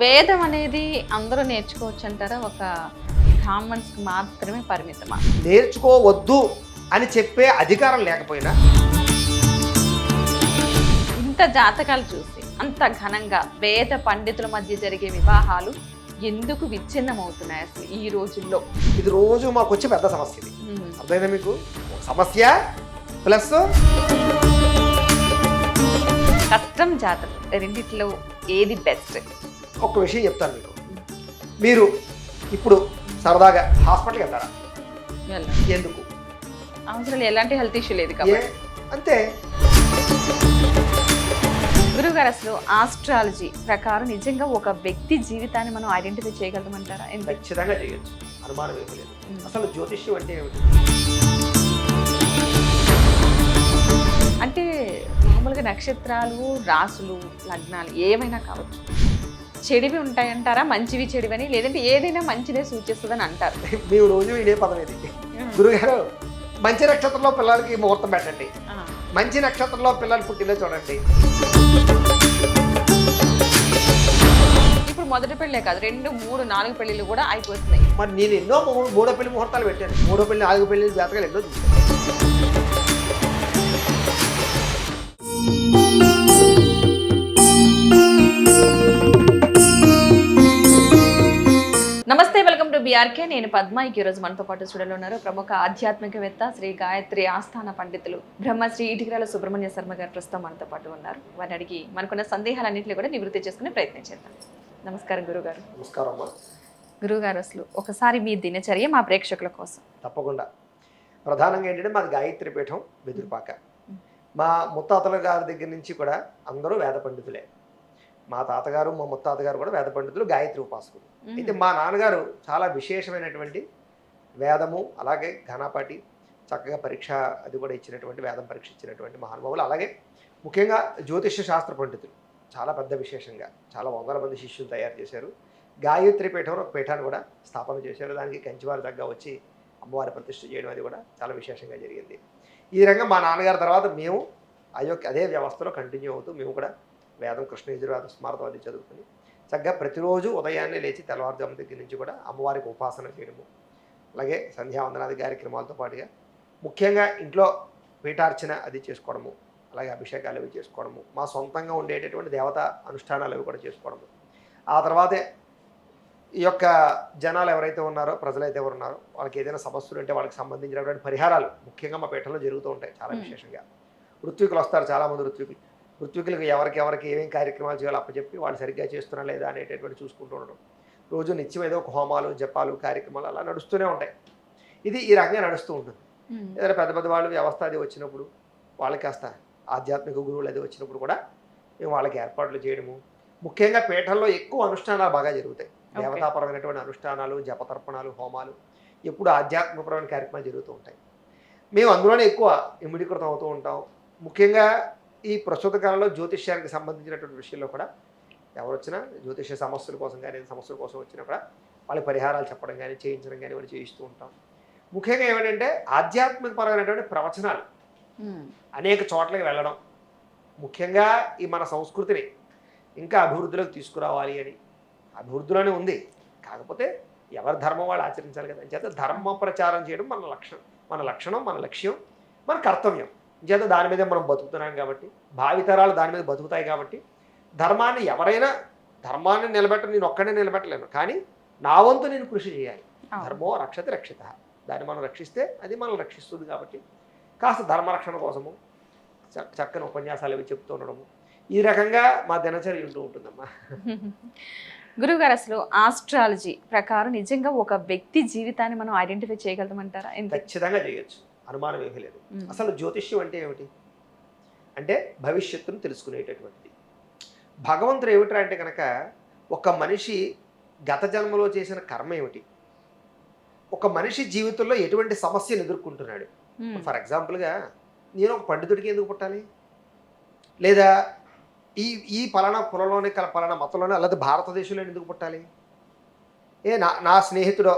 వేదం అనేది అందరూ నేర్చుకోవచ్చు అంటారా? ఒక బ్రాహ్మణ్స్కి మాత్రమే పరిమితమా? నేర్చుకోవద్దు అని చెప్పే అధికారం లేకపోయినా ఇంత జాతకాలు చూసి అంత ఘనంగా వేద పండితుల మధ్య జరిగే వివాహాలు ఎందుకు విచ్ఛిన్నమవుతున్నాయి అసలు ఈ రోజుల్లో? ఇది రోజు మాకు వచ్చే పెద్ద సమస్య ఇది. అర్థమైందా మీకు? ఒక సమస్య ప్లస్ కష్టం జాతకం రెండిట్లో ఏది బెస్ట్? ఒక్క విషయం చెప్తాను మీకు. మీరు ఇప్పుడు సరదాగా హాస్పిటల్కి వెళ్తారా? ఎందుకు? అవసరం ఎలాంటి హెల్త్ ఇష్యూ లేదు కాబట్టి. అంతే. గురుగారు, అసలు ఆస్ట్రాలజీ ప్రకారం నిజంగా ఒక వ్యక్తి జీవితాన్ని మనం ఐడెంటిఫై చేయగలమంటారా? ఖచ్చితంగా చేయొచ్చు, అనుమానం ఏమీ లేదు. అసలు జ్యోతిష్యం అంటే ఏమిటి? అంటే మామూలుగా నక్షత్రాలు, రాసులు, లగ్నాలు ఏమైనా కావచ్చు, చెడివి ఉంటాయంటారా? మంచివి చెడివని, లేదంటే ఏదైనా మంచిదే సూచిస్తుందని అంటారు. మేము రోజు ఇదే పదం ఇది. గురుగారు, మంచి నక్షత్రంలో పిల్లలకి ముహూర్తం పెట్టండి, మంచి నక్షత్రంలో పిల్లలు పుట్టిలో చూడండి. ఇప్పుడు మొదటి పెళ్ళే కాదు, 2, 3, 4 పెళ్ళిళ్ళు కూడా అయిపోతున్నాయి. మరి నేను ఎన్నో మూడో పెళ్లి ముహూర్తాలు పెట్టాను. మూడో పెళ్లి, 4 పెళ్లి జాతకాలు ఎన్నో చూసాను. నమస్తే, వెల్కమ్ టు బీఆర్కే. నేను పద్మ. ఈ రోజు మనతో పాటు స్టూడియోలో ఉన్నారు ప్రముఖ ఆధ్యాత్మికవేత్త, శ్రీ గాయత్రి ఆస్థాన పండితులు బ్రహ్మశ్రీ ఇటికరాల సుబ్రహ్మణ్య శర్మ గారు ప్రస్తుతం మనతో పాటు ఉన్నారు. వారిని అడిగి మనకున్న సందేహాలన్నింటినీ కూడా నివృత్తి చేసుకునే ప్రయత్నం చేద్దాం. నమస్కారం గురుగారు. నమస్కారం అమ్మా. గురుగారు, అసలు ఒకసారి మీ దినచర్య మా ప్రేక్షకుల కోసం. తప్పకుండా. ప్రధానంగా ఏంటంటే మాది గాయత్రి పీఠం బెదురుపాక. మా ముత్తాతల గారి దగ్గర నుంచి కూడా అందరూ వేద పండితులే. మా తాతగారు, మా ముత్తాతగారు కూడా వేద పండితులు, గాయత్రి ఉపాసకులు. అయితే మా నాన్నగారు చాలా విశేషమైనటువంటి వేదము, అలాగే ఘనపాటి, చక్కగా పరీక్ష అది కూడా ఇచ్చినటువంటి, వేదం పరీక్ష ఇచ్చినటువంటి మహానుభావులు. అలాగే ముఖ్యంగా జ్యోతిష్య శాస్త్ర పండితులు, చాలా పెద్ద విశేషంగా చాలా వందల మంది శిష్యులు తయారు చేశారు. గాయత్రి పీఠం ఒక పీఠాన్ని కూడా స్థాపన చేశారు. దానికి కంచివారి దగ్గర వచ్చి అమ్మవారి ప్రతిష్ఠ చేయడం అది కూడా చాలా విశేషంగా జరిగింది. ఈ రంగం మా నాన్నగారి తర్వాత మేము అదే వ్యవస్థలో కంటిన్యూ అవుతూ మేము కూడా వేదం, కృష్ణ యజుర్వేద స్మారతం అది చదువుకుని చక్కగా ప్రతిరోజు ఉదయాన్నే లేచి తెల్లవారుజాము దగ్గర నుంచి కూడా అమ్మవారికి ఉపాసన చేయడము, అలాగే సంధ్యావందనాది కార్యక్రమాలతో పాటుగా ముఖ్యంగా ఇంట్లో పీఠార్చన అది చేసుకోవడము, అలాగే అభిషేకాలు అవి చేసుకోవడము, మా సొంతంగా ఉండేటటువంటి దేవతా అనుష్ఠానాలు అవి కూడా చేసుకోవడము. ఆ తర్వాతే ఈ యొక్క జనాలు ఎవరైతే ఉన్నారో, ప్రజలైతే ఎవరు ఉన్నారో, వాళ్ళకి ఏదైనా సమస్యలు ఉంటే వాళ్ళకి సంబంధించినటువంటి పరిహారాలు ముఖ్యంగా మా పీఠంలో జరుగుతూ ఉంటాయి చాలా విశేషంగా. ఋత్వికులు వస్తారు, చాలామంది ఋత్వికులకు ఎవరికి ఏమేమి కార్యక్రమాలు చేయాలో అప్పచెప్పి వాళ్ళు సరిగ్గా చేస్తున్నా లేదా అనేటటువంటి చూసుకుంటూ ఉండడం. రోజు నిత్యం ఏదో ఒక హోమాలు, జపాలు, కార్యక్రమాలు అలా నడుస్తూనే ఉంటాయి. ఇది ఈ రకంగా నడుస్తూ ఉంటుంది. ఏదైనా పెద్ద పెద్ద వాళ్ళు వ్యవస్థ అది వచ్చినప్పుడు, వాళ్ళకి కాస్త ఆధ్యాత్మిక గురువులు అది వచ్చినప్పుడు కూడా మేము వాళ్ళకి ఏర్పాట్లు చేయడము. ముఖ్యంగా పీఠంలో ఎక్కువ అనుష్ఠానాలు బాగా జరుగుతాయి. దేవతాపరమైనటువంటి అనుష్ఠానాలు, జపతర్పణాలు, హోమాలు, ఎప్పుడు ఆధ్యాత్మికపరమైన కార్యక్రమాలు జరుగుతూ ఉంటాయి. మేము అందులోనే ఎక్కువ ఇమిడీకృతం అవుతూ ఉంటాం. ముఖ్యంగా ఈ ప్రస్తుత కాలంలో జ్యోతిష్యానికి సంబంధించినటువంటి విషయంలో కూడా ఎవరు వచ్చినా జ్యోతిష్య సమస్యల కోసం కానీ, సమస్యల కోసం వచ్చినా కూడా వాళ్ళకి పరిహారాలు చెప్పడం కానీ, చేయించడం కానీ ఇవన్నీ చేయిస్తూ ఉంటాం. ముఖ్యంగా ఏమిటంటే ఆధ్యాత్మికపరమైనటువంటి ప్రవచనాలు అనేక చోట్లకి వెళ్ళడం, ముఖ్యంగా ఈ మన సంస్కృతిని ఇంకా అభివృద్ధిలోకి తీసుకురావాలి అని. అభివృద్ధిలోనే ఉంది, కాకపోతే ఎవరి ధర్మం వాళ్ళు ఆచరించాలి కదా. చేత ధర్మ ప్రచారం చేయడం మన లక్షణం, మన లక్ష్యం, మన కర్తవ్యం. చేత దాని మీద మనం బతుకుతున్నాం కాబట్టి, భావితరాలు దాని మీద బతుకుతాయి కాబట్టి, ధర్మాన్ని నిలబెట్టడం నేను ఒక్కడే నిలబెట్టలేను, కానీ నా వంతు నేను కృషి చేయాలి. ధర్మో రక్షతి రక్షిత. దాన్ని మనం రక్షిస్తే అది మనం రక్షిస్తుంది. కాబట్టి కాస్త ధర్మరక్షణ కోసము చక్కని ఉపన్యాసాలు అవి చెప్తూ ఉండడము, ఈ రకంగా మా దినచర్య ఉంటూ ఉంటుందమ్మా. గురుగారు, అసలు ఆస్ట్రాలజీ ప్రకారం నిజంగా ఒక వ్యక్తి జీవితాన్ని మనం ఐడెంటిఫై చేయగలమంటారా? ఖచ్చితంగా చేయొచ్చు, అనుమానం ఏమీ లేదు. అసలు జ్యోతిష్యం అంటే ఏమిటి అంటే భవిష్యత్తును తెలుసుకునేటటువంటిది. భగవంతుడు ఏమిట్రా అంటే కనుక ఒక మనిషి గత జన్మలో చేసిన కర్మ ఏమిటి, ఒక మనిషి జీవితంలో ఎటువంటి సమస్యను ఎదుర్కొంటున్నాడు. ఫర్ ఎగ్జాంపుల్గా నేను ఒక పండితుడికి ఎందుకు పుట్టాలి, లేదా ఈ పలానా కులంలోనే పలానా మతంలోనే, అలాగే భారతదేశంలో ఎందుకు పుట్టాలి, నా స్నేహితుడో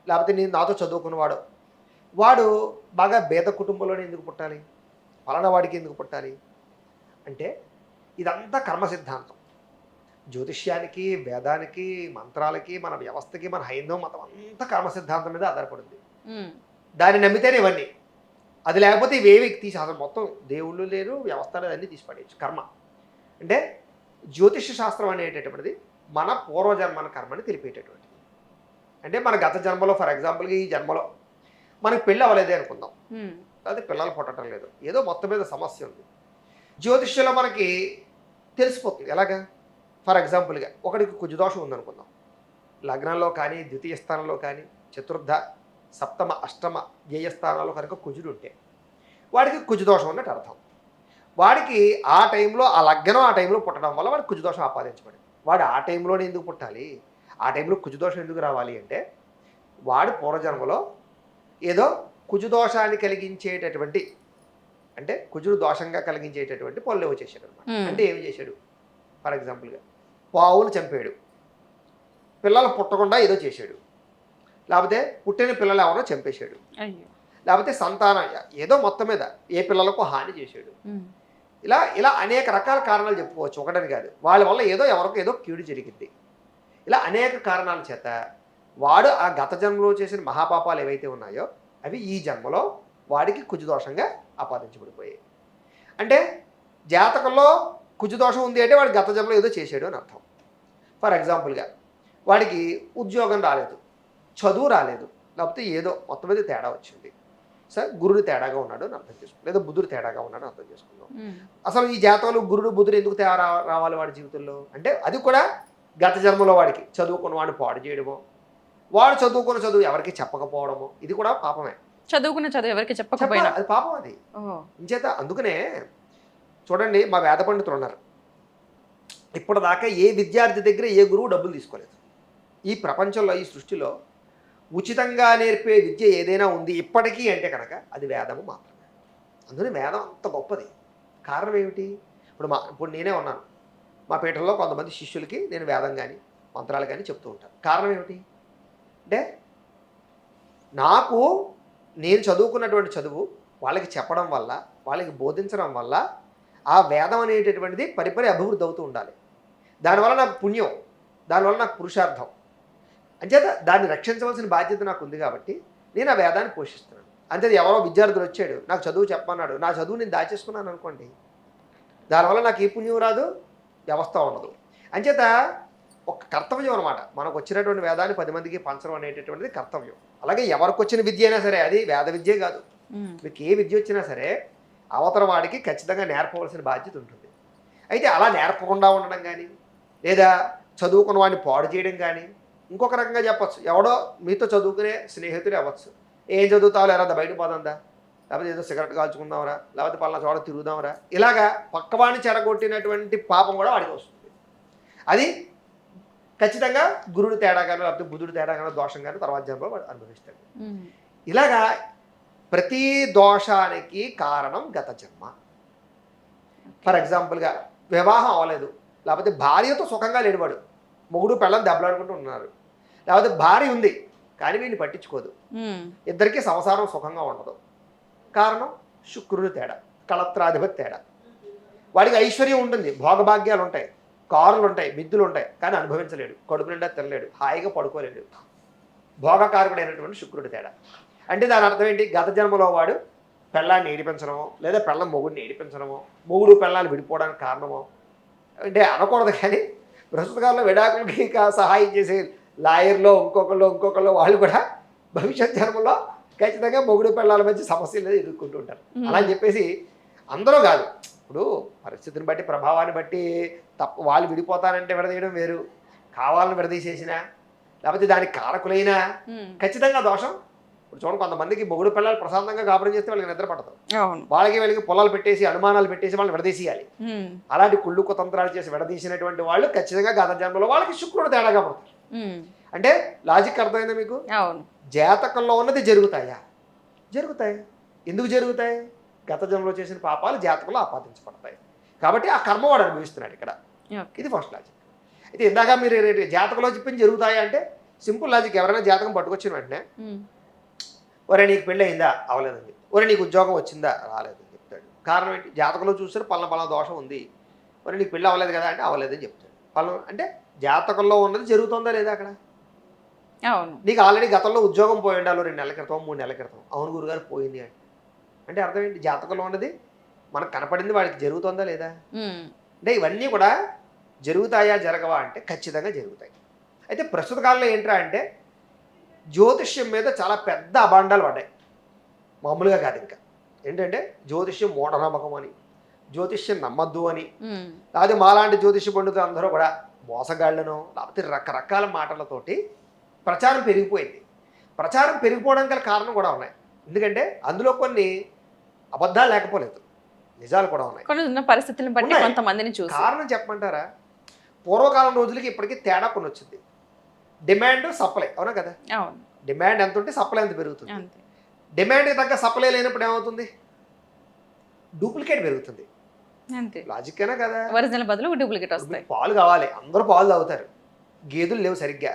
లేకపోతే నేను నాతో చదువుకున్నవాడో వాడు బాగా పేద కుటుంబంలోనే ఎందుకు పుట్టాలి, పలానా వాడికి ఎందుకు పుట్టాలి అంటే ఇదంతా కర్మ సిద్ధాంతం. జ్యోతిష్యానికి, వేదానికి, మంత్రాలకి, మన వ్యవస్థకి, మన హైందవ మతం అంతా కర్మ సిద్ధాంతం మీద ఆధారపడింది. దాన్ని నమ్మితేనే ఇవన్నీ. అది లేకపోతే ఇవేవి తీసి అసలు మొత్తం దేవుళ్ళు లేరు, వ్యవస్థ లేదు, అన్నీ తీసి పడేయచ్చు. కర్మ అంటే జ్యోతిష శాస్త్రం అనేటటువంటిది మన పూర్వజన్మన కర్మని తెలిపేటటువంటిది. అంటే మన గత జన్మలో, ఫర్ ఎగ్జాంపుల్గా ఈ జన్మలో మనకి పెళ్ళి అవ్వలేదే అనుకుందాం, అదే పిల్లలు పుట్టడం లేదు, ఏదో మొత్తం మీద సమస్య ఉంది. జ్యోతిష్యంలో మనకి తెలిసిపోతుంది. ఎలాగా? ఫర్ ఎగ్జాంపుల్గా ఒకడికి కుజదోషం ఉందనుకుందాం, లగ్నంలో కానీ, ద్వితీయ స్థానంలో కానీ, చతుర్థ, సప్తమ, అష్టమ, వ్యయ స్థానాల్లో కనుక కుజుడు ఉంటే వాడికి కుజదోషం అన్నట్టు అర్థం. వాడికి ఆ టైంలో, ఆ లగ్నం ఆ టైంలో పుట్టడం వల్ల వాడికి కుజదోషం ఆపాదించబడింది. వాడు ఆ టైంలోనే ఎందుకు పుట్టాలి, ఆ టైంలో కుజదోషం ఎందుకు రావాలి అంటే వాడు పూర్వజన్మలో ఏదో కుజదోషాన్ని కలిగించేటటువంటి, అంటే కుజుడు దోషంగా కలిగించేటటువంటి పనులు చేశాడు అనమాట. అంటే ఏమి చేశాడు? ఫర్ ఎగ్జాంపుల్గా పావులు చంపాడు, పిల్లలు పుట్టకుండా ఏదో చేశాడు, లేకపోతే పుట్టిన పిల్లలు ఎవరో చంపేశాడు, లేకపోతే సంతానం ఏదో మొత్తం మీద ఏ పిల్లలకు హాని చేశాడు. ఇలా ఇలా అనేక రకాల కారణాలు చెప్పుకోవచ్చు, ఒకటని కాదు. వాళ్ళ వల్ల ఏదో ఎవరికి ఏదో కీడు జరిగింది. ఇలా అనేక కారణాల చేత వాడు ఆ గత జన్మలో చేసిన మహాపాపాలు ఏవైతే ఉన్నాయో అవి ఈ జన్మలో వాడికి కుజదోషంగా ఆపాదించబడిపోయాయి. అంటే జాతకంలో కుజదోషం ఉంది అంటే వాడు గత జన్మలో ఏదో చేశాడు అని అర్థం. ఫర్ ఎగ్జాంపుల్గా వాడికి ఉద్యోగం రాలేదు, చదువు రాలేదు, లేకపోతే ఏదో మొత్తం మీద తేడా వచ్చింది. సార్ గురుడు తేడాగా ఉన్నాడు అని అర్థం చేసుకుందాం, లేదా బుధుడు తేడాగా ఉన్నాడు అని అర్థం చేసుకుందాం. అసలు ఈ జాతకంలో గురుడు బుధుడు ఎందుకు తేడా రావాలి వాడి జీవితంలో అంటే అది కూడా గత జన్మలో వాడికి చదువుకున్న వాడిని పాడు చేయడమో, వాడు చదువుకున్న చదువు ఎవరికి చెప్పకపోవడమో, ఇది కూడా పాపమే. చదువుకున్న చదువు ఎవరికి చెప్పకపోయినా అది పాపం. అది ఇంచేత అందుకనే చూడండి, మా వేద పండితులు ఉన్నారు, ఇప్పటిదాకా ఏ విద్యార్థి దగ్గర ఏ గురువు డబ్బులు తీసుకోలేదు. ఈ ప్రపంచంలో, ఈ సృష్టిలో ఉచితంగా నేర్పే విద్య ఏదైనా ఉంది ఇప్పటికీ అంటే కనుక అది వేదము మాత్రమే. అందుకని వేదం అంత గొప్పది. కారణం ఏమిటి? ఇప్పుడు నేనే ఉన్నాను, మా పీఠంలో కొంతమంది శిష్యులకి నేను వేదం కానీ మంత్రాలు కానీ చెప్తూ ఉంటాను. కారణం ఏమిటి అంటే నేను చదువుకున్నటువంటి చదువు వాళ్ళకి చెప్పడం వల్ల, వాళ్ళకి బోధించడం వల్ల ఆ వేదం అనేటటువంటిది పరిపరి అభివృద్ధి అవుతూ ఉండాలి. దానివల్ల నాకు పుణ్యం, దానివల్ల నాకు పురుషార్థం. అంచేత దాన్ని రక్షించవలసిన బాధ్యత నాకు ఉంది కాబట్టి నేను ఆ వేదాన్ని పోషిస్తున్నాను. అంతే ఎవరో విద్యార్థులు వచ్చాడు, నాకు చదువు చెప్పన్నాడు, నా చదువు నేను దాచేసుకున్నాను అనుకోండి, దానివల్ల నాకు ఏ పుణ్యం రాదు, వ్యవస్థ ఉండదు. అంచేత ఒక కర్తవ్యం అనమాట, మనకు వచ్చినటువంటి వేదాన్ని 10 మందికి పంచడం అనేటటువంటిది కర్తవ్యం. అలాగే ఎవరికి వచ్చిన విద్య అయినా సరే, అది వేద విద్యే కాదు, మీకు ఏ విద్య వచ్చినా సరే అవతల వాడికి ఖచ్చితంగా నేర్పవలసిన బాధ్యత ఉంటుంది. అయితే అలా నేర్పకుండా ఉండడం కానీ, లేదా చదువుకున్న వాడిని పాడు చేయడం కానీ, ఇంకొక రకంగా చెప్పచ్చు, ఎవడో మీతో చదువుకునే స్నేహితుడే అవ్వచ్చు, ఏం చదువుతావు లేదా బయటకు పోదాందా, లేకపోతే ఏదో సిగరెట్ కాల్చుకుందాంరా, లేకపోతే పలానా చోట తిరుగుదాంరా, ఇలాగా పక్కవాడిని చెడగొట్టినటువంటి పాపం కూడా వాడికి వస్తుంది. అది ఖచ్చితంగా గురుడు తేడాగానో, లేకపోతే బుధుడు తేడాగానో, దోషంగానో తర్వాత జన్మలో వాడు అనుభవిస్తాడు. ఇలాగా ప్రతి దోషానికి కారణం గత జన్మ. ఫర్ ఎగ్జాంపుల్గా వివాహం అవ్వలేదు, లేకపోతే భార్యతో సుఖంగా లేనివాడు, మొగుడు పెళ్ళని దెబ్బలాడుకుంటూ ఉన్నారు, లేకపోతే భార్య ఉంది కానీ వీడిని పట్టించుకోదు, ఇద్దరికీ సంసారం సుఖంగా ఉండదు. కారణం శుక్రుడు తేడా, కళత్రాధిపతి తేడా. వాడికి ఐశ్వర్యం ఉంటుంది, భోగభాగ్యాలు ఉంటాయి, కారులు ఉంటాయి, మిద్దులు ఉంటాయి, కానీ అనుభవించలేడు, కడుపు నిండా తినలేడు, హాయిగా పడుకోలేడు. భోగకారకుడైనటువంటి శుక్రుడు తేడా. అంటే దాని అర్థం ఏంటి? గత జన్మలో వాడు పెళ్ళాన్ని ఏడిపించడమో, లేదా పెళ్ళం మొగుడిని ఏడిపించడమో, మొగుడు పెళ్ళాన్ని విడిపోవడానికి కారణమో అంటే అనకూడదు. కానీ ప్రస్తుత కాలంలో విడాకులకి సహాయం చేసే లాయర్లో ఇంకొకళ్ళు వాళ్ళు కూడా భవిష్యత్ జన్మలో ఖచ్చితంగా మొగుడు పెళ్ళాల మధ్య సమస్యలు ఎదుర్కొంటూ ఉంటారు. అలా అని చెప్పేసి అందరూ కాదు, ఇప్పుడు పరిస్థితిని బట్టి, ప్రభావాన్ని బట్టి వాళ్ళు విడిపోతానంటే విడదీయడం వేరు, కావాలని విడదీసేసినా లేకపోతే దానికి కారకులైనా ఖచ్చితంగా దోషం. ఇప్పుడు చూడండి, కొంతమందికి మొగుడు పిల్లలు ప్రశాంతంగా కాపురం చేస్తే వాళ్ళకి నిద్ర పడతారు, వాళ్ళకి పొలాలు పెట్టేసి అనుమానాలు పెట్టేసి వాళ్ళని విడదీసేయాలి. అలాంటి కుళ్ళు కుతంత్రాలు చేసి విడదీసినటువంటి వాళ్ళు ఖచ్చితంగా గత జన్మలో వాళ్ళకి శుక్రుడు తేడాగా పడతారు. అంటే లాజిక్ అర్థమైందా మీకు? జాతకంలో ఉన్నది జరుగుతాయా? జరుగుతాయి. ఎందుకు జరుగుతాయి? గత జన్మలో చేసిన పాపాలు జాతకంలో ఆపాదించబడతాయి కాబట్టి ఆ కర్మ వాడు అనుభవిస్తున్నాడు ఇక్కడ. ఇది ఫస్ట్ లాజిక్. అయితే ఇందాక మీరు జాతకంలో చెప్పింది జరుగుతాయా అంటే సింపుల్ లాజిక్. ఎవరైనా జాతకం పట్టుకొచ్చిన వెంటనే ఒరే నీకు పెళ్ళి అయిందా? అవలేదండి. ఒరే నీకు ఉద్యోగం వచ్చిందా? రాలేదని చెప్తాడు. కారణం ఏంటి? జాతకంలో చూస్తే పలానా దోషం ఉంది. ఒరే నీకు పెళ్ళి అవ్వలేదు కదా అంటే అవ్వలేదని చెప్తాడు. పలానా అంటే జాతకంలో ఉన్నది జరుగుతుందా లేదా అక్కడ? అవును. నీకు ఆల్రెడీ గతంలో ఉద్యోగం పోయి ఉండాలి 2 నెలల క్రితం 3 నెలల క్రితం. అవును గురుగారు పోయింది అంటే అర్థం ఏంటి? జాతకంలో ఉన్నది మనకు కనపడింది వాడికి జరుగుతుందా లేదా? అంటే ఇవన్నీ కూడా జరుగుతాయా జరగవా అంటే ఖచ్చితంగా జరుగుతాయి. అయితే ప్రస్తుత కాలంలో ఏంట్రా అంటే జ్యోతిష్యం మీద చాలా పెద్ద అభాండాలు పడ్డాయి. మామూలుగా కాదు ఇంకా. ఏంటంటే జ్యోతిష్యం మూఢనమ్మకం అని, జ్యోతిష్యం నమ్మద్దు అని, లేకపోతే మాలాంటి జ్యోతిష్య పండితులు అందరూ కూడా మోసగాళ్లను, లేకపోతే రకరకాల మాటలతోటి ప్రచారం పెరిగిపోయింది. ప్రచారం పెరిగిపోవడం గల కారణం కూడా ఉన్నాయి. ఎందుకంటే అందులో కొన్ని అబద్ధాలు లేకపోలేదు, నిజాలు కూడా ఉన్నాయి. కొన్ని ఉన్న పరిస్థితులను బట్టి ఉన్నాయి. కొంతమందిని చూసి కారణం చెప్పమంటారా? పూర్వకాలం రోజులకి ఇప్పటికీ తేడా కొన్ని వచ్చింది. డిమాండ్ సప్లై, అవునా కదా? అవును. డిమాండ్ ఎంత ఉంటే సప్లై ఎంత పెరుగుతుంది. అంతే. డిమాండ్కి తగ్గ సప్లై లేనప్పుడు ఏమవుతుంది? డూప్లికేట్ పెరుగుతుంది. అంతే. లాజిక్ అయినా కదా? ఒరిజినల్ బదులు డూప్లికేట్ వస్తాయి. పాలు కావాలి, అందరూ పాలు తాగుతారు, గేదెలు లేవు సరిగ్గా.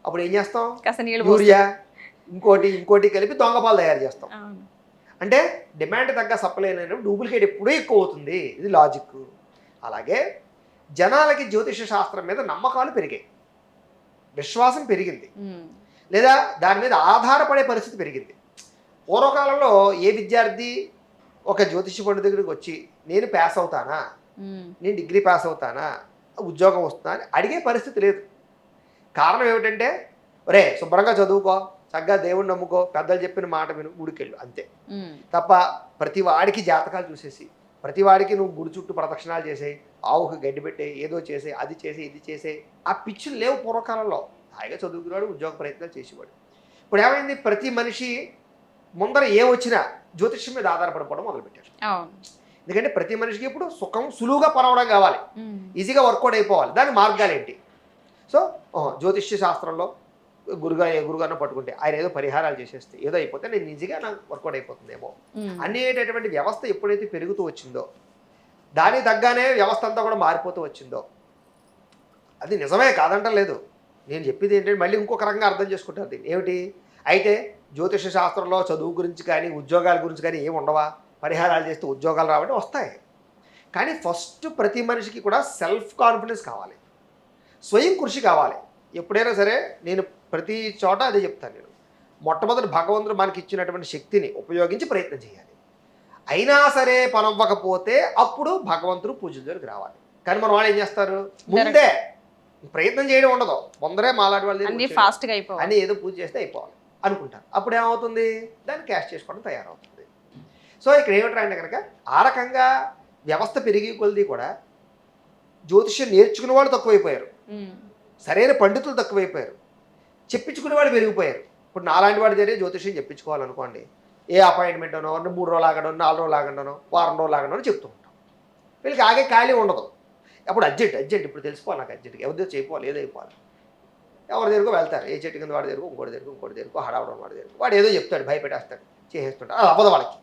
అప్పుడు ఏం చేస్తాం? కాస్త నీళ్ళు యూరియా ఇంకోటి కలిపి దొంగ పాలు తయారు చేస్తాం. అవును. అంటే డిమాండ్ తగ్గ సప్లై లేనప్పుడు డూప్లికేట్ ఎప్పుడూ ఎక్కువ అవుతుంది. ఇది లాజిక్. అలాగే జనాలకి జ్యోతిష శాస్త్రం మీద నమ్మకాలు పెరిగాయి, విశ్వాసం పెరిగింది, లేదా దాని మీద ఆధారపడే పరిస్థితి పెరిగింది. పూర్వకాలంలో ఏ విద్యార్థి ఒక జ్యోతిష పండితుడి దగ్గరికి వచ్చి నేను పాస్ అవుతానా, నేను డిగ్రీ పాస్ అవుతానా, ఉద్యోగం వస్తుందా అని అడిగే పరిస్థితి లేదు. కారణం ఏమిటంటే ఒరే శుభ్రంగా చదువుకో, చక్కగా దేవుణ్ణి నమ్ముకో, పెద్దలు చెప్పిన మాట విను, గుడికెళ్ళు, అంతే. తప్ప ప్రతి వాడికి జాతకాలు చూసేసి, ప్రతి వాడికి నువ్వు గుడి చుట్టూ ప్రదక్షిణాలు చేసేయి, ఆవుకు గడ్డి పెట్టే, ఏదో చేసే, అది చేసే, ఇది చేసే, ఆ పిచ్చులు లేవు పూర్వకాలంలో. హాయిగా చదువుకున్నాడు, ఉద్యోగ ప్రయత్నాలు చేసేవాడు. ఇప్పుడు ఏమైంది? ప్రతి మనిషి ముందర ఏమొచ్చినా జ్యోతిష్యం మీద ఆధారపడిపోవడం మొదలుపెట్టారు. ఎందుకంటే ప్రతి మనిషికి ఇప్పుడు సుఖం సులువుగా పరవడం కావాలి, ఈజీగా వర్కౌట్ అయిపోవాలి. దాని మార్గాలు ఏంటి? సో జ్యోతిష్య శాస్త్రంలో గురుగారిని పట్టుకుంటే ఆయన ఏదో పరిహారాలు చేసేస్తే ఏదో అయిపోతే నేను ఈజీగా నాకు వర్కౌట్ అయిపోతుందేమో అనేటటువంటి వ్యవస్థ ఎప్పుడైతే పెరుగుతూ వచ్చిందో, దానికి తగ్గానే వ్యవస్థ అంతా కూడా మారిపోతూ వచ్చిందో, అది నిజమే కాదంటం లేదు. నేను చెప్పేది ఏంటంటే మళ్ళీ ఇంకొక రకంగా అర్థం చేసుకుంటారు దీన్ని. ఏమిటి? అయితే జ్యోతిష శాస్త్రంలో చదువు గురించి కానీ ఉద్యోగాల గురించి కానీ ఏమి ఉండవా? పరిహారాలు చేస్తే ఉద్యోగాలు రావడం వస్తాయి. కానీ ఫస్ట్ ప్రతి మనిషికి కూడా సెల్ఫ్ కాన్ఫిడెన్స్ కావాలి, స్వయం కృషి కావాలి. ఎప్పుడైనా సరే నేను ప్రతి చోట అదే చెప్తాను. నేను మొట్టమొదటి భగవంతుడు మనకి ఇచ్చినటువంటి శక్తిని ఉపయోగించి ప్రయత్నం చేయాలి. అయినా సరే పనవ్వకపోతే అప్పుడు భగవంతుడు పూజల దగ్గరికి రావాలి. కానీ మన వాళ్ళు ఏం చేస్తారు? ముందే ప్రయత్నం చేయడం ఉండదు, ముందరే మాలాంటి వాళ్ళు ఫాస్ట్గా అయిపోవాలి, అని ఏదో పూజ చేస్తే అయిపోవాలి అనుకుంటారు. అప్పుడు ఏమవుతుంది? దాన్ని క్యాష్ చేసుకోవడం తయారవుతుంది. సో ఇక్కడ ఏమిటంటే కనుక ఆ రకంగా వ్యవస్థ పెరిగి కొలిది కూడా జ్యోతిష్యం నేర్చుకునే వాళ్ళు తక్కువైపోయారు, సరైన పండితులు తక్కువైపోయారు, చెప్పించుకునే వాళ్ళు పెరిగిపోయారు. ఇప్పుడు నాలాంటి వాడి దగ్గర జ్యోతిష్యం చెప్పించుకోవాలనుకోండి, ఏ అపాయింట్మెంట్ అనో 3 రోజులు ఆగడం, 4 రోజులు ఆగడనో, వారం రోజులు ఆగడనో చెప్తూ ఉంటాం. వీళ్ళకి ఆగే ఖాళీ ఉండదు. అప్పుడు అర్జెంట్ ఇప్పుడు తెలిసిపోవాలి, నాకు అర్జెంట్గా ఎవరిదో చేయిపోవాలి, ఏదో అయిపోవాలి. ఎవరి దగ్గరకు వెళ్తారు, ఏ చెట్టు కింద వాడి దగ్గరకు, ఇంకోటి దగ్గరకు హడావడం వాడి దగ్గరకు, వాడు ఏదో చెప్తాడు, భయపెట్టేస్తాడు, చేసేస్తుంటాడు. అది అవ్వదు వాళ్ళకి.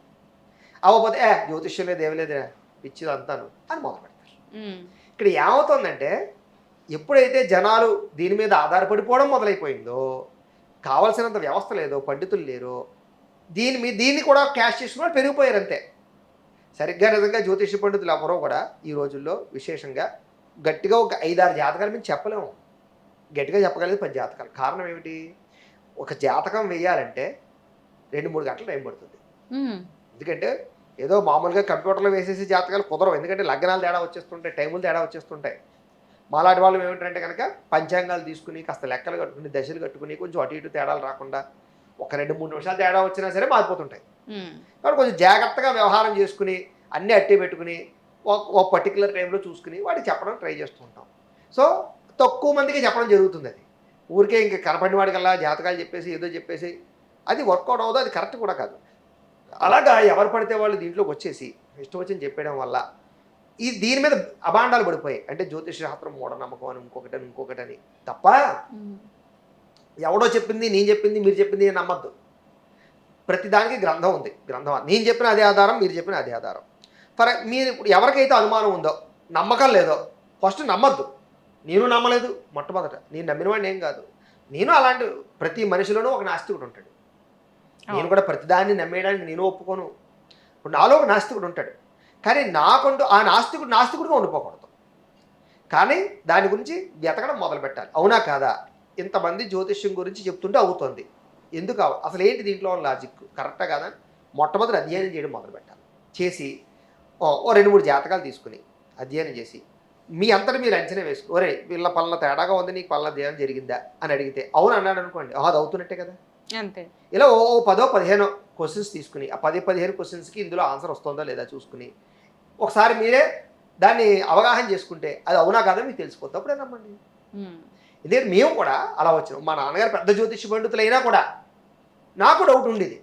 అవ్వకపోతే జ్యోతిష్యం లేదు, ఏమి లేదు, పిచ్చిది అంతాను అని మొదలు పెడతారు. ఇక్కడ ఏమవుతుందంటే ఎప్పుడైతే జనాలు దీని మీద ఆధారపడిపోవడం మొదలైపోయిందో, కావాల్సినంత వ్యవస్థ లేదో, పండితులు లేరో, దీన్ని కూడా క్యాష్ చేసుకున్న వాళ్ళు పెరిగిపోయారు అంతే. సరిగ్గా నిజంగా జ్యోతిష పండితులు ఎవరో కూడా ఈ రోజుల్లో విశేషంగా గట్టిగా ఒక 5-6 జాతకాలు మేము చెప్పలేము, గట్టిగా చెప్పగలిగేది 10 జాతకాలు. కారణం ఏమిటి? ఒక జాతకం వేయాలంటే 2-3 గంటలు టైం పడుతుంది. ఎందుకంటే ఏదో మామూలుగా కంప్యూటర్లో వేసేసి జాతకాలు కుదరవు. ఎందుకంటే లగ్నాలు తేడా వచ్చేస్తుంటాయి, టైములు తేడా వచ్చేస్తుంటాయి. మాలాంటి వాళ్ళు ఏమిటంటే కనుక పంచాంగాలు తీసుకుని కాస్త లెక్కలు కట్టుకుని దశలు కట్టుకుని కొంచెం అటు ఇటు తేడాలు రాకుండా ఒక 2-3 నిమిషాలు తేడా వచ్చినా సరే మారిపోతుంటాయి. కాబట్టి కొంచెం జాగ్రత్తగా వ్యవహారం చేసుకుని అన్నీ అట్టే పెట్టుకుని ఒక పర్టికులర్ టైంలో చూసుకుని వాడికి చెప్పడం ట్రై చేస్తూ ఉంటాం. సో తక్కువ మందికి చెప్పడం జరుగుతుంది. అది ఊరికే ఇంక కనపడిన వాడికల్లా జాతకాలు చెప్పేసి ఏదో చెప్పేసి అది వర్కౌట్ అవ్వదు, అది కరెక్ట్ కూడా కాదు. అలాగా ఎవరు పడితే వాళ్ళు దీంట్లోకి వచ్చేసి ఇష్టం వచ్చింది చెప్పడం వల్ల దీని మీద అభాండాలు పడిపోయాయి. అంటే జ్యోతిష శాస్త్రం మూఢనమ్మకం అని ఇంకొకటని తప్ప ఎవడో చెప్పింది, నేను చెప్పింది, మీరు చెప్పింది నమ్మద్దు. ప్రతిదానికి గ్రంథం ఉంది. గ్రంథం నేను చెప్పిన అదే ఆధారం, మీరు చెప్పిన అదే ఆధారం. మీరు ఇప్పుడు ఎవరికైతే అనుమానం ఉందో, నమ్మకం లేదో ఫస్ట్ నమ్మద్దు. నేను నమ్మలేదు మొట్టమొదట, నేను నమ్మిన వాడిని ఏం కాదు. నేను అలాంటి ప్రతి మనిషిలోనూ ఒక నాస్తికుడు ఉంటాడు. నేను కూడా ప్రతిదాన్ని నమ్మేయడానికి నేను ఒప్పుకోను. ఇప్పుడు నాలో ఒక నాస్తికుడు ఉంటాడు. కానీ నాకంటూ ఆ నాస్తికుడుగా ఉండిపోకూడదు. కానీ దాని గురించి వెతకడం మొదలు పెట్టాలి. అవునా కాదా, ఇంతమంది జ్యోతిష్యం గురించి చెప్తుంటే అవుతుంది, ఎందుకు అసలు ఏంటి దీంట్లో లాజిక్ కరెక్టా కాదా, మొట్టమొదటి అధ్యయనం చేయడం మొదలు పెట్టాలి. చేసి ఓ 2-3 జాతకాలు తీసుకుని అధ్యయనం చేసి మీ అంతటి మీరు అంచనా వేసుకుని, ఒరే వీళ్ళ పలానా తేడాగా ఉంది, నీకు పలానా దేవం జరిగిందా అని అడిగితే అవును అన్నాడు అనుకోండి, అది అవుతున్నట్టే కదా. అంతే. ఇలా ఓ 10-15 క్వశ్చన్స్ తీసుకుని ఆ 10-15 క్వశ్చన్స్కి ఇందులో ఆన్సర్ వస్తుందా లేదా చూసుకుని ఒకసారి మీరే దాన్ని అవగాహన చేసుకుంటే అది అవునా కాదా మీకు తెలిసిపోతుంది, అప్పుడే నమ్మండి. ఎందుకంటే మేము కూడా అలా వచ్చినాం. మా నాన్నగారు పెద్ద జ్యోతిష పండితులైనా కూడా నాకు డౌట్ ఉండేది,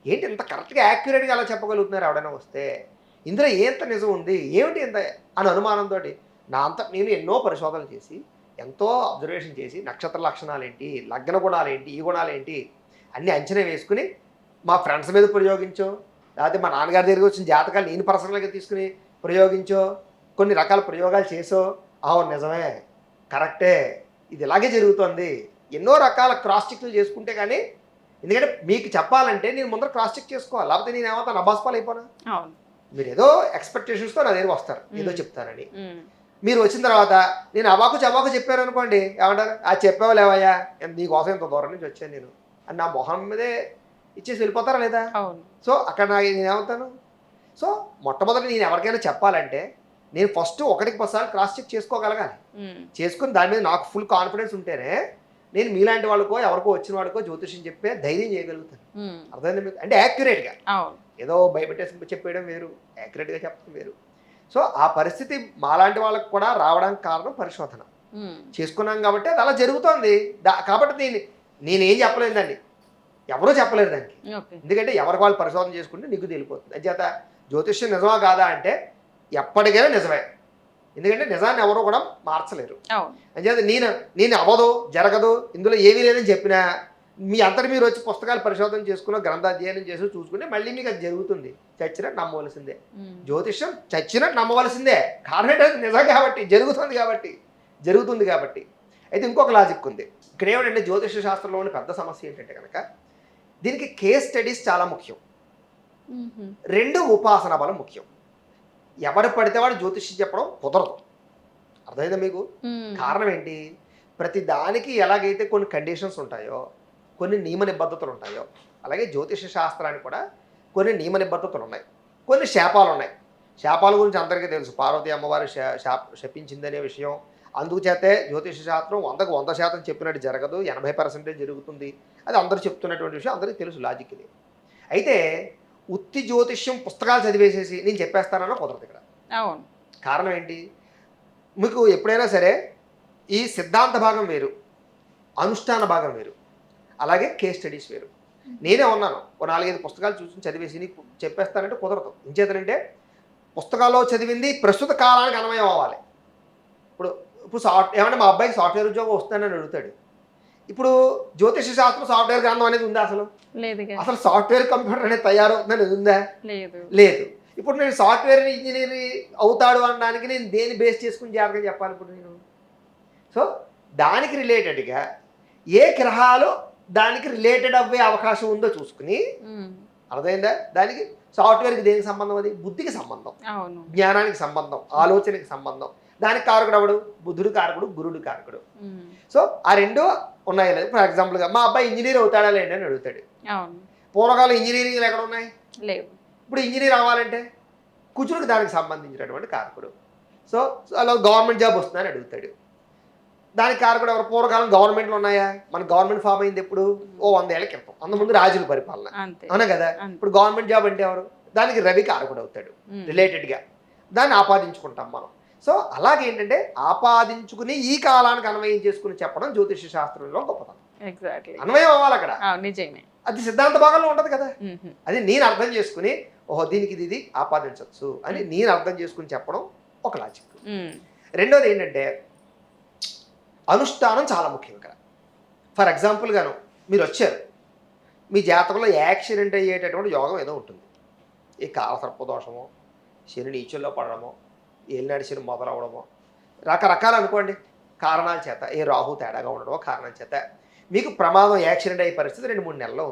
ఏంటి ఇంత కరెక్ట్గా యాక్యురేట్గా అలా చెప్పగలుగుతున్నారు ఎవడైనా వస్తే, ఇందులో ఏంత నిజం ఉంది ఏమిటి ఇంత అని అనుమానంతో నా అంతా నేను ఎన్నో పరిశోధనలు చేసి ఎంతో అబ్జర్వేషన్ చేసి నక్షత్ర లక్షణాలు ఏంటి, లగ్న గుణాలు ఏంటి, ఈ గుణాలు ఏంటి అన్నీ అంచనా వేసుకుని మా ఫ్రెండ్స్ మీద ప్రయోగించో, లేకపోతే మా నాన్నగారి దగ్గరికి వచ్చిన జాతకాలు నేను పర్సనల్గా తీసుకుని ప్రయోగించో, కొన్ని రకాల ప్రయోగాలు చేసో, అవును నిజమే కరెక్టే ఇది ఇలాగే జరుగుతుంది, ఎన్నో రకాల క్రాస్ చెక్లు చేసుకుంటే కానీ, ఎందుకంటే మీకు చెప్పాలంటే నేను ముందర క్రాస్ చెక్ చేసుకోవాలి, లేకపోతే నేను ఏమవుతాను అబాస్పాలు అయిపోనా. మీరు ఏదో ఎక్స్పెక్టేషన్స్తో నా దగ్గర వస్తారు ఏదో చెప్తానని, మీరు వచ్చిన తర్వాత నేను అబాకు చబాకు చెప్పాను అనుకోండి, ఏమంటారు అది చెప్పావా లేవయ్యా, నీకోసం ఇంత దూరం నుంచి వచ్చాను నేను అని నా మొహం మీదే ఇచ్చేసి వెళ్ళిపోతారా లేదా. సో అక్కడ నేను ఏమవుతాను. సో మొట్టమొదటి నేను ఎవరికైనా చెప్పాలంటే నేను ఫస్ట్ 1-10 సార్లు క్రాస్ చెక్ చేసుకోగలగాలి, చేసుకుని దాని మీద నాకు ఫుల్ కాన్ఫిడెన్స్ ఉంటేనే నేను మీలాంటి వాళ్ళకో ఎవరికో వచ్చిన వాళ్ళకో జ్యోతిష్యం చెప్పే ధైర్యం చేయగలుగుతాను. అర్థమైంది మీకు, అంటే యాక్యురేట్గా ఏదో భయపెట్టేసి చెప్పేయడం వేరు, యాక్యురేట్గా చెప్పడం వేరు. సో ఆ పరిస్థితి మాలాంటి వాళ్ళకి కూడా రావడానికి కారణం పరిశోధన చేసుకున్నాం కాబట్టి అది అలా జరుగుతోంది. కాబట్టి నేనేం చెప్పలేదు దాన్ని, ఎవరూ చెప్పలేరు దానికి, ఎందుకంటే ఎవరికి వాళ్ళు పరిశోధన చేసుకుంటే నీకు తెలిపోతుంది. అంచేత జ్యోతిష్యం నిజమా కాదా అంటే ఎప్పటికైనా నిజమే, ఎందుకంటే నిజాన్ని ఎవరో కూడా మార్చలేరు. అంచేత నేను అవ్వదు జరగదు ఇందులో ఏమీ లేదని చెప్పినా మీ అంతటి మీరు వచ్చి పుస్తకాలు పరిశోధన చేసుకున్న గ్రంథాధ్యయనం చేసి చూసుకుంటే మళ్ళీ మీకు అది జరుగుతుంది, చచ్చినట్టు నమ్మవలసిందే. జ్యోతిష్యం చచ్చినట్టు నమ్మవలసిందే, కారణం ఏంటంటే నిజం కాబట్టి జరుగుతుంది కాబట్టి. అయితే ఇంకొక లాజిక్ ఉంది ఇక్కడ, ఏమిటంటే జ్యోతిష శాస్త్రంలో ఉన్న పెద్ద సమస్య ఏంటంటే కనుక దీనికి కేస్ స్టడీస్ చాలా ముఖ్యం, 2 ఉపాసన బలం ముఖ్యం. ఎవరు పడితే వాడు జ్యోతిష్యం చెప్పడం కుదరదు, అర్థమైందా మీకు. కారణం ఏంటి, ప్రతి దానికి ఎలాగైతే కొన్ని కండిషన్స్ ఉంటాయో, కొన్ని నియమ నిబద్ధతలు ఉంటాయో, అలాగే జ్యోతిష శాస్త్రానికి కూడా కొన్ని నియమ నిబద్ధతలు ఉన్నాయి, కొన్ని శాపాలు ఉన్నాయి. శాపాల గురించి అందరికీ తెలుసు, పార్వతీ అమ్మవారు శపించిందనే విషయం. అందుచేతే జ్యోతిష శాస్త్రం 100కు 100% చెప్పినట్టు జరగదు, 80% జరుగుతుంది, అది అందరూ చెప్తున్నటువంటి విషయం అందరికీ తెలుసు, లాజిక్ ఇది. అయితే ఉత్తి జ్యోతిష్యం పుస్తకాలు చదివేసేసి నేను చెప్పేస్తానన్నా కుదరదు ఇక్కడ. కారణం ఏంటి, మీకు ఎప్పుడైనా సరే ఈ సిద్ధాంత భాగం వేరు, అనుష్ఠాన భాగం వేరు, అలాగే కేస్ స్టడీస్ వేరు. నేనే ఉన్నాను ఓ 4-5 పుస్తకాలు చూసి చదివేసి నీకు చెప్పేస్తానంటే కుదరదు. ఇంచేతనంటే పుస్తకాల్లో చదివింది ప్రస్తుత కాలానికి అన్వయం అవ్వాలి. ఇప్పుడు ఏమంటే మా అబ్బాయికి సాఫ్ట్వేర్ ఉద్యోగం వస్తుందని అడుగుతాడు, ఇప్పుడు జ్యోతిష శాస్త్రం సాఫ్ట్వేర్ గ్రంథం అనేది ఉందా అసలు? అసలు సాఫ్ట్వేర్ కంప్యూటర్ అనేది తయారవుతుందని ఉందా? లేదు. ఇప్పుడు నేను సాఫ్ట్వేర్ ఇంజనీర్ అవుతాడు అనడానికి నేను దేని బేస్ చేసుకుని జాగ్రత్తగా చెప్పాలి ఇప్పుడు నేను. సో దానికి రిలేటెడ్గా ఏ గ్రహాలు దానికి రిలేటెడ్ అవ్వే అవకాశం ఉందో చూసుకుని, అర్థమైందా, దానికి సాఫ్ట్వేర్కి దేనికి సంబంధం, అది బుద్ధికి సంబంధం, జ్ఞానానికి సంబంధం, ఆలోచనకి సంబంధం. దానికి కారకుడు ఎవడు, బుద్ధుడు కారకుడు, గురుడు కారకుడు. సో ఆ 2 ఉన్నాయి. ఫర్ ఎగ్జాంపుల్గా మా అబ్బాయి ఇంజనీర్ అవుతాడా లేండి అని అడుగుతాడు. పూర్వకాలం ఇంజనీరింగ్లు ఎక్కడ ఉన్నాయి? లేవు. ఇప్పుడు ఇంజనీర్ అవ్వాలంటే కుజుడికి దానికి సంబంధించినటువంటి కారకుడు. సో అలా గవర్నమెంట్ జాబ్ వస్తుందని అడుగుతాడు, దానికి కారకుడు ఎవరు? పూర్వకాలం గవర్నమెంట్లు ఉన్నాయా? మన గవర్నమెంట్ ఫామ్ అయింది ఎప్పుడు? ఓ 100 ఏళ్ల క్రితం, అంతకుముందు రాజుల పరిపాలన, అవునా కదా. ఇప్పుడు గవర్నమెంట్ జాబ్ అంటే ఎవరు? దానికి రవి కారకుడు అవుతాడు రిలేటెడ్గా, దాన్ని ఆపాదించుకుంటాం మనం. సో అలాగేంటంటే ఆపాదించుకుని ఈ కాలానికి అన్వయం చేసుకుని చెప్పడం జ్యోతిష శాస్త్రంలో గొప్పతనం. అన్వయం అవ్వాలి అక్కడ, అది సిద్ధాంత భాగంలో ఉంటుంది కదా. అది నేను అర్థం చేసుకుని ఓహో దీనికి ఇది ఆపాదించవచ్చు అని నేను అర్థం చేసుకుని చెప్పడం ఒక లాజిక్. రెండోది ఏంటంటే అనుష్ఠానం చాలా ముఖ్యం ఇక్కడ. ఫర్ ఎగ్జాంపుల్గాను మీరు వచ్చారు, మీ జాతకంలో యాక్సిడెంట్ అయ్యేటటువంటి యోగం ఏదో ఉంటుంది, ఈ కాలసర్పదోషమో, శని నీచుల్లో పడడమో, ఏలినాడు శని మొదలవడమో, రకరకాలు అనుకోండి కారణాల చేత, ఏ రాహు తేడాగా ఉండడమో కారణాల చేత మీకు ప్రమాదం యాక్సిడెంట్ అయ్యే పరిస్థితి 2-3 నెలల్లో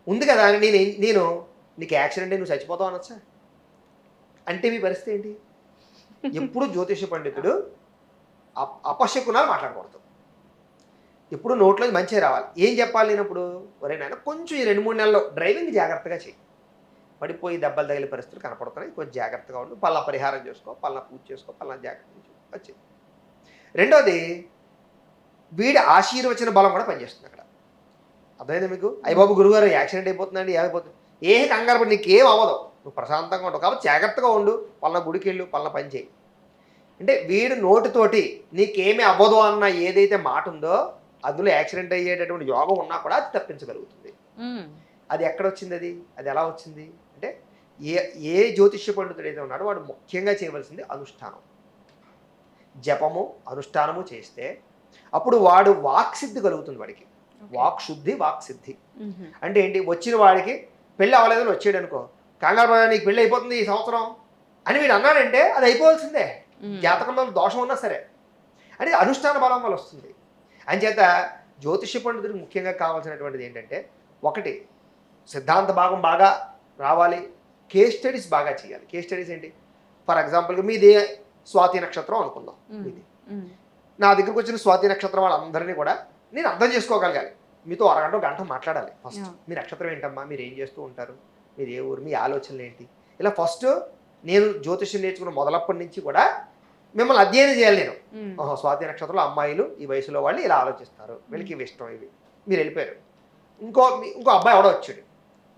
ఉంది కదా. నేను నీకు యాక్సిడెంట్ అయ్యి నువ్వు చచ్చిపోతావు అనొచ్చా? అంటే మీ పరిస్థితి ఏంటి? ఎప్పుడు జ్యోతిష పండితుడు అపశకునాలు మాట్లాడకూడదు. ఇప్పుడు నోట్లో మంచిగా రావాలి. ఏం చెప్పాలి నేనప్పుడు? ఒరే నాయన కొంచెం ఈ 2-3 నెలల్లో డ్రైవింగ్ జాగ్రత్తగా చెయ్యి. పడిపోయి దెబ్బలు తగిలే పరిస్థితులు కనపడుతున్నాయి. కొంచెం జాగ్రత్తగా ఉండు. పలానా పరిహారం చేసుకో, పలానా పూజ చేసుకో, పలానా జాగ్రత్త వచ్చింది. రెండోది, వీడి ఆశీర్వచన బలం కూడా పనిచేస్తుంది అక్కడ. అర్థమైందా మీకు? అయ్య బాబు గురుగారు యాక్సిడెంట్ అయిపోతుందండి, ఏమైపోతుంది, ఏ కంగారు పడి నీకేం అవ్వదు, నువ్వు ప్రశాంతంగా ఉండవు కాబట్టి జాగ్రత్తగా ఉండు, పలానా గుడికి వెళ్ళు, పలానా పని చేయి. అంటే వీడు నోటితోటి నీకేమీ అవ్వదు అన్న ఏదైతే మాట ఉందో అందులో యాక్సిడెంట్ అయ్యేటటువంటి యోగం ఉన్నా కూడా అది తప్పించగలుగుతుంది. అది ఎక్కడ వచ్చింది? అది ఎలా వచ్చింది అంటే, ఏ జ్యోతిష్య పండితుడు అయితే ఉన్నాడో వాడు ముఖ్యంగా చేయవలసింది అనుష్ఠానం. జపము అనుష్ఠానము చేస్తే అప్పుడు వాడు వాక్సిద్ధి కలుగుతుంది. వాడికి వాక్శుద్ధి వాక్సిద్ధి అంటే ఏంటి? వచ్చిన వాడికి పెళ్ళి అవ్వలేదని వచ్చాడు అనుకో, కంగారు నీకు పెళ్ళి అయిపోతుంది ఈ సంవత్సరం అని వీడు అన్నాడంటే అది అయిపోవాల్సిందే, జాతకంలో దోషం ఉన్నా సరే. అంటే అనుష్ఠాన బలం వల్ల వస్తుంది. అంచేత జ్యోతిష్య పండితుడికి ముఖ్యంగా కావాల్సినటువంటిది ఏంటంటే, ఒకటి సిద్ధాంత భాగం బాగా రావాలి, కేస్ స్టడీస్ బాగా చేయాలి. కేస్ స్టడీస్ ఏంటి? ఫర్ ఎగ్జాంపుల్గా మీది స్వాతి నక్షత్రం అనుకుందాం. మీది నా దగ్గరకు వచ్చిన స్వాతి నక్షత్రం వాళ్ళందరినీ కూడా నేను అర్థం చేసుకోగలగాలి. మీతో అరగంట గంట మాట్లాడాలి. ఫస్ట్ మీ నక్షత్రం ఏంటమ్మా, మీరు ఏం చేస్తూ ఉంటారు, మీరు ఏ ఊరు, మీ ఆలోచనలు ఏంటి, ఇలా ఫస్ట్ నేను జ్యోతిష్యం నేర్చుకున్న మొదలప్పటి నుంచి కూడా మిమ్మల్ని అధ్యయనం చేయాలి నేను. స్వాతి నక్షత్రంలో అమ్మాయిలు ఈ వయసులో వాళ్ళు ఇలా ఆలోచిస్తారు, వీళ్ళకి ఇవి ఇష్టం, ఇవి. మీరు వెళ్ళిపోయారు. ఇంకో అబ్బాయి ఎవడో వచ్చాడు,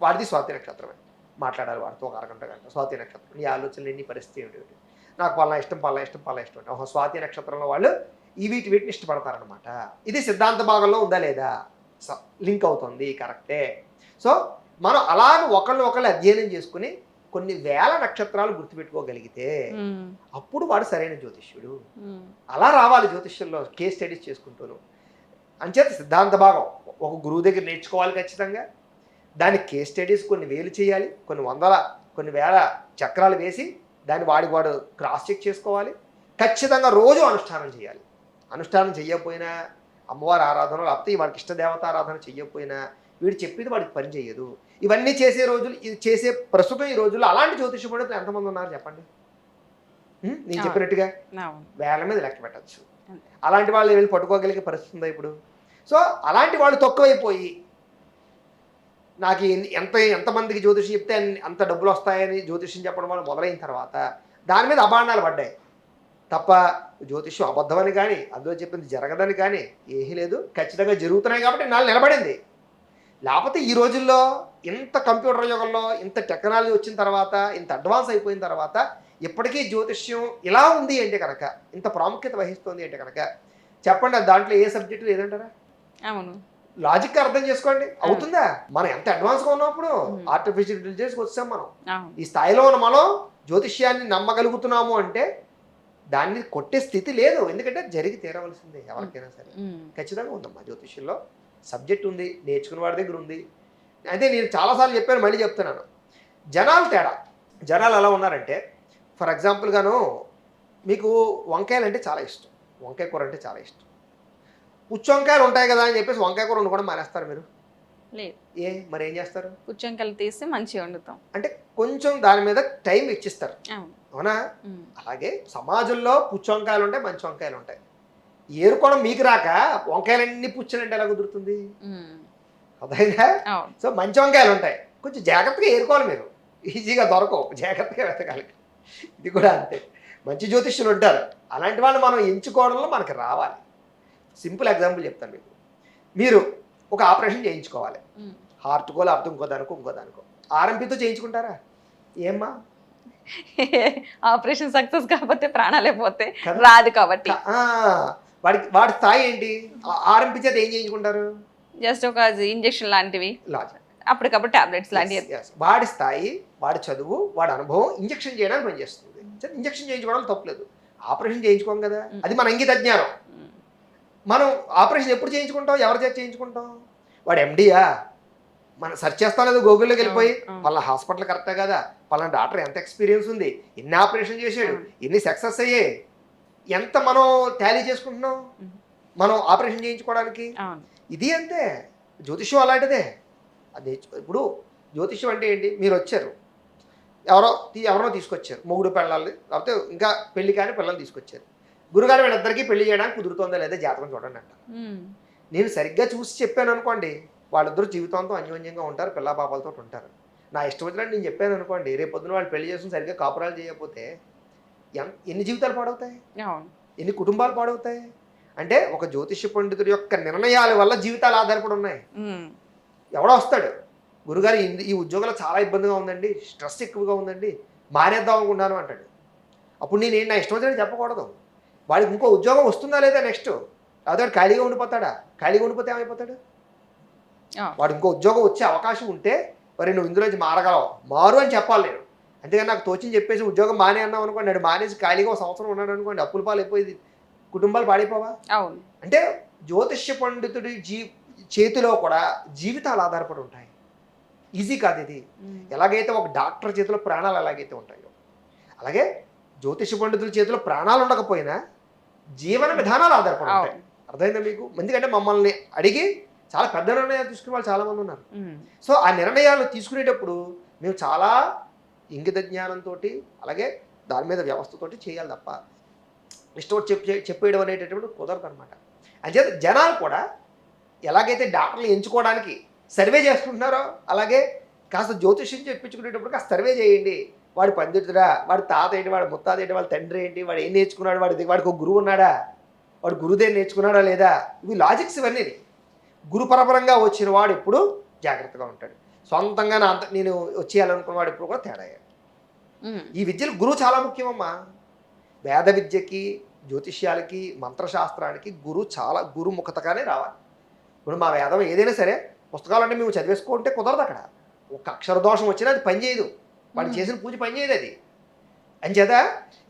వాడిది స్వాతి నక్షత్రమే. మాట్లాడాలి వాడితో ఒక అరగంట గంట. స్వాతి నక్షత్రం, నీ ఆలోచనలు ఎన్ని, పరిస్థితి ఏమిటి, నాకు పలానా ఇష్టం పలానా ఇష్టం పలానా ఇష్టం అంటే స్వాతి నక్షత్రంలో వాళ్ళు ఈ వీటిని ఇష్టపడతారనమాట. ఇది సిద్ధాంత భాగంలో ఉందా లేదా, లింక్ అవుతుంది, కరెక్టే. సో మనం అలాగ ఒకళ్ళు అధ్యయనం చేసుకుని కొన్ని వేల నక్షత్రాలు గుర్తుపెట్టుకోగలిగితే అప్పుడు వాడు సరైన జ్యోతిష్యుడు. అలా రావాలి జ్యోతిష్యంలో, కేస్ స్టడీస్ చేసుకుంటూను. అంచేత సిద్ధాంత భాగం ఒక గురువు దగ్గర నేర్చుకోవాలి ఖచ్చితంగా. దానికి కేస్ స్టడీస్ కొన్ని వేలు చేయాలి, కొన్ని వేల చక్రాలు వేసి దాన్ని వాడు క్రాస్ చెక్ చేసుకోవాలి. ఖచ్చితంగా రోజు అనుష్ఠానం చేయాలి. అనుష్ఠానం చెయ్యకపోయినా, అమ్మవారి ఆరాధన లేకపోతే వాడికి ఇష్టదేవత ఆరాధన చెయ్యకపోయినా వీడు చెప్పేది వాడికి పని చేయదు. ఇవన్నీ చేసే రోజులు, ఇది చేసే ప్రస్తుతం ఈ రోజుల్లో అలాంటి జ్యోతిష పండితులు ఎంతమంది ఉన్నారు చెప్పండి? నేను చెప్పినట్టుగా వేల మీద లెక్క పెట్టచ్చు. అలాంటి వాళ్ళు వెళ్ళి పట్టుకోగలిగే పరిస్థితి ఉందా ఇప్పుడు? సో అలాంటి వాళ్ళు తక్కువైపోయి నాకు ఎంతమందికి జ్యోతిషం చెప్తే అంత డబ్బులు వస్తాయని జ్యోతిష్యం చెప్పడం వల్ల మొదలైన తర్వాత దాని మీద అభాండాలు పడ్డాయి తప్ప జ్యోతిష్యం అబద్ధమని కానీ అందులో చెప్పింది జరగదని కానీ ఏమీ లేదు. ఖచ్చితంగా జరుగుతున్నాయి కాబట్టి నాలుగు నిలబడింది. లేకపోతే ఈ రోజుల్లో ఇంత కంప్యూటర్ యుగంలో ఇంత టెక్నాలజీ వచ్చిన తర్వాత, ఇంత అడ్వాన్స్ అయిపోయిన తర్వాత ఇప్పటికీ జ్యోతిష్యం ఇలా ఉంది అంటే కనుక, ఇంత ప్రాముఖ్యత వహిస్తుంది అంటే కనుక చెప్పండి, దాంట్లో ఏ సబ్జెక్టు లేదంటారా? అవును, లాజిక్ అర్థం చేసుకోండి. అవుతుందా? మనం ఎంత అడ్వాన్స్గా ఉన్నప్పుడు ఆర్టిఫిషియల్ ఇంటెలిజెన్స్కి వచ్చాం మనం. ఈ స్థాయిలో ఉన్న మనం జ్యోతిష్యాన్ని నమ్మగలుగుతున్నాము అంటే దాన్ని కొట్టే స్థితి లేదు. ఎందుకంటే జరిగి తీరవలసిందే ఎవరికైనా సరే. ఖచ్చితంగా ఉందమ్మా జ్యోతిష్యంలో సబ్జెక్ట్ ఉంది, నేర్చుకున్న వాడి దగ్గర ఉంది. అయితే నేను చాలాసార్లు చెప్పాను, మళ్ళీ చెప్తున్నాను. జనాలు ఎలా ఉన్నారంటే, ఫర్ ఎగ్జాంపుల్గాను మీకు వంకాయలు అంటే చాలా ఇష్టం, వంకాయ కూర అంటే చాలా ఇష్టం. పుచ్చు వంకాయలు ఉంటాయి కదా అని చెప్పేసి వంకాయ కూర వండుకోవడం మానేస్తారు మీరు? లేదు. మరి ఏం చేస్తారు? పుచ్చు వంకాయలు తీసి మంచిగా వండుతాం. అంటే కొంచెం దాని మీద టైం ఇచ్చిస్తారు, అవునా? అలాగే సమాజంలో పుచ్చు వంకాయలు ఉంటాయి, మంచి వంకాయలు ఉంటాయి. ఏరుకోవడం మీకు రాక వంకాయలన్నీ పుచ్చనంటే ఎలా కుదురుతుంది? అదైనా సో మంచి వంకాయలు ఉంటాయి, కొంచెం జాగ్రత్తగా ఏరుకోవాలి మీరు. ఈజీగా దొరకవు, జాగ్రత్తగా వెతకాలి. ఇది కూడా అంతే. మంచి జ్యోతిష్యులు ఉంటారు, అలాంటి వాళ్ళు మనం ఎంచుకోవడంలో మనకి రావాలి. సింపుల్ ఎగ్జాంపుల్ చెప్తాను మీకు. మీరు ఒక ఆపరేషన్ చేయించుకోవాలి, హార్ట్కో లేకపోతే ఇంకో దానికో. ఆర్ఎంపీతో చేయించుకుంటారా? ఏమ్మా, ఆపరేషన్ సక్సెస్ కాకపోతే ప్రాణాలే పోతే రాదు కాబట్టి వాడి స్థాయి ఏంటి? ఆర్ఎంపీ చేత ఏం చేయించుకుంటారు? జస్ట్ ఒక ఇంజెక్షన్ లాంటివి, అప్పటికప్పుడు టాబ్లెట్స్ లాంటివి. వాడి స్థాయి, వాడి చదువు, వాడి అనుభవం ఇంజెక్షన్ చేయడానికి పనిచేస్తుంది. ఇంజెక్షన్ చేయించుకోవడం తప్పలేదు, ఆపరేషన్ చేయించుకోం కదా, అది మన ఇంగిత జ్ఞానం. మనం ఆపరేషన్ ఎప్పుడు చేయించుకుంటాం, ఎవరి చేత చేయించుకుంటాం? వాడు ఎండియా? మనం సెర్చ్ చేస్తాం లేదా గూగుల్లోకి వెళ్ళిపోయి, పలానా హాస్పిటల్ కరెక్టే కదా, పలానా డాక్టర్ ఎంత ఎక్స్పీరియన్స్ ఉంది, ఎన్ని ఆపరేషన్ చేశాడు, ఎన్ని సక్సెస్ అయ్యాయి, ఎంత మనం టాలీ చేసుకుంటున్నాం మనం ఆపరేషన్ చేయించుకోవడానికి. ఇది అంతే. జ్యోతిష్యం అలాంటిదే. అది ఇప్పుడు జ్యోతిష్యం అంటే ఏంటి? మీరు వచ్చారు, ఎవరో తీసుకొచ్చారు, మొగుడు పిల్లల్ని, లేకపోతే ఇంకా పెళ్లి కాని పిల్లల్ని తీసుకొచ్చారు. గురుగారు వీళ్ళిద్దరికీ పెళ్లి చేయడానికి కుదురుతుందా లేదా జాతకం చూడండి అంట. ఉమ్. నేను సరిగ్గా చూసి చెప్పాను అనుకోండి, వాళ్ళిద్దరూ జీవితాంతం అన్యోన్యంగా ఉంటారు, పిల్లా పాపలతో ఉంటారు. నా ఇష్టం వచ్చినట్టు నేను చెప్పాను అనుకోండి, రేపు పొద్దున వాళ్ళు పెళ్లి చేసుకుని సరిగ్గా కాపురాలు చేయకపోతే ఎన్ని జీవితాలు పాడవుతాయి, అవును. ఎన్ని కుటుంబాలు పాడవుతాయి. అంటే ఒక జ్యోతిష్య పండితుడి యొక్క నిర్ణయాల వల్ల జీవితాలు ఆధారపడి ఉన్నాయి. ఉమ్. ఎవడో వస్తాడు, గురుగారు ఈ ఉద్యోగంలో చాలా ఇబ్బందిగా ఉందండి, స్ట్రెస్ ఎక్కువగా ఉందండి, మానేద్దాం అనుకున్నాను అంటాడు. అప్పుడు నేను నా ఇష్టం వచ్చినట్టు చెప్పకూడదు. వాడికి ఇంకో ఉద్యోగం వస్తుందా లేదా నెక్స్ట్, అదే ఖాళీగా ఉండిపోతాడా, ఖాళీగా ఉండిపోతే ఏమైపోతాడు. వాడు ఇంకో ఉద్యోగం వచ్చే అవకాశం ఉంటే మరి నువ్వు ఇందులోంచి మారగలవు, మారు అని చెప్పాలి నేను. అంతేగాని నాకు తోచింది చెప్పేసి ఉద్యోగం మానే అన్నావు అనుకోండి, నాడు మానేసి ఖాళీగా ఒక సంవత్సరం ఉన్నాడు అనుకోండి, అప్పుల పాలు అయిపోయింది, కుటుంబాలు పాడైపోవా. అవును. అంటే జ్యోతిష్య పండితుడి చేతిలో కూడా జీవితాలు ఆధారపడి ఉంటాయి. ఈజీ కాదు ఇది. ఎలాగైతే ఒక డాక్టర్ చేతిలో ప్రాణాలు ఎలాగైతే ఉంటాయో, అలాగే జ్యోతిష్య పండితుల చేతిలో ప్రాణాలు ఉండకపోయినా జీవన విధానాలు ఆధారపడి ఉంటాయి. అర్థమైందా మీకు? ఎందుకంటే మమ్మల్ని అడిగి చాలా పెద్ద నిర్ణయాలు తీసుకునే వాళ్ళు చాలామంది ఉన్నారు. సో ఆ నిర్ణయాలు తీసుకునేటప్పుడు మేము చాలా ఇంగిత జ్ఞానంతో, అలాగే దాని మీద వ్యవస్థతోటి చేయాలి తప్ప ఇష్టం చెప్పేయడం అనేటటువంటి కుదరదు అనమాట. అంచేత జనాలు కూడా ఎలాగైతే డాక్టర్లు ఎంచుకోవడానికి సర్వే చేసుకుంటున్నారో, అలాగే కాస్త జ్యోతిష్యం చెప్పించుకునేటప్పుడు కాస్త సర్వే చేయండి. వాడు పండితుడా, వాడి తాత ఏంటి, వాడి ముత్తాత ఏంటి, వాళ్ళ తండ్రి ఏంటి, వాడు ఏం నేర్చుకున్నాడు, వాడికి ఒక గురువు ఉన్నాడా, వాడు గురుదేవి నేర్చుకున్నాడా లేదా, ఇవి లాజిక్స్ ఇవన్నీ. గురుపరపరంగా వచ్చిన వాడు ఎప్పుడు జాగ్రత్తగా ఉంటాడు. సొంతంగా నేను వచ్చేయాలనుకున్న వాడు ఎప్పుడు కూడా తేడా అయ్యాడు. ఈ విద్యలు గురువు చాలా ముఖ్యమమ్మా. వేద విద్యకి, జ్యోతిష్యాలకి, మంత్రశాస్త్రానికి గురుముఖతగానే రావాలి. ఇప్పుడు మా వేదం ఏదైనా సరే పుస్తకాలన్నీ మేము చదివేసుకుంటే కుదరదు. అక్కడ ఒక అక్షర దోషం వచ్చినా అది పనిచేయదు, వాడు చేసిన పూజ పనిచేయదు అది. అంచేత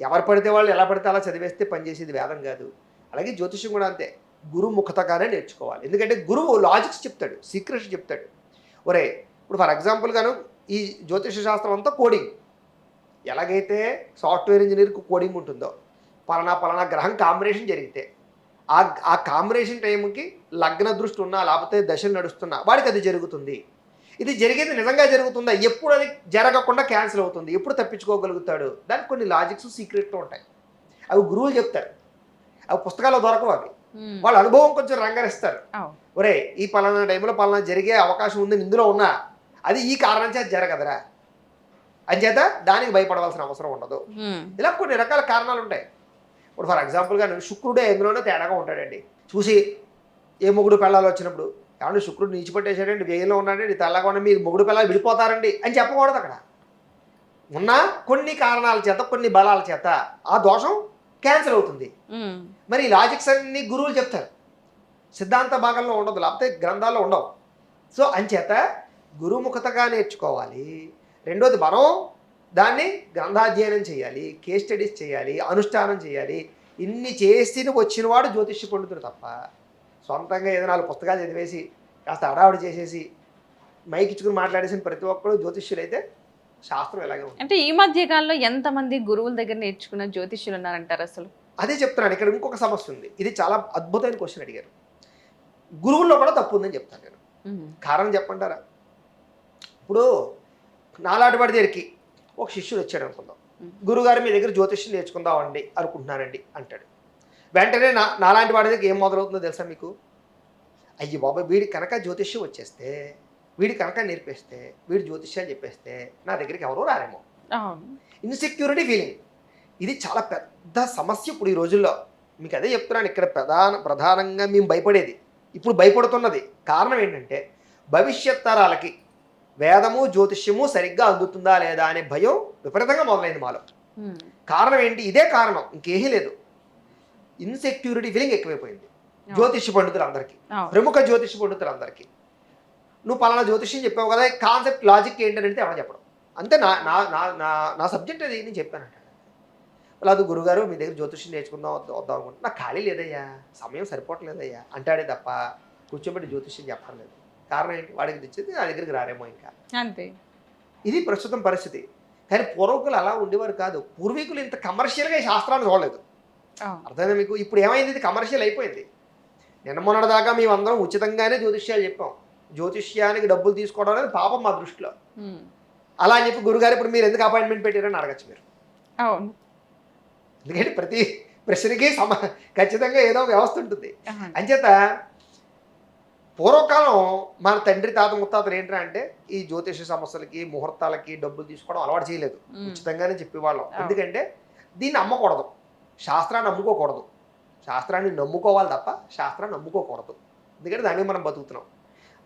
ఎవరు పడితే వాళ్ళు ఎలా పడితే అలా చదివేస్తే పనిచేసేది వేదం కాదు. అలాగే జ్యోతిష్యం కూడా అంతే, గురుముఖతగానే నేర్చుకోవాలి. ఎందుకంటే గురువు లాజిక్స్ చెప్తాడు, సీక్రెట్స్ చెప్తాడు. ఒరే ఇప్పుడు ఫర్ ఎగ్జాంపుల్ గాను ఈ జ్యోతిష శాస్త్రం అంతా కోడింగ్. సాఫ్ట్వేర్ ఇంజనీర్కి కోడింగ్ ఉంటుందో, పలానా గ్రహం కాంబినేషన్ జరిగితే ఆ కాంబినేషన్ టైంకి లగ్న దృష్టి ఉన్నా లేకపోతే దశలు నడుస్తున్నా వాడికి అది జరుగుతుంది. ఇది జరిగేది నిజంగా జరుగుతుందా, ఎప్పుడు అది జరగకుండా క్యాన్సిల్ అవుతుంది, ఎప్పుడు తప్పించుకోగలుగుతాడు, దానికి కొన్ని లాజిక్స్ సీక్రెట్లు ఉంటాయి. అవి గురువులు చెప్తారు, అవి పుస్తకాల్లో దొరకవు. అవి వాళ్ళ అనుభవం కొంచెం రంగరిస్తారు. ఒరే ఈ పలానా టైంలో పలానా జరిగే అవకాశం ఉంది, ఇందులో ఉన్నా అది ఈ కారణం చేత జరగదురా అంచేత దానికి భయపడవలసిన అవసరం ఉండదు. ఇలా కొన్ని రకాల కారణాలు ఉంటాయి. ఇప్పుడు ఫర్ ఎగ్జాంపుల్గా శుక్రుడే ఎందులోనే తేడాగా ఉంటాడండి. చూసి ఏ మొగుడు పెళ్ళాలు వచ్చినప్పుడు, ఏమన్నా శుక్రుడు నీచిపట్టేశాడండి, వ్యయంలో ఉన్నాడండి, తెల్లగా ఉన్న మీరు మొగుడు పిల్లలు విడిపోతారండి అని చెప్పకూడదు. అక్కడ ఉన్న కొన్ని కారణాల చేత, కొన్ని బలాల చేత ఆ దోషం క్యాన్సిల్ అవుతుంది. మరి ఈ లాజిక్స్ అన్ని గురువులు చెప్తారు, సిద్ధాంత భాగంలో ఉండదు, లేకపోతే గ్రంథాల్లో ఉండవు. సో అంచేత గురుముఖతగా నేర్చుకోవాలి. రెండోది మనం దాన్ని గ్రంథాధ్యయనం చేయాలి, కేస్ స్టడీస్ చేయాలి, అనుష్ఠానం చేయాలి. ఇన్ని చేసి వచ్చినవాడు జ్యోతిష్య పండితుడు తప్ప సొంతంగా ఏదో 4 పుస్తకాలు చదివేసి కాస్త అడావిడి చేసేసి మైక్ ఇచ్చుకుని మాట్లాడేసిన ప్రతి ఒక్కరు జ్యోతిష్యులు అయితే శాస్త్రం ఎలాగే ఉంది. అంటే ఈ మధ్య కాలంలో ఎంతమంది గురువుల దగ్గర నేర్చుకున్న జ్యోతిష్యులు ఉన్నారంటారు అసలు? అదే చెప్తున్నాను. ఇక్కడ ఇంకొక సమస్య ఉంది. ఇది చాలా అద్భుతమైన క్వశ్చన్ అడిగారు. గురువుల్లో కూడా తప్పు ఉందని చెప్తాను నేను. కారణం చెప్పంటారా? ఇప్పుడు నాలాంటి వాడి దగ్గరికి ఒక శిష్యుడు వచ్చాడు అనుకుందాం, గురుగారు మీ దగ్గర జ్యోతిష్యం నేర్చుకుందామండి అనుకుంటున్నానండి అంటాడు. వెంటనే నాలాంటి వాడి దగ్గర ఏం మొదలవుతుందో తెలుసా మీకు? అయ్యి బాబా, వీడి కనుక జ్యోతిష్యం వచ్చేస్తే, వీడి కనుక నేర్పేస్తే, వీడి జ్యోతిష్యాలు చెప్పేస్తే నా దగ్గరికి ఎవరో రారేమో. ఇన్సెక్యూరిటీ ఫీలింగ్, ఇది చాలా పెద్ద సమస్య ఇప్పుడు ఈ రోజుల్లో. మీకు అదే చెప్తున్నాను. ఇక్కడ ప్రధానంగా మేము భయపడేది, ఇప్పుడు భయపడుతున్నది కారణం ఏంటంటే భవిష్యత్ తరాలకి వేదము జ్యోతిష్యము సరిగ్గా అందుతుందా లేదా అనే భయం విపరీతంగా మొదలైంది మాలో. కారణం ఏంటి? ఇదే కారణం, ఇంకేమీ లేదు. ఇన్సెక్యూరిటీ ఫీలింగ్ ఎక్కువైపోయింది జ్యోతిష్య పండితులందరికీ, ప్రముఖ జ్యోతిష్య పండితులందరికీ. నువ్వు పలానా జ్యోతిష్యం చెప్పావు కదా, కాన్సెప్ట్ లాజిక్ ఏంటంటే ఎవరు చెప్పడం అంతే. నా సబ్జెక్ట్ అది నేను చెప్పానంట. అది గురుగారు మీ దగ్గర జ్యోతిష్యం నేర్చుకుందాం వద్దాం అనుకుంటున్నా, నాకు ఖాళీ లేదయ్యా, సమయం సరిపోవట్లేదయ్యా అంటాడే తప్ప కూర్చోబెట్టి జ్యోతిష్యం చెప్పడం లేదు. కారణం ఏంటి? వాడికి తెచ్చేది నా దగ్గరికి రారేమో ఇంకా అంతే. ఇది ప్రస్తుతం పరిస్థితి. కానీ పూర్వకులు అలా ఉండేవారు కాదు. పూర్వీకులు ఇంత కమర్షియల్గా ఈ శాస్త్రాన్ని చూడలేదు. అర్థమైందా మీకు? ఇప్పుడు ఏమైంది? ఇది కమర్షియల్ అయిపోయింది. నిన్న మొన్నటి దాకా మేమందరం ఉచితంగానే జ్యోతిష్యాలు చెప్పాం. జ్యోతిష్యానికి డబ్బులు తీసుకోవడం అనేది పాపం మా దృష్టిలో. అలా అని చెప్పి గురుగారు ఇప్పుడు మీరు ఎందుకు అపాయింట్మెంట్ పెట్టారని అడగచ్చు మీరు. అవును. ఎందుకంటే ప్రశ్నకి ఖచ్చితంగా ఏదో వ్యవస్థ ఉంటుంది. అవును. అంచేత పూర్వకాలం మన తండ్రి తాత ముత్తాతలు ఏంటంటే అంటే ఈ జ్యోతిష సమస్యలకి ముహూర్తాలకి డబ్బులు తీసుకోవడం అలవాటు చేయలేదు. ఉచితంగానే చెప్పేవాళ్ళం. ఎందుకంటే దీన్ని అమ్మకూడదు, శాస్త్రాన్ని నమ్ముకోకూడదు. శాస్త్రాన్ని నమ్ముకోవాలి తప్ప శాస్త్రాన్ని నమ్ముకోకూడదు. ఎందుకంటే దాన్ని మనం బతుకుతున్నాం.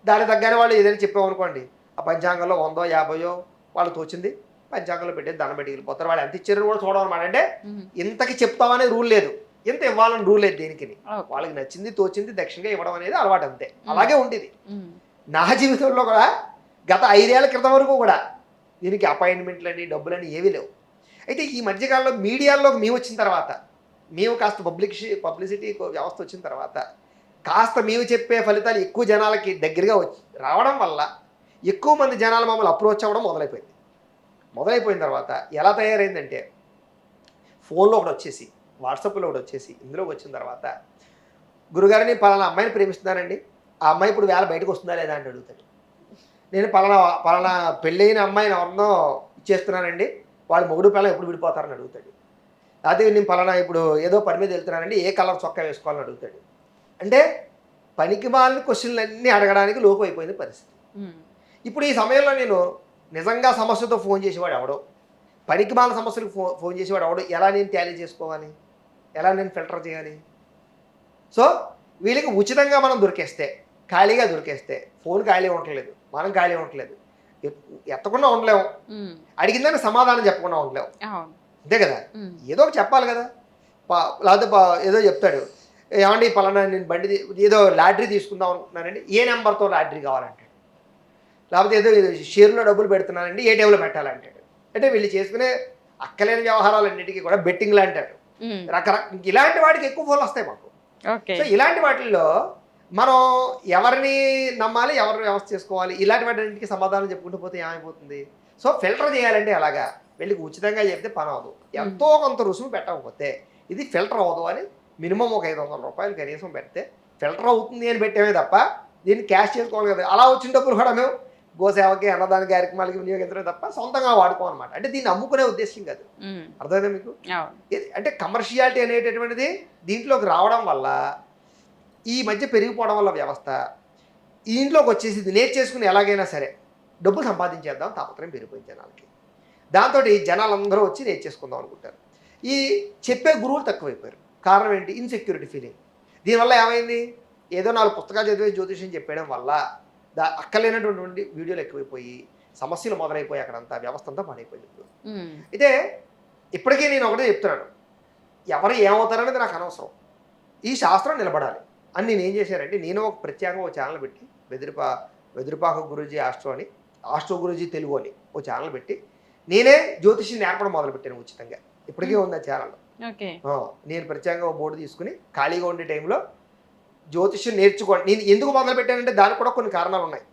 దాని తగ్గని వాళ్ళు ఏదైనా చెప్పామనుకోండి, ఆ పంచాంగంలో 100, 50 వాళ్ళు తోచింది పంచాంగంలో పెట్టి దండం పెట్టి వెళ్ళిపోతారు. వాళ్ళు ఎంత ఇచ్చారని కూడా చూడడం అనమాట. అంటే ఇంతకి చెప్తామనేది రూల్ లేదు, ఇంత ఇవ్వాలని రూల్ లేదు. దేనికి వాళ్ళకి నచ్చింది తోచింది దక్షిణగా ఇవ్వడం అనేది అలవాటు, అంతే. అలాగే ఉండేది నా జీవితంలో కూడా. గత 5 ఏళ్ల క్రితం వరకు కూడా దీనికి అపాయింట్మెంట్లని డబ్బులని ఏవీ లేవు. అయితే ఈ మధ్యకాలంలో మీడియాల్లోకి మేము వచ్చిన తర్వాత, మేము కాస్త పబ్లిసిటీ వ్యవస్థ వచ్చిన తర్వాత, కాస్త మేము చెప్పే ఫలితాలు ఎక్కువ జనాలకి దగ్గరగా రావడం వల్ల ఎక్కువ మంది జనాలు మమ్మల్ని అప్రోచ్ అవ్వడం మొదలైపోయిన తర్వాత ఎలా తయారైందంటే, ఫోన్లో ఒకటి వచ్చేసి, వాట్సాప్లో ఒకటి వచ్చేసి, ఇందులోకి వచ్చిన తర్వాత గురుగారిని పలానా అమ్మాయిని ప్రేమిస్తున్నానండి, ఆ అమ్మాయి ఇప్పుడు వేళ బయటకు వస్తుందా లేదా అని అడుగుతాడు. నేను పలానా పెళ్ళైన అమ్మాయిని ఎవరినో ఇచ్చేస్తున్నానండి, వాళ్ళు మొగుడు పిల్లలు ఎప్పుడు విడిపోతారని అడుగుతాడు. అదే నేను పలానా ఇప్పుడు ఏదో పని మీద వెళ్తున్నానండి, ఏ కలర్ చొక్కా వేసుకోవాలని అడుగుతాడు. అంటే పనికి మాలిన క్వశ్చన్లు అన్నీ అడగడానికి లోపు అయిపోయింది పరిస్థితి. ఇప్పుడు ఈ సమయంలో నేను నిజంగా సమస్యతో ఫోన్ చేసేవాడు ఎవడో, పనికి మాలిన సమస్యలకు ఫోన్ చేసేవాడు ఎవడో, ఎలా నేను టాలీ చేసుకోవాలి, ఎలా నేను ఫిల్టర్ చేయాలి? సో వీళ్ళకి ఉచితంగా మనం దొరికేస్తే, ఖాళీగా దొరికేస్తే, ఫోన్ ఖాళీ ఉండట్లేదు, మనం ఖాళీ ఉండట్లేదు, ఎత్తకుండా ఉండలేము, అడిగిందని సమాధానం చెప్పకుండా ఉండలేము, అంతే కదా. ఏదో ఒకటి చెప్పాలి కదా. లేకపోతే ఏదో చెప్తాడు, ఏమండి పలానా నేను బండి ఏదో లాటరీ తీసుకుందాం అనుకుంటున్నానండి, ఏ నెంబర్తో లాటరీ కావాలంటాడు. లేకపోతే ఏదో షేర్లో డబ్బులు పెడుతున్నానండి, ఏ టైంలో పెట్టాలంటాడు. అంటే వీళ్ళు చేసుకునే అక్కలేని వ్యవహారాలన్నిటికీ కూడా బెట్టింగ్లు అంటారు. ఇలాంటి వాటికి ఎక్కువ ఫోన్లు వస్తాయి మాకు. సో ఇలాంటి వాటిల్లో మనం ఎవరిని నమ్మాలి, ఎవరిని వ్యవస్థ చేసుకోవాలి, ఇలాంటి వాటికి సమాధానం చెప్పుకుంటూ పోతే ఏమైపోతుంది? సో ఫిల్టర్ చేయాలంటే అలాగా వీళ్ళకి ఉచితంగా చెప్తే పని అవ్వదు. ఎంతో కొంత రుసుము పెట్టకపోతే ఇది ఫిల్టర్ అవ్వదు అని మినిమం ఒక 500 రూపాయలు కనీసం పెడితే ఫిల్టర్ అవుతుంది అని పెట్టేమే తప్ప దీన్ని క్యాష్ చేసుకోవాలి కదా. అలా వచ్చిన డబ్బులు కూడా మేము గోసేవకి, అన్నదాన కార్యక్రమాలకి వినియోగించడం తప్ప సొంతంగా వాడుకోమన్నమాట. అంటే దీన్ని అమ్ముకునే ఉద్దేశం కాదు. అర్థమైందా మీకు? అంటే కమర్షియాలిటీ అనేటటువంటిది దీంట్లోకి రావడం వల్ల, ఈ మధ్య పెరిగిపోవడం వల్ల వ్యవస్థ ఇంట్లోకి వచ్చేసి ఇది నేర్చేసుకుని ఎలాగైనా సరే డబ్బులు సంపాదించేద్దాం తాపత్రయం పెరిగిపోయింది జనాలకి. దాంతో జనాలందరూ వచ్చి నేర్చేసుకుందాం అనుకుంటారు. ఈ చెప్పే గురువులు తక్కువైపోయారు. కారణం ఏంటి? Insecurity feeling. దీనివల్ల ఏమైంది? ఏదో 4 పుస్తకాలు చదివే జ్యోతిష్యం చెప్పడం వల్ల అక్కలేనటువంటి వీడియోలు ఎక్కువైపోయి సమస్యలు మొదలైపోయి అక్కడంతా వ్యవస్థ అంతా పడైపోయింది. అయితే ఇప్పటికీ నేను ఒకటే చెప్తున్నాను, ఎవరు ఏమవుతారనేది నాకు అనవసరం, ఈ శాస్త్రం నిలబడాలి అని నేను ఏం చేశానంటే, నేను ఒక ప్రత్యేకంగా ఒక ఛానల్ పెట్టి వెదురుపాక గురూజీ ఆస్ట్రో అని, ఆస్ట్రో గురూజీ తెలుగు అని ఒక ఛానల్ పెట్టి నేనే జ్యోతిష్యం నేర్పడం మొదలుపెట్టాను ఉచితంగా. ఇప్పటికీ ఉంది ఆ ఛానల్. నేను ప్రత్యేకంగా ఒక బోర్డు తీసుకుని ఖాళీగా ఉండే టైంలో జ్యోతిష్యం నేర్చుకోండి. నేను ఎందుకు మొదలు పెట్టానంటే దానికి కూడా కొన్ని కారణాలు ఉన్నాయి.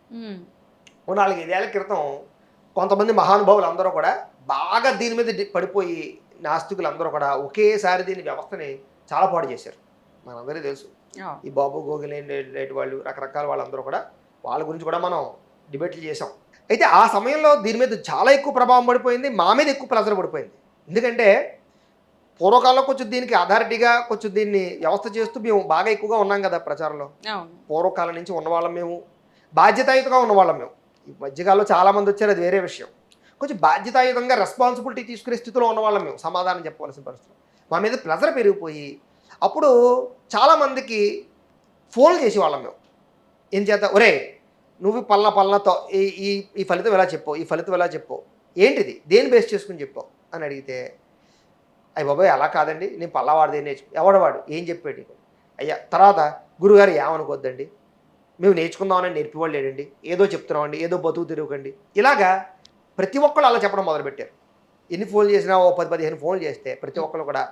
ఓ 4-5 ఏళ్ల క్రితం కొంతమంది మహానుభావులు అందరూ కూడా బాగా దీని మీద పడిపోయి, నాస్తికులు అందరూ కూడా ఒకేసారి దీని వ్యవస్థని చాలా పాడు చేశారు. మనందరికీ తెలుసు. ఈ బాబు గోగిలేటి వాళ్ళు, రకరకాల వాళ్ళందరూ కూడా, వాళ్ళ గురించి కూడా మనం డిబేట్లు చేసాం. అయితే ఆ సమయంలో దీని మీద చాలా ఎక్కువ ప్రభావం పడిపోయింది, మా మీద ఎక్కువ ప్రెజర్ పడిపోయింది. ఎందుకంటే పూర్వకాలంలో కొంచెం దీనికి అథారిటీగా కొంచెం దీన్ని వ్యవస్థ చేస్తూ మేము బాగా ఎక్కువగా ఉన్నాం కదా ప్రచారంలో. పూర్వకాలం నుంచి ఉన్నవాళ్ళం, మేము బాధ్యతాయుతంగా ఉన్నవాళ్ళం. మేము ఈ మధ్యకాలంలో చాలామంది వచ్చారు, అది వేరే విషయం. కొంచెం బాధ్యతాయుతంగా రెస్పాన్సిబిలిటీ తీసుకునే స్థితిలో ఉన్నవాళ్ళం మేము, సమాధానం చెప్పవలసిన పరిస్థితి. మా మీద ప్రెజర్ పెరిగిపోయి అప్పుడు చాలామందికి ఫోన్లు చేసేవాళ్ళం మేము. ఏం చేద్దాం, ఒరే నువ్వు పల్లతో ఈ ఫలితం ఎలా చెప్పావు, ఈ ఫలితం ఎలా చెప్పావు, ఏంటిది, దేని బేస్ చేసుకుని చెప్పావు అని అడిగితే, అయ్య బాబాయ్ అలా కాదండి, నేను పల్లవాడిది ఎవడవాడు ఏం చెప్పాడు అయ్యా. తర్వాత గురుగారు ఏమనుకోద్దండి, మేము నేర్చుకుందామని నేర్పివాళ్ళు లేడండి, ఏదో చెప్తున్నామండి, ఏదో బతుకు తిరగకండి. ఇలాగా ప్రతి ఒక్కళ్ళు అలా చెప్పడం మొదలుపెట్టారు. ఎన్ని ఫోన్లు చేసినా ఓ 10-15 ఫోన్లు చేస్తే ప్రతి ఒక్కళ్ళు కూడా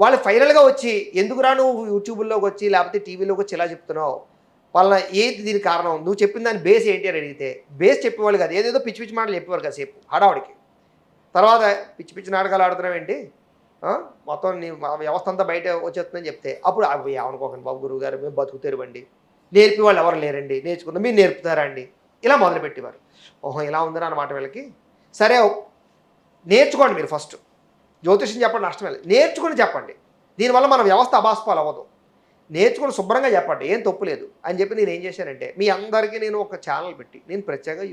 వాళ్ళు ఫైనల్గా వచ్చి, ఎందుకురా నువ్వు యూట్యూబ్లోకి వచ్చి లేకపోతే టీవీలోకి వచ్చి ఇలా చెప్తున్నావు, వాళ్ళ ఏంటి దీని కారణం, నువ్వు చెప్పిన దాని బేస్ ఏంటి అని అడిగితే బేస్ చెప్పేవాళ్ళు కాదు, ఏదేదో పిచ్చి పిచ్చి మాటలు చెప్పేవారు కాసేపు హడావుడికి. తర్వాత పిచ్చి పిచ్చి నాటకాలు ఆడుతున్నావు ఏంటి, మొత్తం నీ వ్యవస్థ అంతా బయట వచ్చేస్తుందని చెప్తే అప్పుడు ఏమనుకోకండి బాబు, గురువు గారు మేము బతుకు తెరవండి, నేర్పి వాళ్ళు ఎవరు లేరండి, నేర్చుకుందాం, మీరు నేర్పుతారా అండి, ఇలా మొదలుపెట్టేవారు. ఓహో ఇలా ఉందని అన్నమాట వీళ్ళకి. సరే నేర్చుకోండి మీరు, ఫస్ట్ జ్యోతిష్యం చెప్పండి, నష్టం లేదు, నేర్చుకుని చెప్పండి. దీనివల్ల మన వ్యవస్థ అబాస్పాలు అవ్వదు. నేర్చుకుని శుభ్రంగా చెప్పండి, ఏం తప్పు లేదు అని చెప్పి నేను ఏం చేశానంటే మీ అందరికీ నేను ఒక ఛానల్ పెట్టి నేను ప్రత్యేకంగా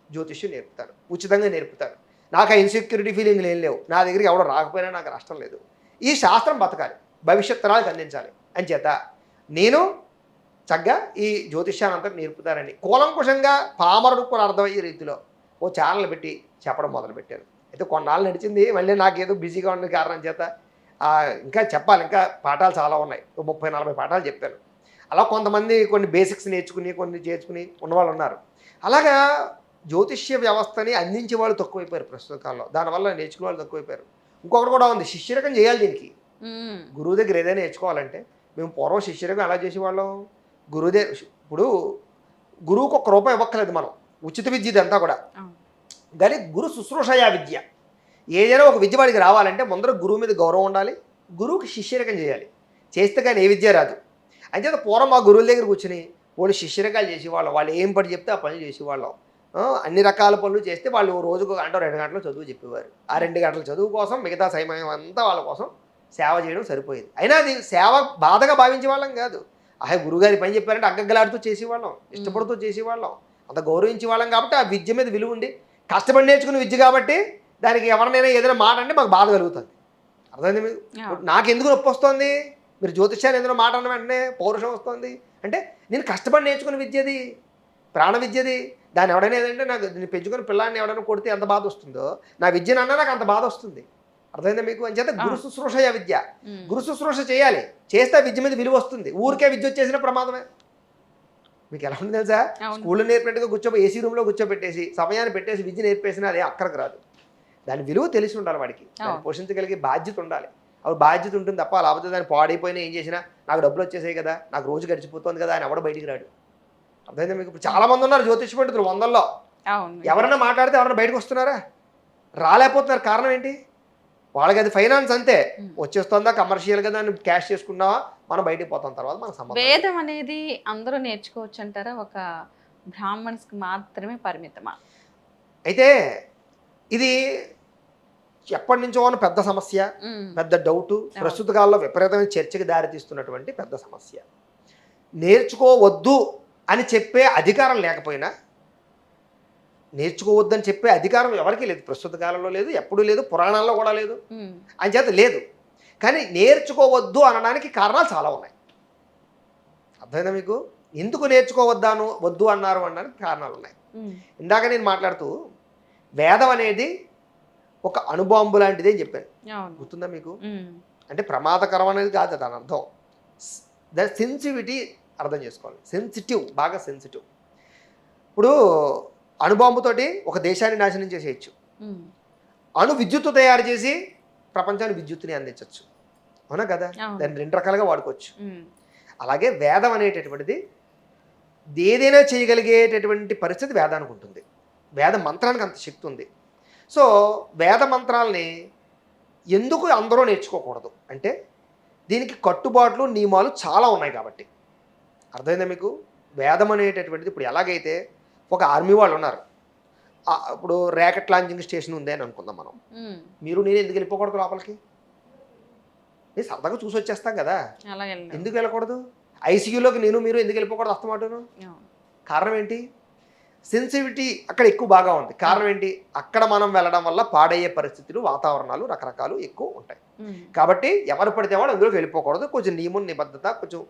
జ్యోతిష్యం నేర్పుతాను, ఉచితంగా నేర్పుతాను. నాకు ఆ ఇన్సెక్యూరిటీ ఫీలింగ్లు ఏం లేవు. నా దగ్గరికి ఎవడో రాకపోయినా నాకు నష్టం లేదు. ఈ శాస్త్రం బతకాలి, భవిష్యత్ తరాలకు అందించాలి అని చేత నేను చక్కగా ఈ జ్యోతిష్యాన్ని అంతా నేర్పుతానని కూలంకుషంగా పామరుడు కూడా అర్థమయ్యే రీతిలో ఓ ఛానల్ పెట్టి చెప్పడం మొదలుపెట్టాను. అయితే కొన్నాళ్ళు నడిచింది, మళ్ళీ నాకేదో బిజీగా ఉన్న కారణం చేత ఇంకా చెప్పాలి, ఇంకా పాఠాలు చాలా ఉన్నాయి, 30-40 పాఠాలు చెప్పాను. అలా కొంతమంది కొన్ని బేసిక్స్ నేర్చుకుని కొన్ని చేసుకుని ఉన్నవాళ్ళు ఉన్నారు. అలాగా జ్యోతిష్య వ్యవస్థని అందించే వాళ్ళు తక్కువైపోయారు ప్రస్తుత కాలంలో. దానివల్ల నేర్చుకునే వాళ్ళు తక్కువైపోయారు. ఇంకొకటి కూడా ఉంది, శిష్యరకం చేయాలి. దీనికి గురువు దగ్గర ఏదైనా నేర్చుకోవాలంటే మేము పూర్వం శిష్యరకం ఎలా చేసేవాళ్ళం, ఇప్పుడు గురువుకు ₹1 ఇవ్వక్కలేదు, మనం ఉచిత విద్య ఇదంతా కూడా. కానీ గురు శుశ్రూషయా విద్య, ఏదైనా ఒక విద్య వాడికి రావాలంటే ముందర గురువు మీద గౌరవం ఉండాలి, గురువుకి శిష్యరకం చేయాలి. చేస్తే కానీ ఏ విద్య రాదు. అంచేత పూర్వం మా గురువుల దగ్గర కూర్చుని వాళ్ళు శిష్యరకాలు చేసేవాళ్ళం. వాళ్ళు ఏం పని చెప్తే ఆ పని చేసేవాళ్ళం. అన్ని రకాల పనులు చేస్తే వాళ్ళు రోజుకు 1-2 గంటలు చదువు చెప్పేవారు. ఆ 2 గంటల చదువు కోసం మిగతా సమయం అంతా వాళ్ళ కోసం సేవ చేయడం సరిపోయేది. అయినా అది సేవ బాధగా భావించే వాళ్ళం కాదు. గురువుగారి పని చెప్పారంటే అగ్గగ్గలాడుతూ చేసేవాళ్ళం, ఇష్టపడుతూ చేసేవాళ్ళం, అంత గౌరవించే వాళ్ళం. కాబట్టి ఆ విద్య మీద విలువ ఉండి కష్టపడి నేర్చుకునే విద్య కాబట్టి దానికి ఎవరినైనా ఏదైనా మాట అంటే మాకు బాధ కలుగుతుంది. అర్థమైంది మీకు? నాకు ఎందుకు నొప్పి వస్తుంది, మీరు జ్యోతిష్యాన్ని ఏదైనా మాట అన్న వెంటనే పౌరుషం వస్తుంది అంటే నేను కష్టపడి నేర్చుకునే విద్యది, ప్రాణ విద్యది. దాన్ని ఎవడైనా ఏదంటే నాకు నేను పెంచుకుని పిల్లాన్ని ఎవడైనా కొడితే ఎంత బాధ వస్తుందో నా విద్యను అన్నా నాకు అంత బాధ వస్తుంది. అర్థమైందా మీకు? అని చేత గురు శుశ్రూషయ విద్య, గురు శుశ్రూష చేయాలి. చేస్తే విద్య మీద విలువ వస్తుంది. ఊరికే విద్య వచ్చేసిన ప్రమాదమే. మీకు ఎలా ఉంది తెలుసా? స్కూల్లో నేర్పినట్టుగా ఏసీ రూమ్లో కూర్చోబెట్టేసి సమయాన్ని పెట్టేసి విద్య నేర్పేసినా అదే అక్కడికి రాదు. దాని విలువ తెలిసి ఉండాలి వాడికి, దాన్ని పోషించగలిగే బాధ్యత ఉండాలి. అప్పుడు బాధ్యత ఉంటుంది తప్ప లేకపోతే దాన్ని పాడైపోయినా ఏం చేసినా నాకు డబ్బులు వచ్చేసాయి కదా, నాకు రోజు గడిచిపోతుంది కదా అని ఎవడ బయటికి రాడు. అర్థమైందా మీకు? ఇప్పుడు చాలా మంది ఉన్నారు జ్యోతిష పండితులు 100లో. ఎవరైనా మాట్లాడితే ఎవరైనా బయటకు వస్తున్నారా? రాలేకపోతున్నారు. కారణం ఏంటి? వాళ్ళకి అది ఫైనాన్స్ అంతే, వచ్చేస్తుందా కమర్షియల్గా దాన్ని క్యాష్ చేసుకున్నావా మనం బయటికి పోతాం, తర్వాత మన సంబంధం. వేదం అనేది అందరూ నేర్చుకోవచ్చు అంటారా, ఒక బ్రాహ్మణ్స్కి మాత్రమే పరిమితమా? అయితే ఇది ఎప్పటి నుంచో ఉన్న పెద్ద సమస్య, పెద్ద డౌటు, ప్రస్తుత కాలంలో విపరీతమైన చర్చకి దారితీస్తున్నటువంటి పెద్ద సమస్య. నేర్చుకోవద్దు అని చెప్పే అధికారం లేకపోయినా, నేర్చుకోవద్దని చెప్పే అధికారం ఎవరికీ లేదు. ప్రస్తుత కాలంలో లేదు, ఎప్పుడూ లేదు, పురాణాల్లో కూడా లేదు, అని చేత లేదు. కానీ నేర్చుకోవద్దు అనడానికి కారణాలు చాలా ఉన్నాయి. అర్థమైందా మీకు? ఎందుకు నేర్చుకోవద్దాను వద్దు అన్నారు అనడానికి కారణాలు ఉన్నాయి. ఇందాక నేను మాట్లాడుతూ వేదం అనేది ఒక అణుబాంబు లాంటిది అని చెప్పాను, గుర్తుందా మీకు? అంటే ప్రమాదకరం అనేది కాదు దాని అర్థం. దాని సెన్సిటివిటీ అర్థం చేసుకోవాలి. సెన్సిటివ్, బాగా సెన్సిటివ్. ఇప్పుడు అణుబాంబుతోటి ఒక దేశాన్ని నాశనం చేసేయచ్చు, అణు విద్యుత్తు తయారు చేసి ప్రపంచానికి విద్యుత్తుని అందించవచ్చు. అవునా కదా? దాన్ని 2 రకాలుగా వాడుకోవచ్చు. అలాగే వేదం అనేటటువంటిది ఏదైనా చేయగలిగేటటువంటి పరిస్థితి వేదానికి ఉంటుంది. వేద మంత్రానికి అంత శక్తి ఉంది. సో వేద మంత్రాలని ఎందుకు అందరూ నేర్చుకోకూడదు అంటే దీనికి కట్టుబాట్లు నియమాలు చాలా ఉన్నాయి కాబట్టి. అర్థమైందా మీకు? వేదం అనేటటువంటిది ఇప్పుడు ఎలాగైతే ఒక ఆర్మీ వాళ్ళు ఉన్నారు, ఇప్పుడు ర్యాకెట్ లాంచింగ్ స్టేషన్ ఉంది అని అనుకుందాం మనం. మీరు నేను ఎందుకు వెళ్ళిపోకూడదు లోపలికి? నేను సరదాగా చూసి వచ్చేస్తాం కదా, ఎందుకు వెళ్ళకూడదు? ఐసీయూలోకి మీరు ఎందుకు వెళ్ళిపోకూడదు అస్తమాటను? కారణం ఏంటి? సెన్సిటివిటీ అక్కడ ఎక్కువ బాగా ఉంది. కారణం ఏంటి? అక్కడ మనం వెళ్ళడం వల్ల పాడయ్యే పరిస్థితులు, వాతావరణాలు రకరకాలు ఎక్కువ ఉంటాయి. కాబట్టి ఎవరు పడితే వాడు అందులోకి వెళ్ళిపోకూడదు. కొంచెం నియమం, నిబద్ధత, కొంచెం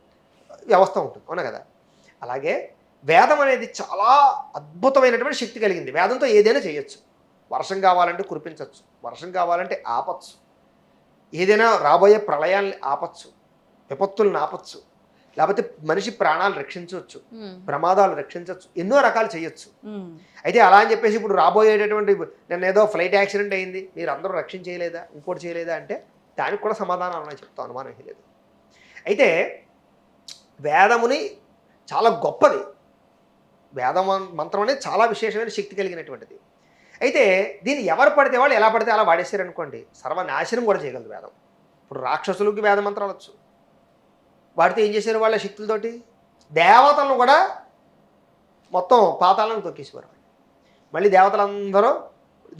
వ్యవస్థ ఉంటుంది. అవునా కదా? అలాగే వేదం అనేది చాలా అద్భుతమైనటువంటి శక్తి కలిగింది. వేదంతో ఏదైనా చేయొచ్చు. వర్షం కావాలంటే కురిపించవచ్చు, వర్షం కావాలంటే ఆపచ్చు, ఏదైనా రాబోయే ప్రళయాన్ని ఆపచ్చు, విపత్తులను ఆపచ్చు, లేకపోతే మనిషి ప్రాణాలు రక్షించవచ్చు, ప్రమాదాలు రక్షించవచ్చు, ఎన్నో రకాలు చేయొచ్చు. అయితే అలా అని చెప్పేసి ఇప్పుడు రాబోయేటటువంటి నిన్న ఏదో ఫ్లైట్ యాక్సిడెంట్ అయింది, మీరు అందరూ రక్షించేయలేదా, ఇంకోటి చేయలేదా అంటే దానికి కూడా సమాధానం అలా చెప్తాం, అనుమానం లేదు. అయితే వేదముని చాలా గొప్పది. వేద మంత్రం అనేది చాలా విశేషమైన శక్తి కలిగినటువంటిది. అయితే దీన్ని ఎవరు పడితే వాళ్ళు ఎలా పడితే అలా వాడేశారనుకోండి, సర్వనాశనం కూడా చేయగలదు వేదం. ఇప్పుడు రాక్షసులకి వేద మంత్రాలు వచ్చు, వాడితే ఏం చేశారు వాళ్ళ శక్తులతోటి? దేవతలను కూడా మొత్తం పాతాలను తొక్కేసేవారు. మళ్ళీ దేవతలందరూ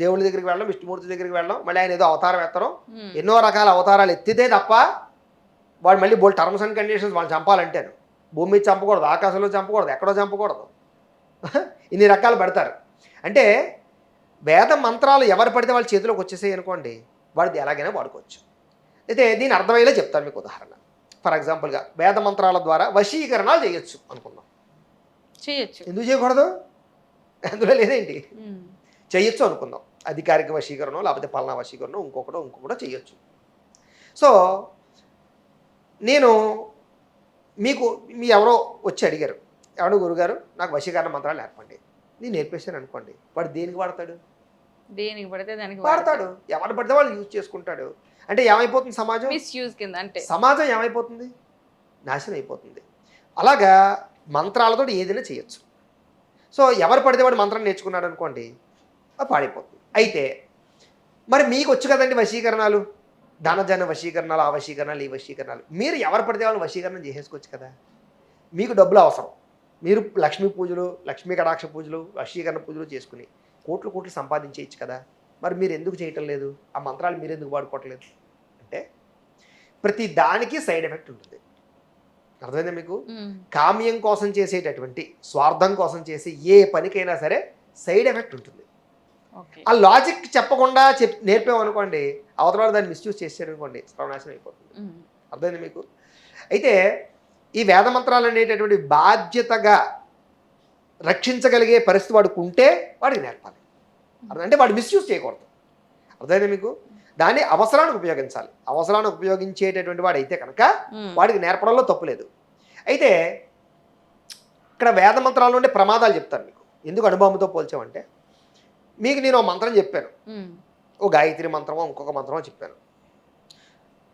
దేవుడి దగ్గరికి వెళ్ళడం, విష్ణుమూర్తి దగ్గరికి వెళ్ళడం, మళ్ళీ ఆయన ఏదో అవతారం ఎత్తడం, ఎన్నో రకాల అవతారాలు ఎత్తితే తప్ప వాడు మళ్ళీ బోల్ టర్మ్స్ అండ్ కండిషన్స్ వాళ్ళు చంపాలంటేను భూమి మీద చంపకూడదు, ఆకాశంలో చంపకూడదు, ఎక్కడో చంపకూడదు, ఇన్ని రకాలు పెడతారు. అంటే వేద మంత్రాలు ఎవరు పడితే వాళ్ళ చేతిలోకి వచ్చేసాయి అనుకోండి, వాడిది ఎలాగైనా వాడుకోవచ్చు. అయితే దీని అర్థమయ్యేలా చెప్తాను మీకు ఉదాహరణ. ఫర్ ఎగ్జాంపుల్గా వేద మంత్రాల ద్వారా వశీకరణాలు చేయొచ్చు అనుకుందాం. చేయొచ్చు, ఎందుకు చేయకూడదు? అందులో లేదేంటి? చేయొచ్చు అనుకుందాం. అధికారిక వశీకరణం, లేకపోతే పలానా వశీకరణం, ఇంకొకటో చేయొచ్చు. సో నేను మీకు మీ ఎవరో వచ్చి అడిగారు, ఎవడో గురుగారు నాకు వశీకరణ మంత్రాలు నేర్పండి. నేను నేర్పేశాను అనుకోండి, వాడు దేనికి వాడతాడు? దేనికి పడితే దానికి వాడతాడు. ఎవరు పడితే వాళ్ళు యూజ్ చేసుకుంటాడు. అంటే ఏమైపోతుంది సమాజం? మిస్యూజ్ కింద. అంటే సమాజం ఏమైపోతుంది? నాశనం అయిపోతుంది. అలాగా మంత్రాలతో ఏదైనా చేయొచ్చు. సో ఎవరు పడితే వాడు మంత్రం నేర్చుకున్నాడు అనుకోండి, అది పాడైపోతుంది. అయితే మరి మీకు వచ్చు కదండి వశీకరణాలు, ధనజన వశీకరణాలు, ఆ వశీకరణాలు, ఈ వశీకరణాలు. మీరు ఎవరు పడితే వాళ్ళు వశీకరణం చేసేసుకోవచ్చు కదా. మీకు డబ్బులు అవసరం, మీరు లక్ష్మీ పూజలు, లక్ష్మీ కటాక్ష పూజలు, వశీకరణ పూజలు చేసుకుని కోట్లు సంపాదించేయచ్చు కదా. మరి మీరు ఎందుకు చేయటం లేదు? ఆ మంత్రాలు మీరు ఎందుకు వాడుకోవట్లేదు? అంటే ప్రతి దానికి సైడ్ ఎఫెక్ట్ ఉంటుంది. అర్థమైందా మీకు? కామ్యం కోసం చేసేటటువంటి, స్వార్థం కోసం చేసే ఏ పనికైనా సరే సైడ్ ఎఫెక్ట్ ఉంటుంది. ఆ లాజిక్ చెప్పకుండా నేర్పామనుకోండి, అవతల దాన్ని మిస్యూజ్ చేసారనుకోండి, సర్వనాశనం అయిపోతుంది. అర్థమైంది మీకు? అయితే ఈ వేద మంత్రాలు అనేటటువంటి బాధ్యతగా రక్షించగలిగే పరిస్థితి వాడికి ఉంటే వాడికి నేర్పాలి. అంటే వాడు మిస్యూజ్ చేయకూడదు. అర్థమైందా మీకు? దాన్ని అవసరానికి ఉపయోగించాలి. అవసరానికి ఉపయోగించేటటువంటి వాడు అయితే కనుక వాడికి నేర్పడంలో తప్పు లేదు. అయితే ఇక్కడ వేద మంత్రాల్లో ఉండే ప్రమాదాలు చెప్తాను మీకు. ఎందుకు అనుభవంతో పోల్చామంటే, మీకు నేను ఓ మంత్రం చెప్పాను, ఓ గాయత్రి మంత్రమో ఇంకొక మంత్రమో చెప్పాను.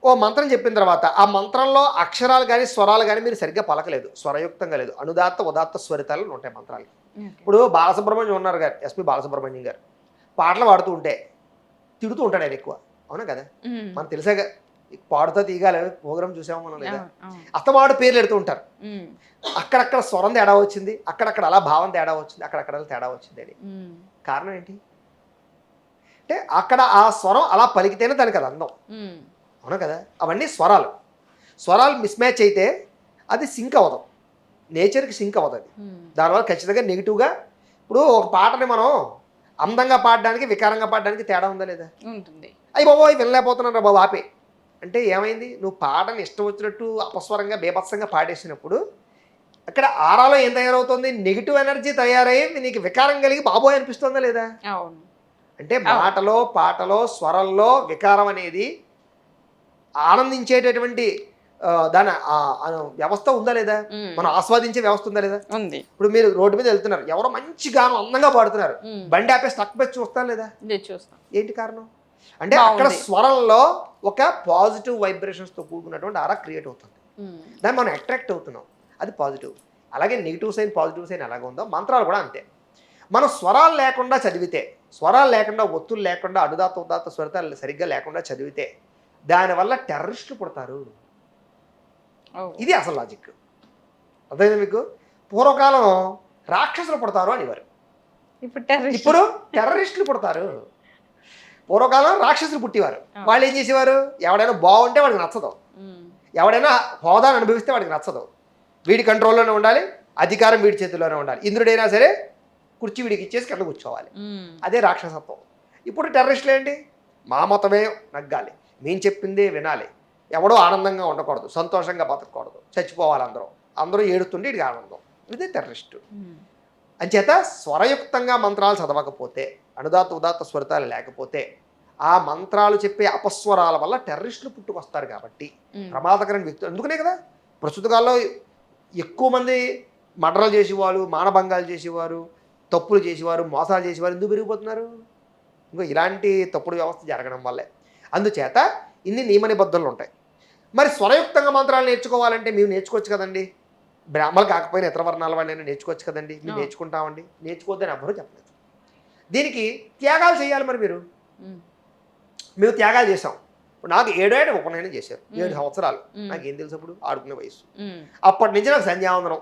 ఓ మంత్రం చెప్పిన తర్వాత ఆ మంత్రంలో అక్షరాలు కానీ స్వరాలు కానీ మీరు సరిగ్గా పలకలేదు, స్వరయుక్తంగా లేదు, అనుదాత్త ఉదాత్త స్వరితాలు ఉంటాయి మంత్రాలు. ఇప్పుడు బాలసుబ్రహ్మణ్యం ఉన్నారు గారు, ఎస్పి బాలసుబ్రహ్మణ్యం గారు పాటలు పాడుతూ ఉంటే తిడుతూ ఉంటాడు ఆయన ఎక్కువ. అవునా కదా? మనం తెలిసాగా పాడుతా తీగాలి ప్రోగ్రామ్ చూసాము మనం లేదా, అస్తమాడు పేర్లు ఎడుతూ ఉంటారు. అక్కడక్కడ స్వరం తేడా వచ్చింది, అక్కడక్కడ అలా భావం తేడా వచ్చింది, అక్కడక్కడ తేడా వచ్చింది అని. కారణం ఏంటి అంటే అక్కడ ఆ స్వరం అలా పలికితేనే దానికి అది అందం. అవునా కదా? అవన్నీ స్వరాలు మిస్ మ్యాచ్ అయితే అది సింక్ అవ్వదు, నేచర్కి సింక్ అవ్వదు. అది దానివల్ల ఖచ్చితంగా నెగిటివ్గా. ఇప్పుడు ఒక పాటని మనం అందంగా పాడడానికి, వికారంగా పాడడానికి తేడా ఉందా లేదా? ఉంటుంది. అయ్యి బాబోయ్ వినలేకపోతున్నాను రా బాబు ఆపే అంటే ఏమైంది? నువ్వు పాటని ఇష్టం వచ్చినట్టు అపస్వరంగా బేభత్సంగా పాడేసినప్పుడు అక్కడ ఆరాలో ఏం తయారవుతుంది? నెగిటివ్ ఎనర్జీ తయారయ్యి నీకు వికారం కలిగి బాబోయ్ అనిపిస్తుందా లేదా? అంటే మాటలో, పాటలో, స్వరంలో వికారం అనేది ఆనందించేటటువంటి దాని వ్యవస్థ ఉందా లేదా? మనం ఆస్వాదించే వ్యవస్థ ఉందా లేదా? ఉంది. ఇప్పుడు మీరు రోడ్డు మీద వెళ్తున్నారు, ఎవరో మంచి గానం అందంగా పాడుతున్నారు, బండి ఆపే స్టక్ పెట్టి చూస్తాను లేదా? చూస్తాం. ఏంటి కారణం? అంటే అక్కడ స్వరంలో ఒక పాజిటివ్ వైబ్రేషన్స్తో కూడుకున్నటువంటి ఆరా క్రియేట్ అవుతుంది, దాన్ని మనం అట్రాక్ట్ అవుతున్నాం, అది పాజిటివ్. అలాగే నెగిటివ్ సైన్, పాజిటివ్ సైన్ ఎలాగ ఉందో మంత్రాలు కూడా అంతే. మనం స్వరాలు లేకుండా చదివితే, స్వరాలు లేకుండా, ఒత్తులు లేకుండా, అనుదాత్త ఉదాత్త స్వరితాలు సరిగ్గా లేకుండా చదివితే దానివల్ల టెర్రరిస్టులు పుడతారు. ఇది అసలు లాజిక్. అర్థమైంది మీకు? పూర్వకాలం రాక్షసులు పుడతారు అనేవారు, ఇప్పుడు టెర్రరిస్టులు పుడతారు. పూర్వకాలం రాక్షసులు పుట్టేవారు, వాళ్ళు ఏం చేసేవారు? ఎవడైనా బాగుంటే వాడికి నచ్చదు, ఎవడైనా హోదాను అనుభవిస్తే వాడికి నచ్చదు, వీడి కంట్రోల్లోనే ఉండాలి, అధికారం వీడి చేతుల్లోనే ఉండాలి, ఇంద్రుడైనా సరే కుర్చీ వీడికి ఇచ్చేసి కింద కూర్చోవాలి. అదే రాక్షసత్వం. ఇప్పుడు టెర్రరిస్టులు ఏంటి? మా మతమే నగ్గాలి, మేము చెప్పిందే వినాలి, ఎవడో ఆనందంగా ఉండకూడదు, సంతోషంగా బతకూడదు, చచ్చిపోవాలి, అందరూ ఏడుతుండే ఇది ఆనందం. ఇదే టెర్రరిస్టు. అంచేత స్వరయుక్తంగా మంత్రాలు చదవకపోతే, అనుదాత్త ఉదాత్త స్వరితాలు లేకపోతే, ఆ మంత్రాలు చెప్పే అపస్వరాల వల్ల టెర్రరిస్టులు పుట్టుకొస్తారు. కాబట్టి ప్రమాదకరమైన వ్యక్తులు. అందుకనే కదా ప్రస్తుత కాలంలో ఎక్కువ మంది మర్డర్లు చేసేవారు, మానభంగాలు చేసేవారు, తప్పులు చేసేవారు, మోసాలు చేసేవారు ఎందుకు పెరిగిపోతున్నారు? ఇంకో ఇలాంటి తప్పుడు వ్యవస్థ జరగడం వల్లే. అందుచేత ఇన్ని నియమ నిబద్ధనలు ఉంటాయి. మరి స్వరయుక్తంగా మంత్రాలు నేర్చుకోవాలంటే మేము నేర్చుకోవచ్చు కదండి, బ్రాహ్మణులు కాకపోయినా ఇతర వర్ణాల వాళ్ళైనా నేర్చుకోవచ్చు కదండి. మేము నేర్చుకుంటామండి, నేర్చుకోవద్దని ఎవ్వరూ చెప్పలేదు. దీనికి త్యాగాలు చేయాలి. మరి మేము త్యాగాలు చేసాం. ఇప్పుడు నాకు 7 ఏళ్ళు ఉపనయనం చేశారు, 7 సంవత్సరాలు. నాకేం తెలుసు అప్పుడు, ఆడుకునే వయసు. అప్పటి నుంచి నాకు సంధ్యావందనం,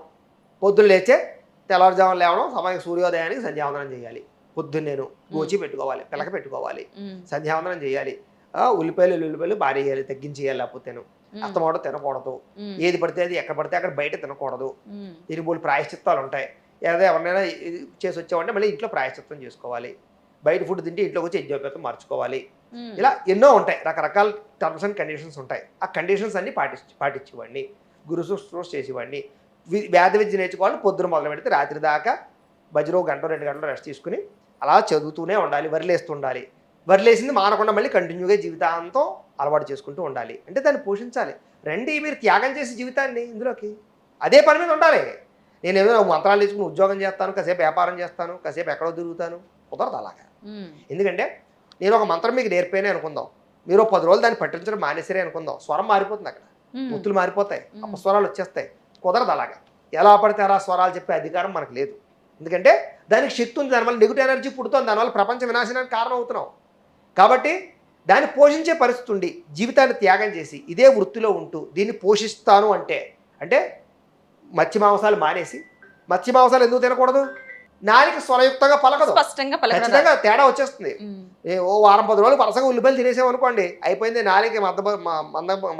పొద్దున్న లేచే తెల్లవారుజామున లేవడం, సమయం సూర్యోదయానికి సంధ్యావందనం చేయాలి. పొద్దున్న నేను గోచి పెట్టుకోవాలి, పిలక పెట్టుకోవాలి, సంధ్యావందనం చేయాలి, ఉల్లిపాయలు భారీ వేయాలి, తగ్గించేయాలి, లేకపోతేను అస్తమానం తినకూడదు, ఏది పడితే అది ఎక్కడ పడితే అక్కడ బయట తినకూడదు, దీని మూడు ప్రాయశ్చిత్తాలు ఉంటాయి. ఏదో ఎవరినైనా చేసి వచ్చామంటే మళ్ళీ ఇంట్లో ప్రాయశ్చిత్తం చేసుకోవాలి, బయట ఫుడ్ తింటే ఇంట్లోకి వచ్చి యజ్ఞోపేతం మార్చుకోవాలి, ఇలా ఎన్నో ఉంటాయి, రకరకాల టర్మ్స్ అండ్ కండిషన్స్ ఉంటాయి. ఆ కండిషన్స్ అన్ని పాటించేవాడిని, గురు శుశ్రూష చేసేవాడిని. వేద విద్య నేర్చుకోవాలని పొద్దున మొదలు పెడితే రాత్రి దాకా బజ్రో 1-2 గంటలు రెస్ట్ తీసుకుని అలా చదువుతూనే ఉండాలి, వరిలేస్తుండాలి. వరిలేసింది మానకుండా మళ్ళీ కంటిన్యూగా జీవితాంతం అలవాటు చేసుకుంటూ ఉండాలి. అంటే దాన్ని పోషించాలి. రండి మీరు త్యాగం చేసి జీవితాన్ని ఇందులోకి అదే పని మీద ఉండాలి. నేను ఏదో మంత్రాలు తీసుకుని ఉద్యోగం చేస్తాను, కాసేపు వ్యాపారం చేస్తాను, కాసేపు ఎక్కడో తిరుగుతాను, కుదరదు అలాగా. ఎందుకంటే నేను ఒక మంత్రం మీకు నేర్పేనే అనుకుందాం, మీరు 10 రోజులు దాన్ని పట్టించడం మానేసరే అనుకుందాం, స్వరం మారిపోతుంది, అక్కడ ఒత్తులు మారిపోతాయి, అపస్వరాలు వచ్చేస్తాయి. కుదరదు అలాగా. ఎలా పడితే అలా స్వరాలు చెప్పే అధికారం మనకు లేదు. ఎందుకంటే దానికి శక్తి ఉంది, దానివల్ల నెగిటివ్ ఎనర్జీ పుడుతుంది, దానివల్ల ప్రపంచ వినాశనానికి కారణం అవుతున్నాం. కాబట్టి దాన్ని పోషించే పరిస్థితి ఉండి జీవితాన్ని త్యాగం చేసి ఇదే వృత్తిలో ఉంటూ దీన్ని పోషిస్తాను అంటే మత్స్య మాంసాలు మానేసి, మత్స్య మాంసాలు ఎందుకు తినకూడదు, నాలుక స్వరయుక్తంగా పలకదు, ఖచ్చితంగా తేడా వచ్చేస్తుంది. ఓ వారం 10 రోజులు వరుసగా ఉల్లిపాయలు తినేసామనుకోండి, అయిపోయింది, నాలుక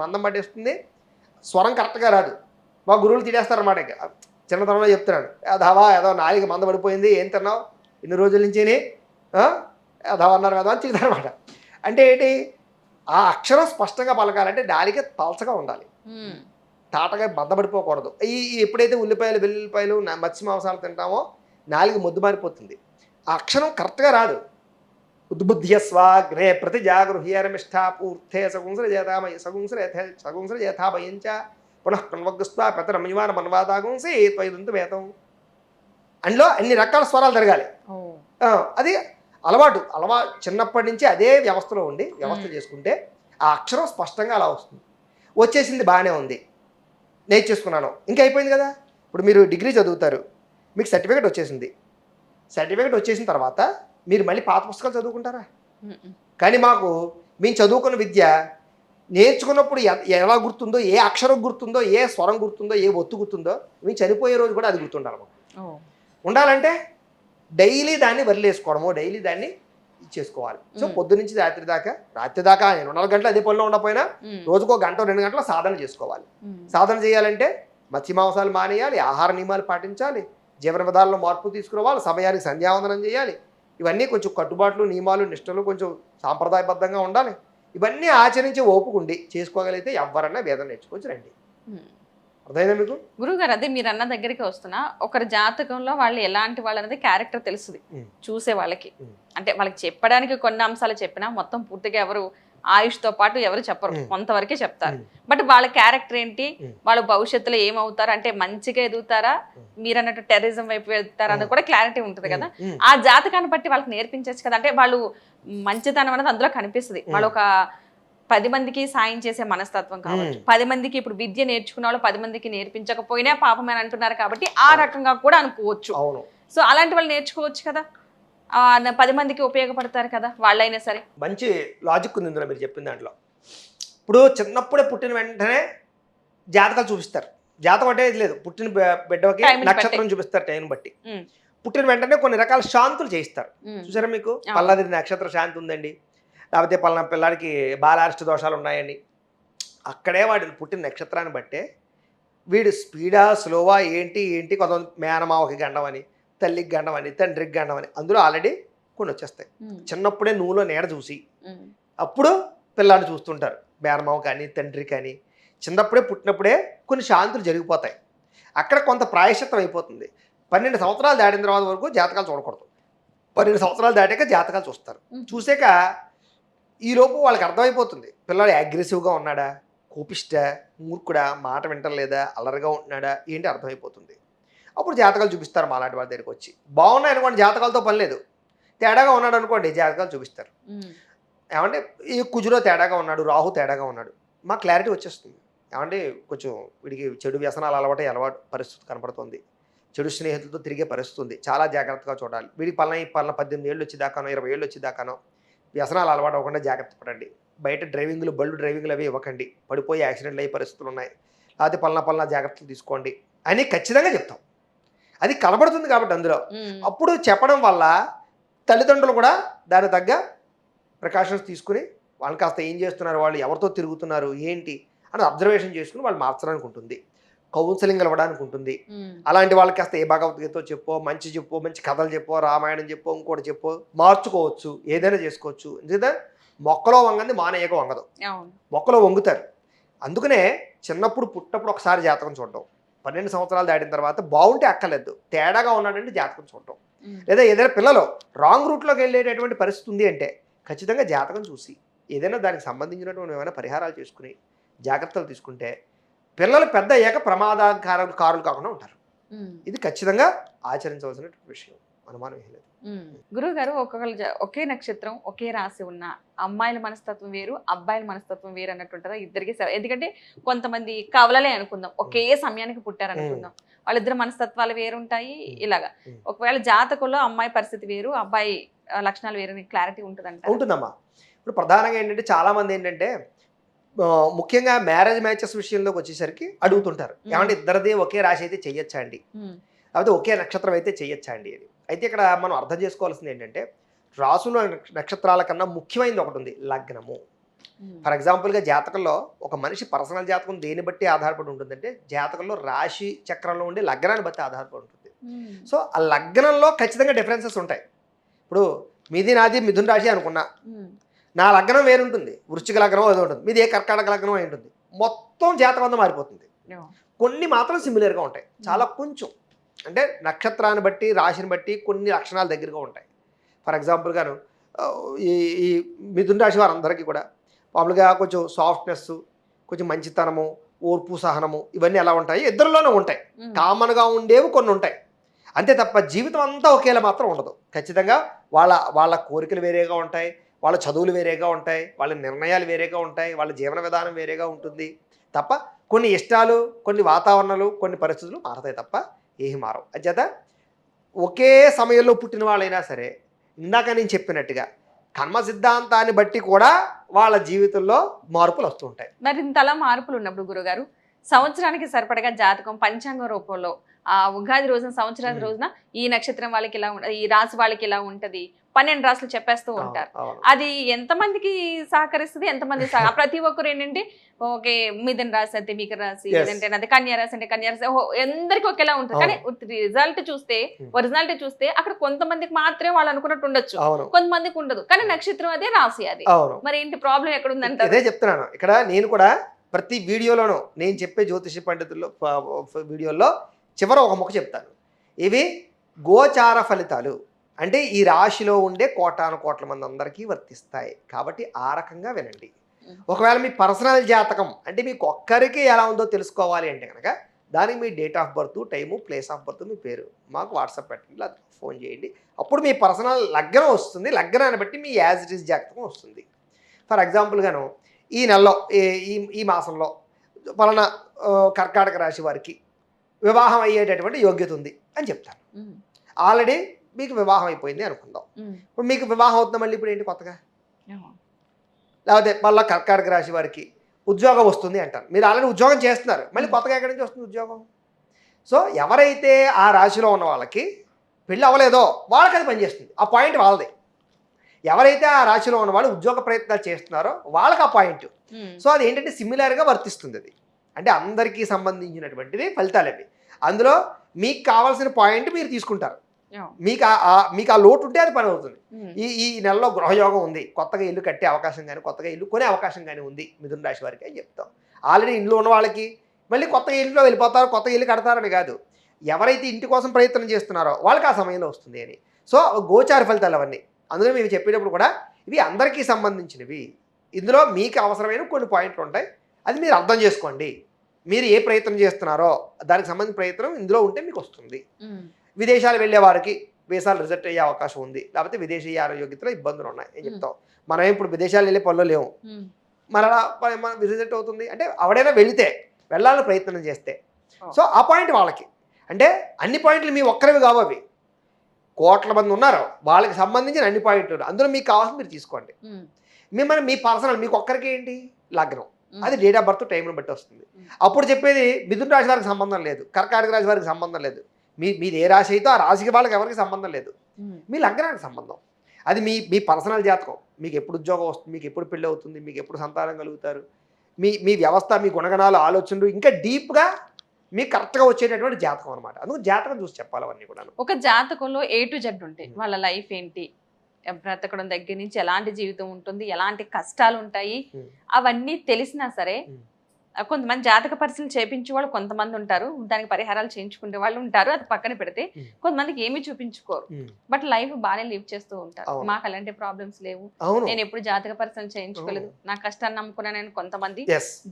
మందం పట్టేస్తుంది, స్వరం కరెక్ట్గా రాదు. మా గురువులు తినేస్తారన్నమాట. చిన్నతనంలో చెప్తున్నాను, అదావా ఏదో నాలుక మంద పడిపోయింది, ఏం తిన్నావు ఇన్ని రోజుల నుంచి, అదావా అన్నారు కదా అని తిడతారన్నమాట. అంటే ఏంటి, ఆ అక్షరం స్పష్టంగా పలకాలంటే నాలుక పలచగా ఉండాలి, తాటగా బద్దపడిపోకూడదు. ఎప్పుడైతే ఉల్లిపాయలు వెల్లుల్లిపాయలు మత్స్య మాంసాలు తింటామో నాలుగు మొద్దు మారిపోతుంది, ఆ అక్షరం కరెక్ట్గా రాదు. ఉద్బుద్ధ్యస్వాగ్రే ప్రతి జాగృహ్యరమిష్టా పూర్తే సగుంసర యథాభయంచ పునః కన్వగ్స్వా పెతరమయువాన మన్వాదాగుంసి త్వైదంతు వేతం. అందులో అన్ని రకాల స్వరాలు జరగాలి. అది అలవాటు చిన్నప్పటి నుంచి అదే వ్యవస్థలో ఉండి వ్యవస్థ చేసుకుంటే ఆ అక్షరం స్పష్టంగా అలా వస్తుంది. వచ్చేసింది, బాగానే ఉంది, నేర్చేసుకున్నాను, ఇంకా అయిపోయింది కదా. ఇప్పుడు మీరు డిగ్రీ చదువుతారు, మీకు సర్టిఫికేట్ వచ్చేసింది, సర్టిఫికేట్ వచ్చేసిన తర్వాత మీరు మళ్ళీ పాత పుస్తకాలు చదువుకుంటారా? కానీ మేము చదువుకున్న విద్య నేర్చుకున్నప్పుడు ఎలా గుర్తుందో, ఏ అక్షరం గుర్తుందో, ఏ స్వరం గుర్తుందో, ఏ ఒత్తు గుర్తుందో, మేము చనిపోయే రోజు కూడా అది గుర్తుండాలి. ఉండాలంటే డైలీ దాన్ని వదిలేసుకోవడము, డైలీ దాన్ని చేసుకోవాలి. సో పొద్దు నుంచి రాత్రి దాకా నేను 4 గంటలు అదే పనిలో ఉండకపోయినా రోజుకో 1-2 గంటల సాధన చేసుకోవాలి. సాధన చేయాలంటే మత్స్య మాంసాలు మానేయాలి, ఆహార నియమాలు పాటించాలి, జీవన విధానంలో మార్పు తీసుకురావాలి, సమయానికి సంధ్యావందనం చేయాలి. ఇవన్నీ కొంచెం కట్టుబాట్లు, నియమాలు, నిష్టలు కొంచెం సాంప్రదాయబద్ధంగా ఉండాలి. ఇవన్నీ ఆచరించి ఓపుకుండి చేసుకోగలిగితే ఎవరన్నా వేదం నేర్చుకోవచ్చు. రండి. అర్థమైందా మీకు? గురువుగారు, అదే మీరు అన్న దగ్గరికి వస్తున్నా, ఒకరి జాతకంలో వాళ్ళు ఎలాంటి వాళ్ళు అనేది క్యారెక్టర్ తెలుస్తుంది చూసే వాళ్ళకి. అంటే వాళ్ళకి చెప్పడానికి కొన్ని అంశాలు చెప్పినా మొత్తం పూర్తిగా ఎవరు ఆయుష్తో పాటు ఎవరు చెప్పరు, కొంతవరకే చెప్తారు. బట్ వాళ్ళ క్యారెక్టర్ ఏంటి, వాళ్ళ భవిష్యత్తులో ఏమవుతారు, అంటే మంచిగా ఎదుగుతారా, మీరు అన్నట్టు టెర్రరిజం వైపు వెళ్తారా అని కూడా క్లారిటీ ఉంటుంది కదా. ఆ జాతకాన్ని బట్టి వాళ్ళకి నేర్పించవచ్చు కదా. అంటే వాళ్ళు మంచితనం అనేది అందులో కనిపిస్తుంది. వాళ్ళు ఒక 10 మందికి సాయం చేసే మనస్తత్వం కావచ్చు, 10 మందికి ఇప్పుడు విద్య నేర్చుకున్న వాళ్ళు 10 మందికి నేర్పించకపోయినా పాపం అని అంటున్నారు కాబట్టి ఆ రకంగా కూడా అనుకోవచ్చు. సో అలాంటి వాళ్ళు నేర్చుకోవచ్చు కదా, 10 మందికి ఉపయోగపడతారు కదా వాళ్ళైనా సరే. మంచి లాజిక్ ఉంది ఇందులో మీరు చెప్పిన దాంట్లో. ఇప్పుడు చిన్నప్పుడే పుట్టిన వెంటనే జాతకాలు చూపిస్తారు. జాతకం అంటే లేదు, పుట్టిన బిడ్డకి నక్షత్రం చూపిస్తారు టైం బట్టి. పుట్టిన వెంటనే కొన్ని రకాల శాంతులు చేయిస్తారు. చూసారా మీకు, పల్లాది నక్షత్ర శాంతి ఉందండి, లేకపోతే పలానా పిల్లాడికి బాలారిష్ట దోషాలు ఉన్నాయండి. అక్కడే వాడి పుట్టిన నక్షత్రాన్ని బట్టే వీడు స్పీడా స్లోవా ఏంటి కొంతమంది మేనమావకి గండం అని, తల్లికి గండం అని, తండ్రికి గండం అని, అందులో ఆల్రెడీ కొన్ని వచ్చేస్తాయి. చిన్నప్పుడే నువ్వులో నీడ చూసి అప్పుడు పిల్లాన్ని చూస్తుంటారు, మేనమావ కానీ తండ్రి కానీ. చిన్నప్పుడే పుట్టినప్పుడే కొన్ని శాంతులు జరిగిపోతాయి. అక్కడ కొంత ప్రాయశ్చిత్తం అయిపోతుంది. 12 సంవత్సరాలు దాటిన తర్వాత వరకు జాతకాలు చూడకూడదు. 12 సంవత్సరాలు దాటాక జాతకాలు చూస్తారు. చూసాక ఈలోపు వాళ్ళకి అర్థమైపోతుంది పిల్లాడు అగ్రెసివ్గా ఉన్నాడా, కోపిష్ట, మూర్ఖుడా, మాట వింటలేదా, అల్లరిగా ఉంటున్నాడా ఏంటి అర్థమైపోతుంది. అప్పుడు జాతకాలు చూపిస్తారు మాలాంటి వాళ్ళ దగ్గరికి వచ్చి. బాగున్నాయి అనుకోండి, జాతకాలతో పని లేదు. తేడాగా ఉన్నాడు అనుకోండి, జాతకాలు చూపిస్తారు. ఏమంటే ఈ కుజులో తేడాగా ఉన్నాడు, రాహు తేడాగా ఉన్నాడు, మా క్లారిటీ వచ్చేస్తుంది. ఏమంటే కొంచెం వీడికి చెడు వ్యసనాలు అలవాటు పరిస్థితి కనపడుతుంది, చెడు స్నేహితులతో తిరిగే పరిస్థితి ఉంది, చాలా జాగ్రత్తగా చూడాలి. వీడికి పలానా 18 ఏళ్ళు వచ్చేదాకానో 20 ఏళ్ళు వచ్చేదాకానో వ్యసనాలు అలవాటు అవ్వకుండా జాగ్రత్త పడండి. బయట బళ్ళు డ్రైవింగ్లు అవి ఇవ్వకండి, పడిపోయి యాక్సిడెంట్లు అయ్యే పరిస్థితులు ఉన్నాయి, లేకపోతే పలానా జాగ్రత్తలు తీసుకోండి అని ఖచ్చితంగా చెప్తాం. అది కనబడుతుంది కాబట్టి అందులో. అప్పుడు చెప్పడం వల్ల తల్లిదండ్రులు కూడా దాని తగ్గ ప్రికాషన్స్ తీసుకుని వాళ్ళని కాస్త ఏం చేస్తున్నారు, వాళ్ళు ఎవరితో తిరుగుతున్నారు ఏంటి అని అబ్జర్వేషన్ చేసుకుని వాళ్ళు మార్చడానికి ఉంటుంది, కౌన్సిలింగ్ ఇవ్వడానికి ఉంటుంది. ఉమ్, అలాంటి వాళ్ళకి కాస్త ఏ భగవద్గీత చెప్పో, మంచి కథలు చెప్పో, రామాయణం చెప్పో, ఇంకోటి చెప్పో మార్చుకోవచ్చు, ఏదైనా చేసుకోవచ్చు. ఎందుకంటే మొక్కలో వంగంది మానేయక వంగదు, అవును. మొక్కలో వంగుతారు. అందుకనే చిన్నప్పుడు పుట్టప్పుడు ఒకసారి జాతకం చూడడం, 12 సంవత్సరాలు దాటిన తర్వాత బాగుంటే అక్కర్లేదు, తేడాగా ఉన్నాడంటే జాతకం చూడటం. ఉమ్, లేదా ఏదైనా పిల్లలు రాంగ్ రూట్లోకి వెళ్ళేటటువంటి పరిస్థితి ఉంది అంటే ఖచ్చితంగా జాతకం చూసి ఏదైనా దానికి సంబంధించినటువంటి ఏమైనా పరిహారాలు చేసుకుని జాగ్రత్తలు తీసుకుంటే పిల్లలు పెద్ద అయ్యాక ప్రమాదకారులు కాకుండా ఉంటారు. ఉమ్. ఇది ఖచ్చితంగా ఆచరించవలసిన విషయం, అనుమానం ఏం లేదు. గురువు గారు ఒకే నక్షత్రం ఒకే రాశి ఉన్న అమ్మాయిల మనస్తత్వం వేరు, అబ్బాయిల మనస్తత్వం వేరు అన్నట్టు ఉంటుందా ఇద్దరికి? ఎందుకంటే కొంతమంది కవలలే అనుకుందాం, ఒకే సమయానికి పుట్టారు అనుకుందాం, వాళ్ళిద్దరు మనస్తత్వాలు వేరుంటాయి. ఇలాగా ఒకవేళ జాతకంలో అమ్మాయి పరిస్థితి వేరు, అబ్బాయి లక్షణాలు వేరు, క్లారిటీ ఉంటుందమ్మా. ఇప్పుడు ప్రధానంగా ఏంటంటే చాలా మంది ఏంటంటే ముఖ్యంగా మ్యారేజ్ మ్యాచెస్ విషయంలోకి వచ్చేసరికి అడుగుతుంటారు, ఏమంటే ఇద్దరిది ఒకే రాశి అయితే చెయ్యొచ్చా అండి, లేకపోతే ఒకే నక్షత్రం అయితే చెయ్యొచ్చా అండి అని. అయితే ఇక్కడ మనం అర్థం చేసుకోవాల్సింది ఏంటంటే రాసుల నక్షత్రాల కన్నా ముఖ్యమైనది ఒకటి ఉంది, లగ్నము. ఫర్ ఎగ్జాంపుల్గా జాతకంలో ఒక మనిషి పర్సనల్ జాతకం దేని బట్టి ఆధారపడి ఉంటుందంటే జాతకంలో రాశి చక్రంలో ఉండే లగ్నాన్ని బట్టి ఆధారపడి ఉంటుంది. సో ఆ లగ్నంలో ఖచ్చితంగా డిఫరెన్సెస్ ఉంటాయి. ఇప్పుడు మీది నాది మిథున రాశి అనుకున్నా, నా లగ్నం వేరుంటుంది, వృశ్చిక లగ్నం ఏదో ఉంటుంది, మీది ఏ కర్కాటక లగ్నం అయి ఉంటుంది, మొత్తం జాతకం అంతా మారిపోతుంది. కొన్ని మాత్రం సిమిలర్గా ఉంటాయి, చాలా కొంచెం, అంటే నక్షత్రాన్ని బట్టి రాశిని బట్టి కొన్ని లక్షణాలు దగ్గరగా ఉంటాయి. ఫర్ ఎగ్జాంపుల్గాను ఈ మిథున రాశి వారందరికీ కూడా మామూలుగా కొంచెం సాఫ్ట్నెస్, కొంచెం మంచితనము, ఓర్పు, సహనము ఇవన్నీ ఎలా ఉంటాయి, ఇద్దరిలోనే ఉంటాయి. కామన్గా ఉండేవి కొన్ని ఉంటాయి, అంతే తప్ప జీవితం అంతా ఒకేలా మాత్రం ఉండదు. ఖచ్చితంగా వాళ్ళ కోరికలు వేరేగా ఉంటాయి, వాళ్ళ చదువులు వేరేగా ఉంటాయి, వాళ్ళ నిర్ణయాలు వేరేగా ఉంటాయి, వాళ్ళ జీవన విధానం వేరేగా ఉంటుంది తప్ప కొన్ని ఇష్టాలు, కొన్ని వాతావరణాలు, కొన్ని పరిస్థితులు మారతాయి తప్ప ఏమి మారవు. అంచేత ఒకే సమయంలో పుట్టిన వాళ్ళైనా సరే ఇందాక నేను చెప్పినట్టుగా కర్మ సిద్ధాంతాన్ని బట్టి కూడా వాళ్ళ జీవితంలో మార్పులు వస్తూ ఉంటాయి. మరి ఇంతలా మార్పులు ఉన్నప్పుడు గురుగారు సంవత్సరానికి సరిపడగా జాతకం పంచాంగం రూపంలో ఆ ఉగాది రోజున సంవత్సరాది రోజున ఈ నక్షత్రం వాళ్ళకి ఇలా ఉంటది, ఈ రాశి వాళ్ళకి ఇలా ఉంటది, 12 రాశులు చెప్పేస్తూ ఉంటారు. అది ఎంతమందికి సహకరిస్తుంది, ఎంతమంది ప్రతి ఒక్కరు ఏంటంటే ఓకే మిథున రాశి అయితే మీకు రాశి, లేదంటే అది కన్యా రాశి అంటే కన్యా రాశి, అందరికి ఒకేలా ఉంటుంది. కానీ రిజల్ట్ చూస్తే, ఒరిజినాలిటీ చూస్తే అక్కడ కొంతమందికి మాత్రమే వాళ్ళు అనుకున్నట్టు ఉండొచ్చు, కొంతమందికి ఉండదు. కానీ నక్షత్రం అదే, రాశి అదే. మరి ఏంటి ప్రాబ్లం ఎక్కడ ఉందంటే అదే చెప్తున్నాను. ఇక్కడ నేను కూడా ప్రతి వీడియోలోనూ నేను చెప్పే జ్యోతిష పండితుల్లో వీడియోల్లో చివర ఒక ముక్క చెప్తాను, ఇవి గోచార ఫలితాలు, అంటే ఈ రాశిలో ఉండే కోటాను కోట్ల మంది అందరికీ వర్తిస్తాయి కాబట్టి ఆ రకంగా వినండి. ఒకవేళ మీ పర్సనల్ జాతకం అంటే మీకు ఒక్కరికి ఎలా ఉందో తెలుసుకోవాలి అంటే కనుక దానికి మీ date of birth, time, place of birth, మీ పేరు మాకు వాట్సాప్ పెట్టండి, లేదా ఫోన్ చేయండి. అప్పుడు మీ పర్సనల్ లగ్నం వస్తుంది, లగ్నాన్ని బట్టి మీ యాజ్ ఇట్ ఈస్ జాతకం వస్తుంది. ఫర్ ఎగ్జాంపుల్గాను ఈ నెలలో ఈ మాసంలో పలానా కర్కాటక రాశి వారికి వివాహం అయ్యేటటువంటి యోగ్యత ఉంది అని చెప్తాను. ఆల్రెడీ మీకు వివాహం అయిపోయింది అనుకుందాం, ఇప్పుడు మీకు వివాహం అవుతుంది మళ్ళీ ఇప్పుడు ఏంటి కొత్తగా, లేకపోతే మళ్ళీ కర్కాటక రాశి వారికి ఉద్యోగం వస్తుంది అంటారు, మీరు ఆల్రెడీ ఉద్యోగం చేస్తున్నారు, మళ్ళీ కొత్తగా ఎక్కడి నుంచి వస్తుంది ఉద్యోగం. సో ఎవరైతే ఆ రాశిలో ఉన్న వాళ్ళకి పెళ్ళి అవ్వలేదో వాళ్ళకి అది పనిచేస్తుంది, ఆ పాయింట్ వాళ్ళది. ఎవరైతే ఆ రాశిలో ఉన్న వాళ్ళు ఉద్యోగ ప్రయత్నాలు చేస్తున్నారో వాళ్ళకి ఆ పాయింట్. సో అది ఏంటంటే సిమిలర్గా వర్తిస్తుంది, అది అంటే అందరికీ సంబంధించినటువంటివి ఫలితాలు అవి. అందులో మీకు కావాల్సిన పాయింట్ మీరు తీసుకుంటారు, మీకు ఆ లోటు ఉంటే అది పని అవుతుంది. ఈ నెలలో గృహయోగం ఉంది, కొత్తగా ఇల్లు కట్టే అవకాశం కానీ కొత్తగా ఇల్లు కొనే అవకాశం కానీ ఉంది మిథున రాశి వారికి అని చెప్తాం. ఆల్రెడీ ఇంట్లో ఉన్న వాళ్ళకి మళ్ళీ కొత్తగా ఇంట్లో వెళ్ళిపోతారు, కొత్తగా ఇల్లు కడతారని కాదు, ఎవరైతే ఇంటి కోసం ప్రయత్నం చేస్తున్నారో వాళ్ళకి ఆ సమయంలో వస్తుంది అని. సో గోచార ఫలితాలు అవన్నీ అందులో మేము చెప్పేటప్పుడు కూడా ఇవి అందరికీ సంబంధించినవి. ఇందులో మీకు అవసరమైన కొన్ని పాయింట్లు ఉంటాయి, అది మీరు అర్థం చేసుకోండి. మీరు ఏ ప్రయత్నం చేస్తున్నారో దానికి సంబంధించిన ప్రయత్నం ఇందులో ఉంటే మీకు వస్తుంది. విదేశాలు వెళ్ళే వారికి వీసాలు రిజెక్ట్ అయ్యే అవకాశం ఉంది, లేకపోతే విదేశీ ఆరోగ్యతలో ఇబ్బందులు ఉన్నాయి అని చెప్తాం. మనం ఇప్పుడు విదేశాలు వెళ్ళే పనులు లేవు, మరలా రిజెక్ట్ అవుతుంది అంటే ఎవడైనా వెళితే వెళ్ళాలని ప్రయత్నం చేస్తే. సో ఆ పాయింట్ వాళ్ళకి, అంటే అన్ని పాయింట్లు మీ ఒక్కరివి కావు, అవి కోట్ల మంది ఉన్నారు వాళ్ళకి సంబంధించిన అన్ని పాయింట్లు, అందులో మీకు కావాల్సింది మీరు తీసుకోండి. మిమ్మల్ని మీ పర్సనల్ మీకు ఒక్కరికి ఏంటి లగ్నం, అది డేట్ ఆఫ్ బర్త్ టైంను బట్టి వస్తుంది. అప్పుడు చెప్పేది మిథున రాశి వారికి సంబంధం లేదు, కర్కాటక రాశి వారికి సంబంధం లేదు, మీది ఏ రాశి అయితే ఆ రాశికి వాళ్ళకి ఎవరికి సంబంధం లేదు, మీ లగ్నానికి సంబంధం. అది మీ పర్సనల్ జాతకం, మీకు ఎప్పుడు ఉద్యోగం వస్తుంది, మీకు ఎప్పుడు పెళ్ళి అవుతుంది, మీకు ఎప్పుడు సంతానం కలుగుతారు, మీ మీ వ్యవస్థ, మీ గుణగణాలు, ఆలోచనలు ఇంకా డీప్గా మీకు కరెక్ట్గా వచ్చేటటువంటి జాతకం అనమాట. అందుకు జాతకం చూసి చెప్పాలి అవన్నీ కూడా. ఒక జాతకంలో A to Z ఉంటాయి. వాళ్ళ లైఫ్ ఏంటి, బ్రతకడం దగ్గర నుంచి ఎలాంటి జీవితం ఉంటుంది, ఎలాంటి కష్టాలు ఉంటాయి, అవన్నీ తెలిసినా సరే కొంతమంది జాతక పరిశీలన చేయించే వాళ్ళు కొంతమంది ఉంటారు, దానికి పరిహారాలు చేయించుకునే వాళ్ళు ఉంటారు. అది పక్కన పెడితే కొంతమందికి ఏమీ చూపించుకోరు, బట్ లైఫ్ బాగానే లివ్ చేస్తూ ఉంటారు. మాకు అలాంటి ప్రాబ్లమ్స్ లేవు, నేను ఎప్పుడు జాతక పరిశీలన చేయించుకోలేదు, నా కష్టాన్ని నమ్ముకున్నా నేను. కొంతమంది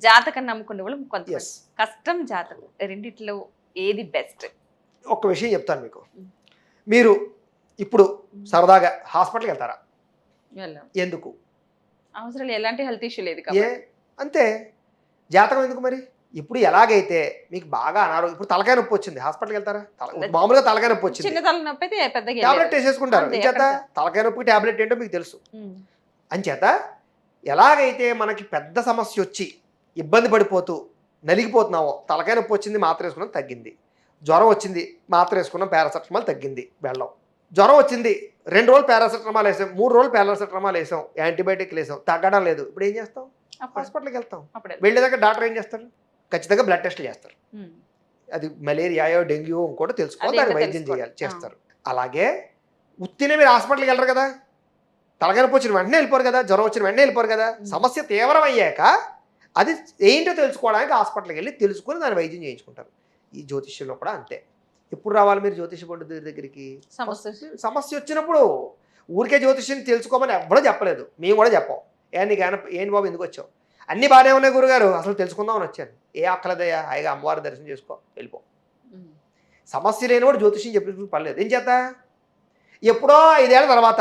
జాతకం నమ్ముకునే వాళ్ళు కొంతమంది. కష్టం జాతకం రెండిట్లో ఏది బెస్ట్? ఒక్క విషయం చెప్తాను మీకు. మీరు ఇప్పుడు సరదాగా హాస్పిటల్కి వెళ్తారా? ఎందుకు? అవసరం, ఎలాంటి హెల్త్ ఇష్యూ లేదు అంతే. జాతకం ఎందుకు మరి? ఇప్పుడు ఎలాగైతే మీకు బాగా అనారోగ్యం, ఇప్పుడు తలకాయ నొప్పి వచ్చింది, హాస్పిటల్కి వెళ్తారా? మామూలుగా తలకాయ నొప్పి వచ్చింది, చిన్న తలనొప్పి అయితే పెద్దగా టాబ్లెట్ వేసేసుకుంటారు. అంచేత తలకాయ నొప్పికి టాబ్లెట్ ఏంటో మీకు తెలుసు. అంచేత ఎలాగైతే మనకి పెద్ద సమస్య వచ్చి ఇబ్బంది పడిపోతూ నలిగిపోతున్నామో, తలకాయ నొప్పి వచ్చింది, మాత్ర వేసుకున్నాం తగ్గింది. జ్వరం వచ్చింది, మాత్ర వేసుకున్నాం, పారాసెటమాల్ తగ్గింది, వెళ్ళాం. జ్వరం వచ్చింది, 2 రోజులు పారాసెటమాల్ వేసాం, 3 రోజులు పారాసెటమాల్ వేసాం, యాంటీబయాటిక్లు వేసాం, తగ్గడం లేదు. ఇప్పుడు ఏం చేస్తాం? హాస్పిటల్కి వెళ్తాం. వెళ్ళేదాకా డాక్టర్ ఏం చేస్తారు? ఖచ్చితంగా బ్లడ్ టెస్ట్లు చేస్తారు. అది మలేరియాయో డెంగ్యూ ఇంకోటి తెలుసుకోవాలి, దాన్ని వైద్యం చేస్తారు. అలాగే ఉత్తినే మీరు హాస్పిటల్కి వెళ్ళరు కదా, తలకాయ నొప్పి వచ్చిన వెంటనే వెళ్ళిపోరు కదా, జ్వరం వచ్చిన వెంటనే వెళ్ళిపోరు కదా. సమస్య తీవ్రం అయ్యాక అది ఏంటో తెలుసుకోవడానికి హాస్పిటల్కి వెళ్ళి తెలుసుకుని దాన్ని వైద్యం చేయించుకుంటారు. ఈ జ్యోతిష్యంలో కూడా అంతే. ఎప్పుడు రావాలి మీరు జ్యోతిష పండితుడి దగ్గరికి? సమస్య వచ్చినప్పుడు. ఊరికే జ్యోతిష్యం తెలుసుకోమని ఎవ్వడూ చెప్పలేదు, మేము కూడా చెప్పాం. ఏంటి బాబు ఎందుకు వచ్చావు? అన్నీ బాగానే ఉన్నాయి గురుగారు, అసలు తెలుసుకుందామని వచ్చాను. ఏ అక్కలదయ్యా, హాయిగా అమ్మవారి దర్శనం చేసుకో, వెళ్ళిపో. సమస్య లేని కూడా జ్యోతిష్యం చెప్పి పర్లేదు. ఏం చేత? ఎప్పుడో 5 ఏళ్ల తర్వాత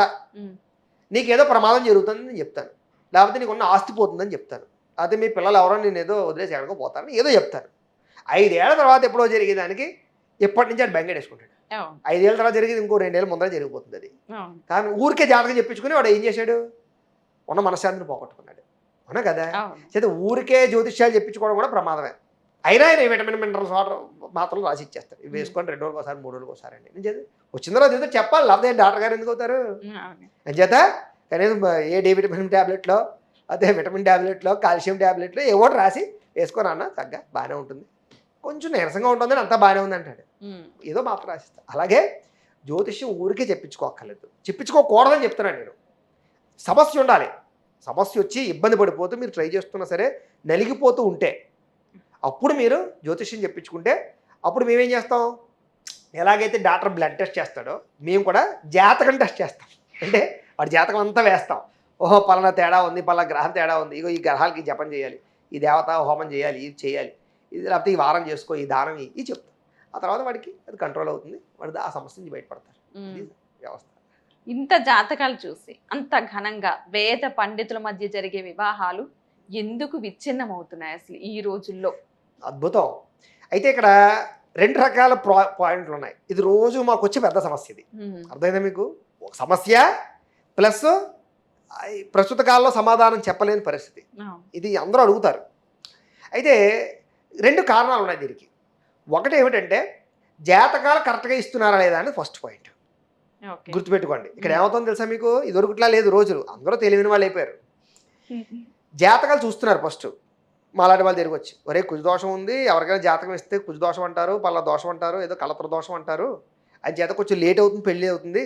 నీకేదో ప్రమాదం జరుగుతుందని నేను చెప్తాను, లేకపోతే నీకున్న ఆస్తి పోతుందని చెప్తాను, అయితే మీ పిల్లలు ఎవరో నేను ఏదో వదిలేసి ఎక్కడికో పోతానని ఏదో చెప్తాను. 5 ఏళ్ల తర్వాత ఎప్పుడో జరిగేదానికి ఎప్పటి నుంచి అది బెంగేడేసుకుంటాడు. 5 ఏళ్ళ తర్వాత జరిగేది ఇంకో 2 ఏళ్ళ ముందర జరిగిపోతుంది అది. కానీ ఊరికే జాతకం చెప్పించుకుని వాడు ఏం చేశాడు? ఉన్న మనశ్శాంతిని పోగొట్టుకున్నాడు. అవునా కదా? చేత ఊరికే జ్యోతిష్యాలు చెప్పించుకోవడం కూడా ప్రమాదమే. అయినా ఆయన విటమిన్ మినరల్స్ వాటర్ మాత్రం రాసి ఇచ్చేస్తారు, ఇవి వేసుకొని 2 రోజులకు ఒకసారి 3 రోజులకు ఒకసారి అండి. నేను చేత వచ్చిన తర్వాత ఏదో చెప్పాలి, లేకపోతే డాక్టర్ గారు ఎందుకు అవుతారు? అని చేత కనీసం ఏ డి విటమిన్ ట్యాబ్లెట్లో, అదే విటమిన్ ట్యాబ్లెట్లో, కాల్షియం ట్యాబ్లెట్లో ఏవో రాసి వేసుకొని అన్న తగ్గ బాగానే ఉంటుంది, కొంచెం నీరసంగా ఉంటుందని అంతా బాగానే ఉంది అంటాడు, ఏదో మాత్రం రాసిస్తా. అలాగే జ్యోతిష్యం ఊరికే చెప్పించుకోక్కర్లేదు, చెప్పించుకోకూడదని చెప్తున్నాను నేను. సమస్య ఉండాలి. సమస్య వచ్చి ఇబ్బంది పడిపోతూ మీరు ట్రై చేస్తున్నా సరే నలిగిపోతూ ఉంటే అప్పుడు మీరు జ్యోతిష్యం చెప్పించుకుంటే అప్పుడు మేమేం చేస్తాం? ఎలాగైతే డాక్టర్ బ్లడ్ టెస్ట్ చేస్తాడో మేము కూడా జాతకం టెస్ట్ చేస్తాం. అంటే వాడి జాతకం అంతా వేస్తాం. ఓహో పలానా తేడా ఉంది, పలానా గ్రహం తేడా ఉంది, ఇగో ఈ గ్రహాలకి జపం చేయాలి, ఈ దేవత హోమం చేయాలి, ఇది చేయాలి, ఇది లేకపోతే ఈ వారం చేసుకో, ఈ దానం ఇది చెప్తాం. ఆ తర్వాత వాడికి అది కంట్రోల్ అవుతుంది, వాడి ఆ సమస్య నుంచి బయటపడతారు. వ్యవస్థ. ఇంత జాతకాలు చూసి అంత ఘనంగా వేద పండితుల మధ్య జరిగే వివాహాలు ఎందుకు విచ్ఛిన్నం అవుతున్నాయి అసలు ఈ రోజుల్లో? అద్భుతం. అయితే ఇక్కడ 2 రకాల పాయింట్లు ఉన్నాయి. ఇది రోజు మాకు వచ్చే పెద్ద సమస్య. ఇది అర్థమైందా మీకు? ఒక సమస్య ప్లస్ ప్రస్తుత కాలంలో సమాధానం చెప్పలేని పరిస్థితి. ఇది అందరూ అడుగుతారు. అయితే 2 కారణాలు ఉన్నాయి దీనికి. ఒకటి ఏమిటంటే జాతకాలు కరెక్ట్గా ఇస్తున్నారా లేదా అని ఫస్ట్ పాయింట్ గుర్తుపెట్టుకోండి. ఇక్కడ ఏమవుతుందో తెలుసా మీకు? ఇదివరకుట్లా లేదు రోజులు, అందరూ తెలివిన వాళ్ళు అయిపోయారు. జాతకాలు చూస్తున్నారు ఫస్ట్. మాలాంటి వాళ్ళు దగ్గరికి వచ్చి, ఒరే కుజదోషం ఉంది, ఎవరికైనా జాతకం ఇస్తే కుజదోషం అంటారు, పలా దోషం అంటారు, ఏదో కలత్ర దోషం అంటారు, అది చేత కొంచెం లేట్ అవుతుంది, పెళ్ళి అవుతుంది,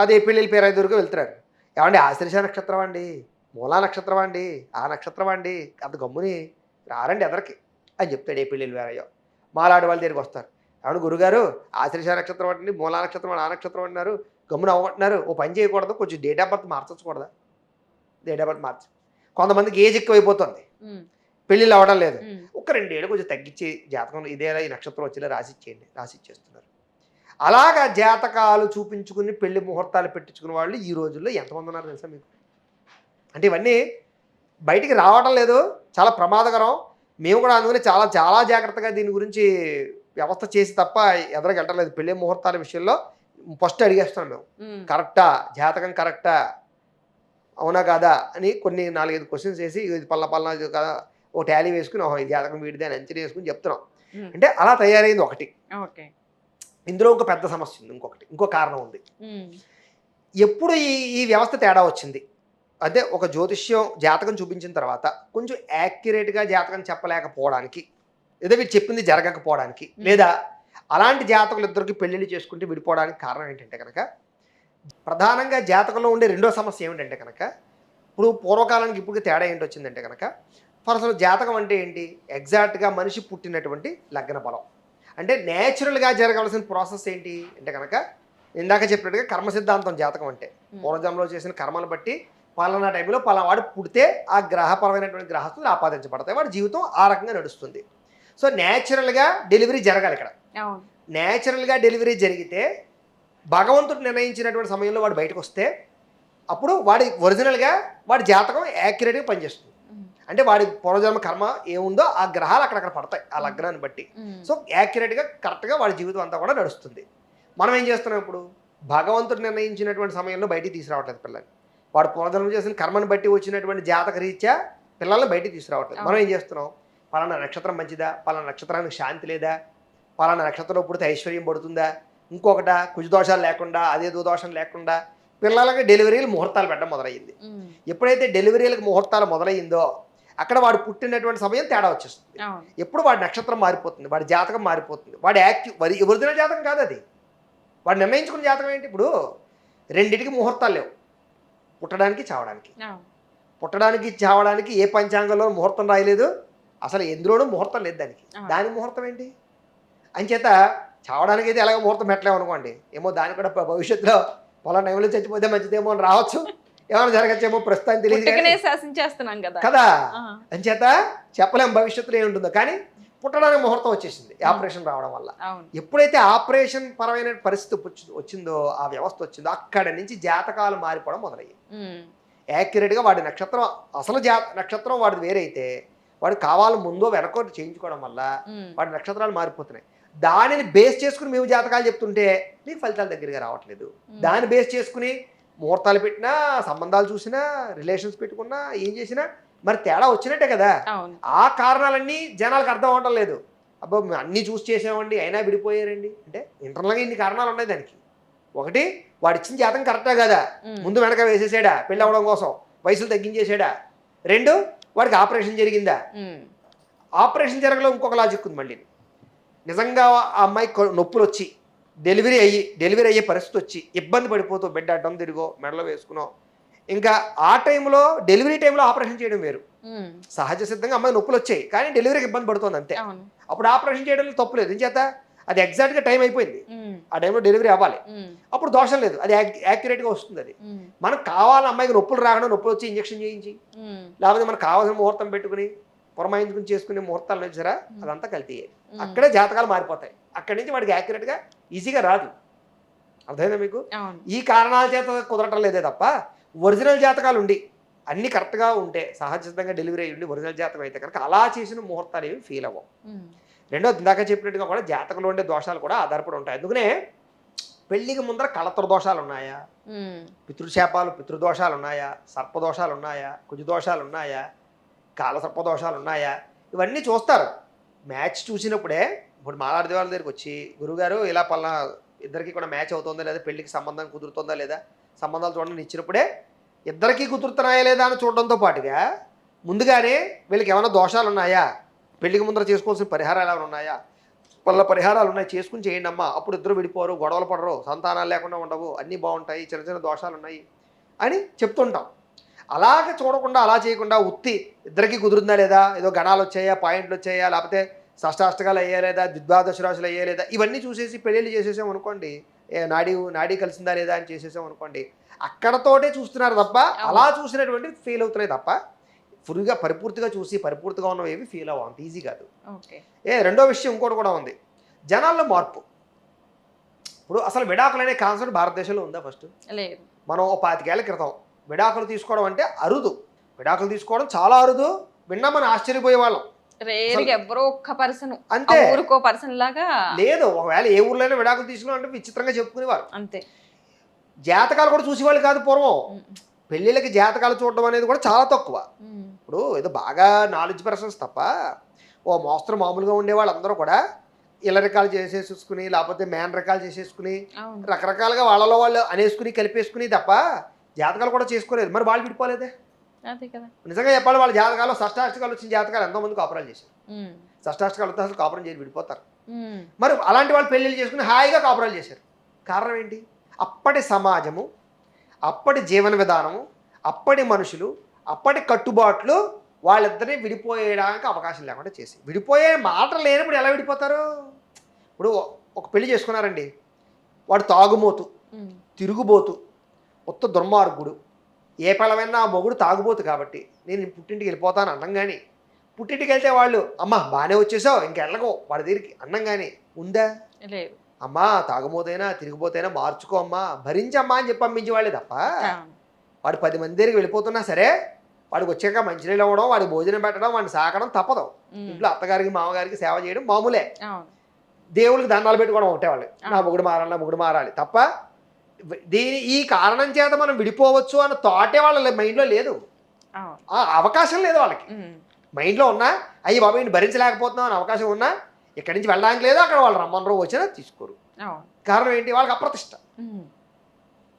అదే పెళ్ళిళ్ళ పేరు 5 వరకు వెళ్తున్నారు. ఏమండి ఆశ్లేష నక్షత్రం అండి, మూలా నక్షత్రం అండి, ఆ నక్షత్రం అండి, అంత గమ్ముని రారండి ఎదరికి అని చెప్తాడు. ఏ పెళ్ళిళ్ళు వేరయ్యో మాలాంటి వాళ్ళ దగ్గరికి వస్తారు. ఏమన్నా గురుగారు ఆశ్లేష నక్షత్రం అండి, మూలా నక్షత్రం, ఆ నక్షత్రం అంటున్నారు, గమ్మున అవ్వమంటున్నారు, ఓ పని చేయకూడదు, కొంచెం డేట్ ఆఫ్ బర్త్ మార్చకూడదా? డేట్ ఆఫ్ బర్త్ మార్చి కొంతమందికి ఏజ్ ఎక్కువైపోతుంది, పెళ్ళిళ్ళు అవ్వడం లేదు, ఒక 2 ఏళ్ళు కొంచెం తగ్గించి జాతకంలో ఇదేలా ఈ నక్షత్రం వచ్చేలా రాసి ఇచ్చేయండి, రాసి ఇచ్చేస్తున్నారు. అలాగా జాతకాలు చూపించుకుని పెళ్లి ముహూర్తాలు పెట్టించుకున్న వాళ్ళు ఈ రోజుల్లో ఎంతమంది ఉన్నారు తెలుసా మీకు? అంటే ఇవన్నీ బయటికి రావడం లేదు, చాలా ప్రమాదకరం. మేము కూడా అందుకని చాలా చాలా జాగ్రత్తగా దీని గురించి వ్యవస్థ చేసి తప్ప ఎదరికి వెళ్ళలేదు. పెళ్లి ముహూర్తాల విషయంలో ఫస్ట్ అడిగేస్తున్నాం మేము, కరెక్టా, జాతకం కరెక్టా, అవునా కాదా అని కొన్ని 4-5 క్వశ్చన్స్ వేసి ఇది పల్లా కదా ఓ టాలీ వేసుకుని ఓహో ఈ జాతకం వీడిదే అని అంచనా వేసుకుని చెప్తున్నాం. అంటే అలా తయారైంది ఒకటి. ఇందులో ఒక పెద్ద సమస్య ఉంది, ఇంకో కారణం ఉంది. ఎప్పుడు ఈ వ్యవస్థ తేడా వచ్చింది? అదే ఒక జ్యోతిష్యం జాతకం చూపించిన తర్వాత కొంచెం యాక్యురేట్గా జాతకం చెప్పలేకపోవడానికి, లేదా వీళ్ళు చెప్పింది జరగకపోవడానికి, లేదా అలాంటి జాతకులు ఇద్దరికి పెళ్ళిళ్ళు చేసుకుంటే విడిపోవడానికి కారణం ఏంటంటే కనుక, ప్రధానంగా జాతకంలో ఉండే రెండో సమస్య ఏమిటంటే కనుక, ఇప్పుడు పూర్వకాలానికి ఇప్పుడు తేడా ఏంటి వచ్చిందంటే కనుక, అసలు జాతకం అంటే ఏంటి, ఎగ్జాక్ట్గా మనిషి పుట్టినటువంటి లగ్న బలం అంటే నేచురల్గా జరగవలసిన ప్రాసెస్ ఏంటి అంటే కనుక, ఇందాక చెప్పినట్టుగా కర్మ సిద్ధాంతం జాతకం అంటే పూర్వజంలో చేసిన కర్మను బట్టి పలానా టైంలో పలానావాడు పుడితే ఆ గ్రహపరమైనటువంటి గ్రహస్తులు ఆపాదించబడతాయి, వాడి జీవితం ఆ రకంగా నడుస్తుంది. సో నేచురల్గా డెలివరీ జరగాలి ఇక్కడ. నేచురల్గా డెలివరీ జరిగితే భగవంతుడు నిర్ణయించినటువంటి సమయంలో వాడు బయటకు వస్తే అప్పుడు వాడి ఒరిజినల్గా వాడి జాతకం యాక్యురేట్గా పనిచేస్తుంది. అంటే వాడి పూర్వజన్మ కర్మ ఏముందో ఆ గ్రహాలు అక్కడక్కడ పడతాయి ఆ లగ్నాన్ని బట్టి. సో యాక్యురేట్గా కరెక్ట్గా వాడి జీవితం అంతా కూడా నడుస్తుంది. మనం ఏం చేస్తున్నాం ఇప్పుడు, భగవంతుడు నిర్ణయించినటువంటి సమయంలో బయటికి తీసుకురావట్లేదు పిల్లల్ని. వాడు పూర్వజన్మ చేసిన కర్మను బట్టి వచ్చినటువంటి జాతక రీత్యా పిల్లల్ని బయటికి తీసుకురావట్లేదు. మనం ఏం చేస్తున్నాం, పలానా నక్షత్రం మంచిదా, పలానా నక్షత్రానికి శాంతి లేదా, పలానా నక్షత్రంలో పుడితే ఐశ్వర్యం పడుతుందా, ఇంకొకట కుజదోషాలు లేకుండా అదే దోషం లేకుండా పిల్లలకి డెలివరీలు ముహూర్తాలు పెట్టడం మొదలయ్యింది. ఎప్పుడైతే డెలివరీలకు ముహూర్తాలు మొదలయ్యిందో అక్కడ వాడు పుట్టినటువంటి సమయం తేడా వచ్చేస్తుంది. ఎప్పుడు వాడి నక్షత్రం మారిపోతుంది, వాడి జాతకం మారిపోతుంది. వాడి ఒరిజినల్ జాతకం కాదు అది, వాడు నిర్ణయించుకున్న జాతకం ఏంటి. ఇప్పుడు రెండింటికి ముహూర్తాలు లేవు, పుట్టడానికి చావడానికి. పుట్టడానికి చావడానికి ఏ పంచాంగంలో ముహూర్తం రాయలేదు, అసలు ఎందులోనూ ముహూర్తం లేదు దానికి. దాని ముహూర్తం ఏంటి అంచేత చావడానికి అయితే ఎలాగో ముహూర్తం పెట్టలేము అనుకోండి, ఏమో దానికి కూడా భవిష్యత్తులో పొలం టైంలో చచ్చిపోతే మంచిదేమో అని రావచ్చు, ఏమైనా జరగచ్చేమో ప్రస్తుతానికి తెలియదు కదా. అంచేత చెప్పలేము భవిష్యత్తులో ఏముంటుందో. కానీ పుట్టడానికి ముహూర్తం వచ్చేసింది ఆపరేషన్ రావడం వల్ల. ఎప్పుడైతే ఆపరేషన్ పరమైన పరిస్థితి వచ్చిందో, ఆ వ్యవస్థ వచ్చిందో, అక్కడ నుంచి జాతకాలు మారిపోవడం మొదలయ్యాయి. యాక్యురేట్గా వాడి నక్షత్రం అసలు నక్షత్రం వాడిది వేరైతే వాడు కావాలి ముందో వెనకో చేయించుకోవడం వల్ల వాడి నక్షత్రాలు మారిపోతున్నాయి. దానిని బేస్ చేసుకుని మేము జాతకాలు చెప్తుంటే మీకు ఫలితాలు దగ్గరగా రావట్లేదు. దాన్ని బేస్ చేసుకుని ముహూర్తాలు పెట్టినా, సంబంధాలు చూసినా, రిలేషన్స్ పెట్టుకున్నా, ఏం చేసినా మరి తేడా వచ్చినట్టే కదా. ఆ కారణాలన్నీ జనాలకు అర్థం అవడం లేదు. అబ్బా అన్నీ చూసి చేసామండి అయినా విడిపోయారండి అంటే ఇంటర్నల్గా ఇన్ని కారణాలు ఉన్నాయి దానికి. ఒకటి, వాడు ఇచ్చిన జాతకం కరెక్టా కదా, ముందు వెనక వేసేసాడా పెళ్ళి అవ్వడం కోసం, వయసులు తగ్గించేసాడా. రెండు, వాడికి ఆపరేషన్ జరిగిందా, ఆపరేషన్ జరగలో ఇంకొక లాజిక్ ఉంది మళ్ళీ. నిజంగా ఆ అమ్మాయి నొప్పులు వచ్చి డెలివరీ అయ్యే పరిస్థితి వచ్చి ఇబ్బంది పడిపోతూ బెడ్ అడ్డం తిరిగో మెడలో వేసుకునో, ఇంకా ఆ టైంలో డెలివరీ టైంలో ఆపరేషన్ చేయడం వేరు. సహజ సిద్ధంగా అమ్మాయి నొప్పులు వచ్చాయి కానీ డెలివరీకి ఇబ్బంది పడుతుంది అంతే. అప్పుడు ఆపరేషన్ చేయడంలో తప్పు లేదు, చేత అది ఎగ్జాక్ట్గా టైం అయిపోయింది, ఆ టైంలో డెలివరీ అవ్వాలి, అప్పుడు దోషం లేదు, అది యాక్యురేట్గా వస్తుంది. అది మనకు కావాలని అమ్మాయికి నొప్పులు రాకుండా నొప్పులు వచ్చి ఇంజక్షన్ చేయించి, లేకపోతే మనకు కావాల్సిన ముహూర్తం పెట్టుకుని పురమాయించుకుని చేసుకునే ముహూర్తాలు వచ్చారా అదంతా కల్తీ. అక్కడే జాతకాలు మారిపోతాయి. అక్కడి నుంచి వాడికి యాక్యురేట్గా ఈజీగా రాదు. అర్థమైందా మీకు? ఈ కారణాల చేత కుదరటం లేదే తప్ప ఒరిజినల్ జాతకాలు ఉండి అన్ని కరెక్ట్గా ఉంటే, సహజంగా డెలివరీ అయ్యి ఉండి ఒరిజినల్ జాతకం అయితే కనుక అలా చేసిన ముహూర్తాలు ఏమి ఫీల్ అవ్వవు. రెండోది, ఇందాక చెప్పినట్టుగా కూడా జాతకంలో ఉండే దోషాలు కూడా ఆధారపడి ఉంటాయి. అందుకనే పెళ్లికి ముందర కళత్ర దోషాలు ఉన్నాయా, పితృశాపాలు పితృదోషాలు ఉన్నాయా, సర్పదోషాలు ఉన్నాయా, కుజదోషాలు ఉన్నాయా, కాలసర్ప దోషాలు ఉన్నాయా, ఇవన్నీ చూస్తారు. మ్యాచ్ చూసినప్పుడే ఇప్పుడు మాలాడి వాళ్ళ దగ్గరికి వచ్చి, గురుగారు ఇలా పలానా ఇద్దరికి కూడా మ్యాచ్ అవుతుందా లేదా, పెళ్లికి సంబంధం కుదురుతుందా లేదా, సంబంధాలు చూడండి ఇచ్చినప్పుడే ఇద్దరికీ కుదురుతున్నాయా లేదా అని చూడడంతో పాటుగా ముందుగానే వీళ్ళకి ఏమైనా దోషాలు ఉన్నాయా, పెళ్లికి ముందర చేసుకోవాల్సిన పరిహారాలు ఏమైనా ఉన్నాయా, వాళ్ళ పరిహారాలు ఉన్నాయి చేసుకుని చేయండి అమ్మా, అప్పుడు ఇద్దరు విడిపోరు, గొడవలు పడరు, సంతానాలు లేకుండా ఉండవు, అన్నీ బాగుంటాయి, చిన్న చిన్న దోషాలు ఉన్నాయి అని చెప్తుంటాం. అలాగే చూడకుండా అలా చేయకుండా ఉత్తి ఇద్దరికి కుదురుందా లేదా, ఏదో గణాలు వచ్చాయా, పాయింట్లు వచ్చాయా, లేకపోతే షష్టాష్టకాలు అయ్యా లేదా, ద్విద్వాదశ రాశులు అయ్యా లేదా, ఇవన్నీ చూసేసి పెళ్ళిళ్ళు చేసేసాం అనుకోండి, నాడీ కలిసిందా లేదా అని చేసేసాం అనుకోండి, అక్కడతోటే చూస్తున్నారు తప్ప అలా చూసినటువంటి ఫీల్ అవుతున్నాయి తప్ప ఫుల్గా పరిపూర్తిగా చూసి పరిపూర్తిగా ఉన్నవి ఏవి ఫీల్ అవ్వం, అంత ఈజీ కాదు. రెండో విషయం ఇంకోటి కూడా ఉంది, జనాల్లో మార్పు. ఇప్పుడు అసలు విడాకులు అనే కాన్సెప్ట్ భారతదేశంలో ఉందా? ఫస్ట్ లేదు. మనం 25 ఏళ్ల క్రితం విడాకులు తీసుకోవడం అంటే అరుదు, విడాకులు తీసుకోవడం చాలా అరుదు, విన్నా మనం ఆశ్చర్యపోయే వాళ్ళం. ఎవరో ఒక్క పర్సన్ అంతే, ఊరుకో పర్సన్ లాగా లేదు. ఒకవేళ ఏ ఊర్లోనే విడాకులు తీసుకున్నా అంటే విచిత్రంగా చెప్పుకునేవారు అంతే. జాతకాలు కూడా చూసేవాళ్ళు కాదు పూర్వం. పెళ్ళిళ్ళకి జాతకాలు చూడడం అనేది కూడా చాలా తక్కువ. ఇప్పుడు ఏదో బాగా నాలెడ్జ్ పర్సన్స్ తప్ప ఓ మోస్తరు మామూలుగా ఉండేవాళ్ళు అందరూ కూడా ఇళ్ళ రకాలు చేసేసుకుని, లేకపోతే మేన్ రకాలు చేసేసుకుని, రకరకాలుగా వాళ్ళలో వాళ్ళు అనేసుకుని కలిపేసుకుని తప్ప జాతకాలు కూడా చేసుకోలేదు, మరి వాళ్ళు విడిపోలేదే. అదే కదా. నిజంగా చెప్పాలి, వాళ్ళ జాతకాలు షష్టాష్టకాలు వచ్చిన జాతకాలు ఎంతోమంది కాపురాలు చేశారు. ఉమ్. షష్టాష్టకాలు వస్తే అసలు కాపురం చేసి విడిపోతారు. ఉమ్. మరి అలాంటి వాళ్ళు పెళ్ళిళ్ళు చేసుకుని హాయిగా కాపురాలు చేశారు. కారణం ఏంటి? అప్పటి సమాజము, అప్పటి జీవన విధానము, అప్పటి మనుషులు, అప్పటి కట్టుబాట్లు వాళ్ళిద్దరిని విడిపోయడానికి అవకాశం లేకుండా చేసి, విడిపోయే మాట లేనప్పుడు ఎలా విడిపోతారు? ఇప్పుడు ఒక పెళ్లి చేసుకున్నారండి, వాడు తాగుమోతు, ఉమ్. తిరుగుబోతు, ఉత్త దుర్మార్గుడు, ఏ పిల్లమైనా ఆ మొగుడు తాగుబోతు కాబట్టి నేను పుట్టింటికి వెళ్ళిపోతాను అన్నం కానీ, పుట్టింటికి వెళ్తే వాళ్ళు అమ్మ బాగానే వచ్చేసావు ఇంకెళ్ళకో వాడి దగ్గరికి అన్నం కానీ ఉందా? లేదు. అమ్మా తాగుబోతైనా తిరిగిపోతైనా మార్చుకో అమ్మా, భరించమ్మా అని చెప్పి పంపించే వాళ్ళే తప్ప, అవును. వాడు 10 మంది దగ్గరికి వెళ్ళిపోతున్నా సరే వాడికి వచ్చాక మంచినీళ్ళు ఇవ్వడం, వాడికి భోజనం పెట్టడం, వాడిని సాకడం తప్పదు. ఉమ్. ఇంట్లో అత్తగారికి మామగారికి సేవ చేయడం మామూలే. అవును. దేవుడికి దండాలు పెట్టుకోవడం ఒకటే వాళ్ళు, నా మొగుడు మారాలి నా మొగుడు మారాలి తప్ప ఈ కారణం చేత మనం విడిపోవచ్చు అన్న థాటే వాళ్ళ మైండ్లో లేదు. అవును. ఆ అవకాశం లేదు వాళ్ళకి. ఉమ్. మైండ్లో ఉన్నా అయ్యి బాబు ఈయన భరించలేకపోతున్నాం అని అవకాశం ఉన్నా ఇక్కడి నుంచి వెళ్ళడానికి లేదు, అక్కడ వాళ్ళు రమ్మనరు వచ్చినా తీసుకోరు. అవును. కారణం ఏంటి? వాళ్ళకి అప్రతిష్ట. ఉమ్.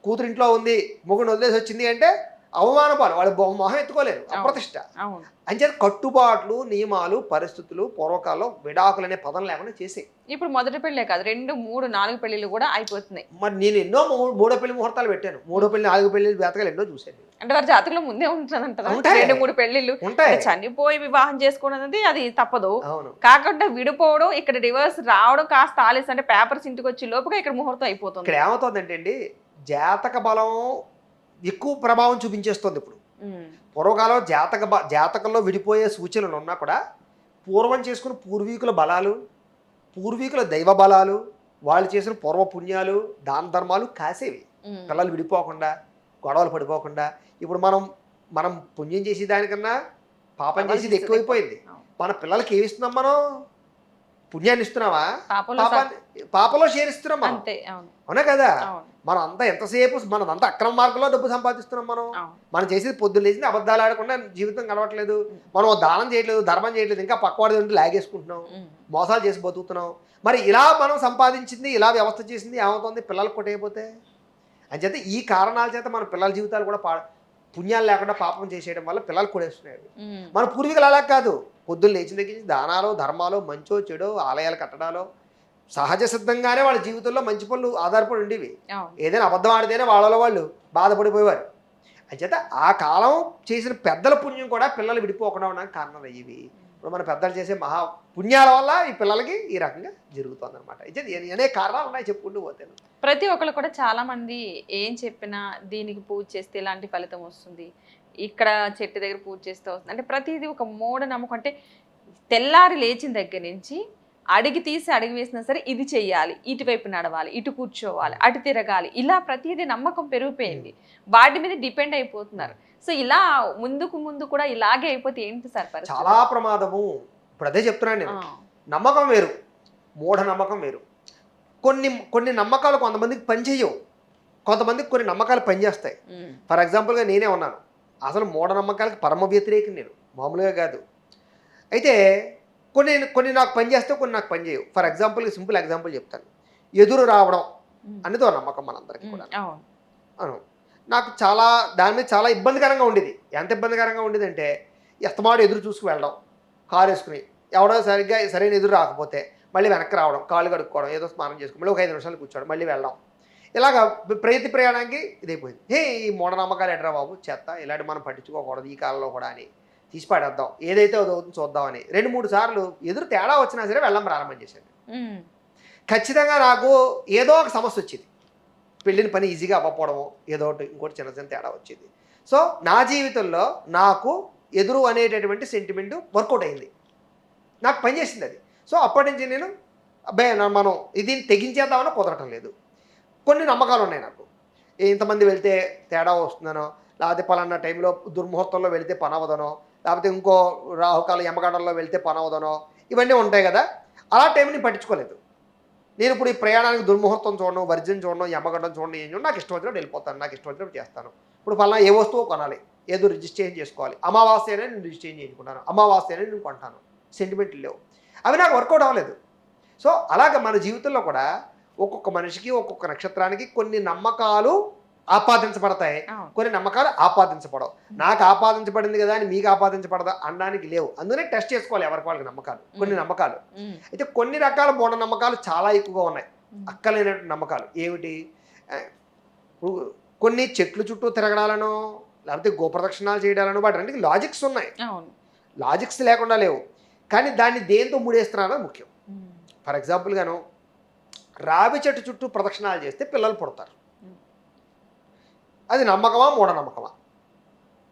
కూతురింట్లో ఉంది మొగుడు వదిలేసి వచ్చింది అంటే అవమానపాలు, వాళ్ళు మొహం ఎత్తుకోలేరు, అప్రతిష్ట. అవును. అంచేత కట్టుబాట్లు, నియమాలు, పరిస్థితులు పూర్వకాలంలో విడాకులు అనే పదం లేకుండా చేసే. ఇప్పుడు మొదటి పెళ్ళే కాదు, 2, 3, 4 పెళ్ళిళ్ళు కూడా అయిపోతున్నాయి. మరి నేను ఎన్నో మూడో పెళ్లి ముహూర్తాలు పెట్టాను, 3వ పెళ్లి 4వ పెళ్లి జాతకాలు ఎన్నో చూశాను. అంటే వారి జాతకంలో ముందే ఉంటుందంటారా? ఉంటాయి. 2, 3 పెళ్ళిళ్ళు ఉంటాయి. అంటే చనిపోయి వివాహం చేసుకోవడం అనేది అది తప్పదు. అవును. కాకుండా విడిపోవడం, ఇక్కడ డివోర్స్ రావడం కాస్త ఆలస్యం, అంటే పేపర్స్ ఇంటికి వచ్చే లోపుగా ఇక్కడ ముహూర్తం అయిపోతుంది. ఇక్కడ ఏమవుతుందంటే అండి, జాతక బలం ఎక్కువ ప్రభావం చూపించేస్తుంది ఇప్పుడు. ఉమ్. పూర్వకాలం జాతకంలో విడిపోయే సూచనలు ఉన్నా కూడా పూర్వం చేసుకున్న పూర్వీకుల బలాలు, పూర్వీకుల దైవ బలాలు, వాళ్ళు చేసిన పూర్వ పుణ్యాలు, దాన ధర్మాలు కాసేవి ఉమ్. పిల్లలు విడిపోకుండా, గొడవలు పడిపోకుండా. ఇప్పుడు మనం పుణ్యం చేసేదానికన్నా పాపం చేసేది ఎక్కువైపోయింది. మన పిల్లలకి ఏమి ఇస్తున్నాం మనం? పుణ్యాన్ని ఇస్తున్నావా? పాపలో షేర్ ఇస్తున్నాం మనం. అంతే. అవును. అవునా కదా? అవును. మనం అంతా ఎంతసేపు మనదంతా అక్రమ మార్గంలో డబ్బు సంపాదిస్తున్నాం. మనం చేసేది పొద్దున్న లేచింది అబద్ధాలు ఆడకుండా జీవితం గడవట్లేదు. మనం దానం చేయట్లేదు, ధర్మం చేయట్లేదు, ఇంకా పక్కవాడి ఉండి లాగేసుకుంటున్నాం, మోసాలు చేసి బతుకుతున్నాం. మరి ఇలా మనం సంపాదించింది, ఇలా వ్యవస్థ చేసింది ఏమవుతుంది? పిల్లలకు కొట్టేయపోతే. అంచేత ఈ కారణాల చేత మన పిల్లల జీవితాలు కూడా పుణ్యాలు లేకుండా పాపం చేసేయడం వల్ల పిల్లలు కొడేస్తున్నాయి. మన పూర్వీకులు అలా కాదు, పొద్దున్న లేచిన దగ్గర నుంచి దానాలు ధర్మాలు, మంచో చెడో ఆలయాలు కట్టడాలు సహజ సిద్ధంగానే వాళ్ళ జీవితంలో మంచి పనులు ఆధారపడి ఉండేవి. ఏదైనా అబద్ధం ఆడితేనే వాళ్ళలో వాళ్ళు బాధపడిపోయేవారు. అంచేత ఆ కాలం చేసిన పెద్దల పుణ్యం కూడా పిల్లలు విడిపోకుండా ఉండడానికి కారణం అయ్యేవి. ఇప్పుడు మన పెద్దలు చేసే మహా పుణ్యాల వల్ల ఈ పిల్లలకి ఈ రకంగా జరుగుతుంది అనమాట. అనేక కారణాలు ఉన్నాయి, చెప్పుకుంటూ పోతాను. ప్రతి ఒక్కరు కూడా చాలా మంది ఏం చెప్పినా దీనికి పూజ చేస్తే ఇలాంటి ఫలితం వస్తుంది, ఇక్కడ చెట్టు దగ్గర పూజ చేస్తే వస్తుంది అంటే ప్రతిదీ ఒక మూఢనమ్మకం. అంటే తెల్లారి లేచిన దగ్గర నుంచి అడిగి తీసి అడిగి వేసినా సరే ఇది చెయ్యాలి, ఇటువైపు నడవాలి, ఇటు కూర్చోవాలి, అటు తిరగాలి, ఇలా ప్రతిదీ నమ్మకం పెరిగిపోయింది, వాటి మీద డిపెండ్ అయిపోతున్నారు. సో ఇలా ముందు కూడా ఇలాగే అయిపోతే ఏంటి సార్ పరిస్థితి? చాలా ప్రమాదము. ఇప్పుడు అదే చెప్తున్నాను నేను. నమ్మకం వేరు, మూఢ నమ్మకం వేరు. కొన్ని నమ్మకాలు కొంతమందికి పనిచేయవు, కొంతమందికి కొన్ని నమ్మకాలు పనిచేస్తాయి. ఫర్ ఎగ్జాంపుల్గా నేనే ఉన్నాను, అసలు మూఢనమ్మకాలకి పరమ వ్యతిరేకం నేను, మామూలుగా కాదు. అయితే కొన్ని నాకు పనిచేస్తే కొన్ని నాకు పనిచేయవు. ఫర్ ఎగ్జాంపుల్గా సింపుల్ ఎగ్జాంపుల్ చెప్తాను. ఎదురు రావడం అనేది ఒక నమ్మకం మనందరికీ కూడా. అవును, నాకు దాని మీద చాలా ఇబ్బందికరంగా ఉండేది. ఎంత ఇబ్బందికరంగా ఉండేది అంటే, ఎస్తమాడు ఎదురు చూసుకు వెళ్ళడం, కారు వేసుకుని, ఎవడో సరైన ఎదురు రాకపోతే మళ్ళీ వెనక్కి రావడం, కాళ్ళు కడుక్కోవడం, ఏదో స్నానం చేసుకోవడం, మళ్ళీ ఒక 5 నిమిషాలు కూర్చోవడం, మళ్ళీ వెళ్ళడం, ఇలాగా ప్రతి ప్రయాణానికి ఇదైపోయింది. ఈ మూఢనమ్మకాలు ఎట్రా బాబు చెత్త, ఇలాంటి మనం పట్టించుకోకూడదు ఈ కాలంలో కూడా అని తీసి పడేద్దాం, ఏదైతే అవుతుంది చూద్దామని 2-3 సార్లు ఎదురు తేడా వచ్చినా సరే వెళ్ళడం ప్రారంభం చేశాను. ఖచ్చితంగా నాకు ఏదో ఒక సమస్య వచ్చింది, పెళ్ళిన పని ఈజీగా అవ్వకపోవడము, ఏదో ఒకటి ఇంకోటి చిన్న తేడా వచ్చింది. సో నా జీవితంలో నాకు ఎదురు అనేటటువంటి సెంటిమెంట్ వర్కౌట్ అయింది, నాకు పనిచేసింది అది. సో అప్పటి నుంచి నేను అబ్బాయి మనం ఇది తెగించేద్దామని కుదరటం లేదు. కొన్ని నమ్మకాలు ఉన్నాయి నాకు, ఇంతమంది వెళ్తే తేడా వస్తుందనో, లేకపోతే పలానా టైంలో దుర్ముహూర్తంలో వెళితే పని అవ్వదనో, లేకపోతే ఇంకో రాహుకాలం యమగండంలో వెళ్తే పని అవ్వదనో, ఇవన్నీ ఉంటాయి కదా. అలా టైంని పట్టించుకోలేదు నేను. ఇప్పుడు ఈ ప్రయాణానికి దుర్ముహూర్తం చూడడం, వర్జం చూడడం, యమగండం చూడడం ఏం చూడడం, నాకు ఇష్టం వచ్చినప్పుడు వెళ్ళిపోతాను, నాకు ఇష్టం వచ్చినప్పుడు చేస్తాను. ఇప్పుడు పలానా ఏ వస్తువు కొనాలి, ఏదో రిజిస్ట్రేషన్ చేసుకోవాలి, అమావాస్య అనే నేను రిజిస్ట్రేషన్ చేసుకుంటాను, అమావాస్య అనే నేను కొంటాను, సెంటిమెంట్లు లేవు, అవి నాకు వర్కౌట్ అవ్వలేదు. సో అలాగ మన జీవితంలో కూడా ఒక్కొక్క మనిషికి ఒక్కొక్క నక్షత్రానికి కొన్ని నమ్మకాలు ఆపాదించబడతాయి, అవును. కొన్ని నమ్మకాలు ఆపాదించబడవు. నాకు ఆపాదించబడింది కదా అని మీకు ఆపాదించబడదా అనడానికి లేవు. అందుకనే టెస్ట్ చేసుకోవాలి ఎవరికి వాళ్ళకి నమ్మకాలు. కొన్ని నమ్మకాలు అయితే కొన్ని రకాల మూఢనమ్మకాలు చాలా ఎక్కువగా ఉన్నాయి. అక్కలేనటువంటి నమ్మకాలు ఏమిటి? ఇప్పుడు కొన్ని చెట్లు చుట్టూ తిరగడాలను, లేకపోతే గోప్రదక్షిణాలు చేయడాలను, వాటి లాజిక్స్ ఉన్నాయి. అవును. లాజిక్స్ లేకుండా లేవు. కానీ దాన్ని దేంతో ముడేస్తున్నారో ముఖ్యం. ఫర్ ఎగ్జాంపుల్గాను రావి చెట్టు చుట్టూ ప్రదక్షిణాలు చేస్తే పిల్లలు పుడతారు. అది నమ్మకమా మూఢనమ్మకమా?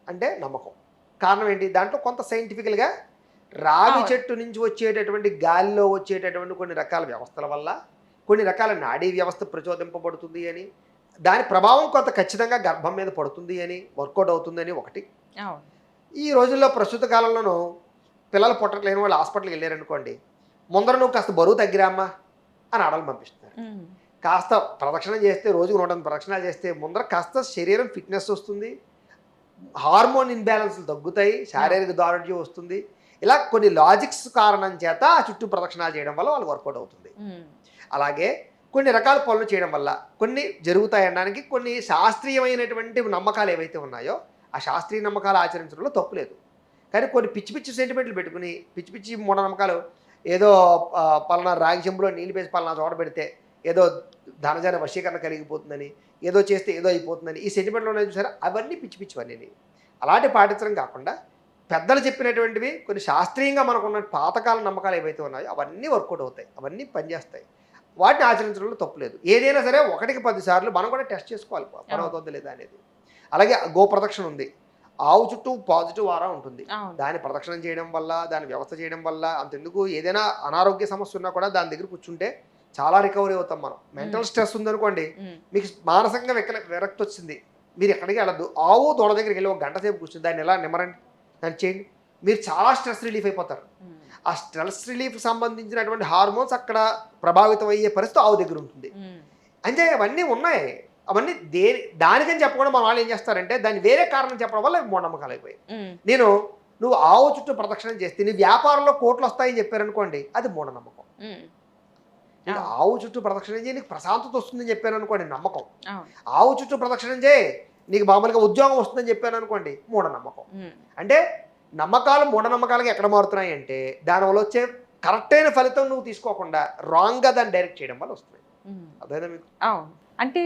అంటే నమ్మకం. కారణం ఏంటి? దాంట్లో కొంత సైంటిఫికల్గా రావి చెట్టు నుంచి వచ్చేటటువంటి గాలిలో వచ్చేటటువంటి కొన్ని రకాల వ్యవస్థల వల్ల కొన్ని రకాల నాడీ వ్యవస్థ ప్రచోదింపబడుతుంది అని, దాని ప్రభావం కొంత ఖచ్చితంగా గర్భం మీద పడుతుంది అని, వర్కౌట్ అవుతుందని ఒకటి. ఈ రోజుల్లో ప్రస్తుత కాలంలోనూ పిల్లలు పుట్టట్లేని వాళ్ళు హాస్పిటల్కి వెళ్ళారనుకోండి, ముందర నువ్వు కాస్త బరువు తగ్గిరామ్మా అని ఆడలు పంపిస్తున్నారు. కాస్త ప్రదక్షిణ చేస్తే, రోజుకు 100 ప్రదక్షిణాలు చేస్తే ముందర కాస్త శరీరం ఫిట్నెస్ వస్తుంది, హార్మోన్ ఇన్బ్యాలెన్స్లు తగ్గుతాయి, శారీరక దారుఢ్యం వస్తుంది. ఇలా కొన్ని లాజిక్స్ కారణం చేత ఆ చుట్టూ ప్రదక్షిణాలు చేయడం వల్ల వాళ్ళు వర్కౌట్ అవుతుంది. అలాగే కొన్ని రకాల పనులు చేయడం వల్ల కొన్ని జరుగుతాయి అనడానికి కొన్ని శాస్త్రీయమైనటువంటి నమ్మకాలు ఏవైతే ఉన్నాయో ఆ శాస్త్రీయ నమ్మకాలు ఆచరించడంలో తప్పులేదు. కానీ కొన్ని పిచ్చి పిచ్చి సెంటిమెంట్లు పెట్టుకుని పిచ్చి పిచ్చి మూఢనమ్మకాలు, ఏదో పలానా రాగి చెంబులో నీళ్ళు వేసి పలానా చోట పెడితే ఏదో ధనజన వశీకరణ కలిగిపోతుందని, ఏదో చేస్తే ఏదో అయిపోతుందని ఈ సెంటిమెంట్లో ఉన్నాయి చూసారా, అవన్నీ పిచ్చి పిచ్చివన్నీ. అలాంటి పాటించడం కాకుండా పెద్దలు చెప్పినటువంటివి కొన్ని శాస్త్రీయంగా మనకున్న పాతకాల నమ్మకాలు ఏవైతే ఉన్నాయో అవన్నీ వర్కౌట్ అవుతాయి, అవన్నీ పనిచేస్తాయి. వాటిని ఆచరించడంలో తప్పులేదు. ఏదైనా సరే 1కి 10 సార్లు మనం కూడా టెస్ట్ చేసుకోవాలి పని అవుతుందో లేదా అనేది. అలాగే గోప్రదక్షిణ ఉంది. ఆవు చుట్టూ పాజిటివ్ ఆరా ఉంటుంది. దాని ప్రదక్షిణం చేయడం వల్ల, దాని వ్యవస్థ చేయడం వల్ల, అంతెందుకు ఏదైనా అనారోగ్య సమస్య ఉన్నా కూడా దాని దగ్గర కూర్చుంటే చాలా రికవరీ అవుతాం మనం. మెంటల్ స్ట్రెస్ ఉందనుకోండి, మీకు మానసికంగా విరక్తి వచ్చింది, మీరు ఎక్కడికి వెళ్ళద్దు, ఆవు దూడ దగ్గరికి వెళ్ళి 1 గంట సేపు కూర్చుంది, దాన్ని ఎలా నిమ్మరండి, దాన్ని చేయండి, మీరు చాలా స్ట్రెస్ రిలీఫ్ అయిపోతారు. ఆ స్ట్రెస్ రిలీఫ్ సంబంధించినటువంటి హార్మోన్స్ అక్కడ ప్రభావితం అయ్యే పరిస్థితి ఆవు దగ్గర ఉంటుంది. అంటే అవన్నీ ఉన్నాయి. అవన్నీ దానికని చెప్పకుండా మన వాళ్ళు ఏం చేస్తారంటే దాన్ని వేరే కారణం చెప్పడం వల్ల మూఢనమ్మకాలు అయిపోయాయి. నువ్వు ఆవు చుట్టూ ప్రదక్షిణం చేస్తే నీ వ్యాపారంలో కోట్లు వస్తాయని చెప్పారనుకోండి, అది మూఢనమ్మకం. ఆవు చుట్టూ ప్రదక్షిణం చేయి నీకు ప్రశాంతత వస్తుందని చెప్పాను అనుకోండి, నమ్మకం. ఆవు చుట్టూ ప్రదక్షిణం చేయి నీకు మామూలుగా ఉద్యోగం వస్తుందని చెప్పాను అనుకోండి, మూఢనమ్మకం. అంటే నమ్మకాలు మూఢనమ్మకాలుగా ఎక్కడ మారుతున్నాయి అంటే దానివల్ల వచ్చే కరెక్ట్ అయిన ఫలితం నువ్వు తీసుకోకుండా రాంగ్గా దాన్ని డైరెక్ట్ చేయడం వల్ల వస్తుంది. అదేనా మీకు? అంటే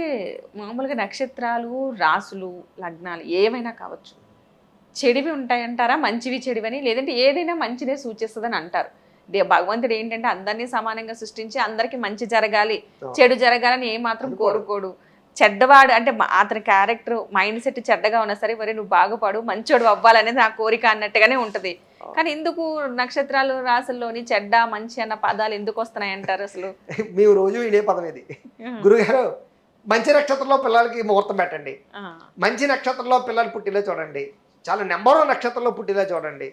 మామూలుగా నక్షత్రాలు, రాసులు, లగ్నాలు ఏమైనా కావచ్చు, చెడివి ఉంటాయంటారా? మంచివి చెడివని, లేదంటే ఏదైనా మంచిదే సూచిస్తుందని అంటారు. భగవంతుడు ఏంటంటే అందరినీ సమానంగా సృష్టించి అందరికి మంచి జరగాలి, చెడు జరగాలని ఏమాత్రం కోరుకోడు. చెడ్డవాడు అంటే అతని క్యారెక్టర్ మైండ్ సెట్ చెడ్డగా ఉన్నా సరే, మరి నువ్వు బాగుపడు, మంచోడు అవ్వాలనేది నా కోరిక అన్నట్టుగానే ఉంటది. కానీ ఎందుకు నక్షత్రాలు రాసుల్లోని చెడ్డ మంచి అన్న పదాలు ఎందుకు వస్తున్నాయి అంటారు అసలు? మేము రోజు ఇదే పదం ఇది. గురుగారు మంచి నక్షత్రంలో పిల్లలకి ముహూర్తం పెట్టండి, మంచి నక్షత్రంలో పిల్లలు పుట్టిలో చూడండి, చాలా నెంబర్ 1 నక్షత్రంలో పుట్టిలో చూడండి.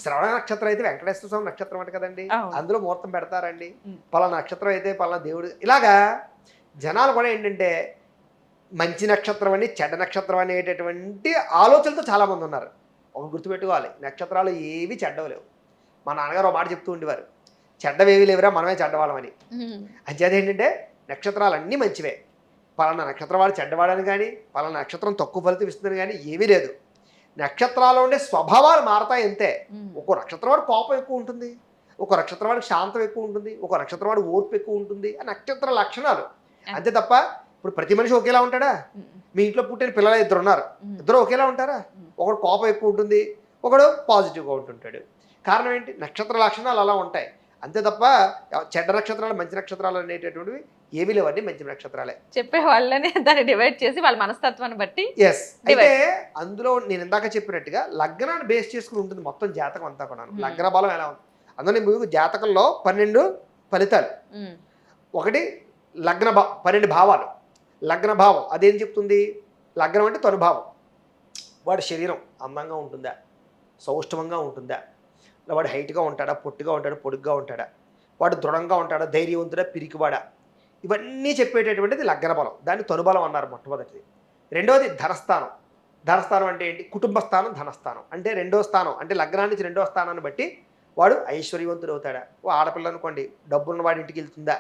శ్రవణ నక్షత్రం అయితే వెంకటేశ్వర స్వామి నక్షత్రం అంటే కదండి, అందులో ముహూర్తం పెడతారండి. పలానా నక్షత్రం అయితే పలానా దేవుడు. ఇలాగా జనాలు కూడా ఏంటంటే మంచి నక్షత్రం అని చెడ్డ నక్షత్రం అనేటటువంటి ఆలోచనలతో చాలామంది ఉన్నారు. ఒక గుర్తుపెట్టుకోవాలి, నక్షత్రాలు ఏవి చెడ్డవలేవు. మా నాన్నగారు ఒక మాట చెప్తూ ఉండేవారు, చెడ్డవేవి లేవురా మనమే చెడ్డవాళ్ళమని. అంచేది ఏంటంటే నక్షత్రాలన్నీ మంచివే, పలానా నక్షత్రం వాడు చెడ్డవాడని కానీ పలానా నక్షత్రం తక్కువ ఫలితం ఇస్తుందని కానీ ఏమీ లేదు. నక్షత్రాల్లో ఉండే స్వభావాలు మారతాయి అంతే. ఒక్కో నక్షత్రం వాడు కోపం ఎక్కువ ఉంటుంది, ఒక నక్షత్రం వాడికి శాంతం ఎక్కువ ఉంటుంది, ఒక నక్షత్రం వాడు ఓర్పు ఎక్కువ ఉంటుంది. ఆ నక్షత్ర లక్షణాలు అంతే తప్ప ఇప్పుడు ప్రతి మనిషి ఒకేలా ఉంటాడా? మీ ఇంట్లో పుట్టిన పిల్లలు 2 ఉన్నారు, ఇద్దరు ఒకేలా ఉంటారా? ఒకడు కోపం ఎక్కువ ఉంటుంది, ఒకడు పాజిటివ్గా ఉంటుంటాడు. కారణం ఏంటి? నక్షత్ర లక్షణాలు అలా ఉంటాయి అంతే తప్ప చెడ్డ నక్షత్రాలు మంచి నక్షత్రాలు అనేటటువంటివి ఏమీ లేవన్నీ మంచి నక్షత్రాలే. చెప్పే వాళ్ళనే దాన్ని డివైడ్ చేసి వాళ్ళ మనస్తత్వాన్ని బట్టి. అయితే అందులో నేను ఇందాక చెప్పినట్టుగా లగ్నాన్ని బేస్ చేసుకుని ఉంటుంది మొత్తం జాతకం అంతా కూడా. లగ్న బలం ఎలా ఉంది అందులో మీకు జాతకంలో 12 ఫలితాలు. ఒకటి లగ్న 12 భావాలు. లగ్న భావం అదేం చెప్తుంది? లగ్నం అంటే తనుభావం. వాడి శరీరం అందంగా ఉంటుందా, సౌష్ఠవంగా ఉంటుందా, వాడు హైట్గా ఉంటాడా, పొట్టిగా ఉంటాడా, పొడుగ్గా ఉంటాడా, వాడు దృఢంగా ఉంటాడా, ధైర్యవంతుడా, పిరికివాడా, ఇవన్నీ చెప్పేటటువంటిది లగ్న బలం. దాన్ని తనుబలం అన్నారు మొట్టమొదటిది. రెండవది ధనస్థానం. ధనస్థానం అంటే ఏంటి? కుటుంబ స్థానం, ధనస్థానం అంటే 2వ స్థానం. అంటే లగ్నాన్ని నుంచి 2వ స్థానాన్ని బట్టి వాడు ఐశ్వర్యవంతుడు అవుతాడా. ఓ ఆడపిల్ల అనుకోండి డబ్బున్న వాడి ఇంటికి వెళ్తుందా,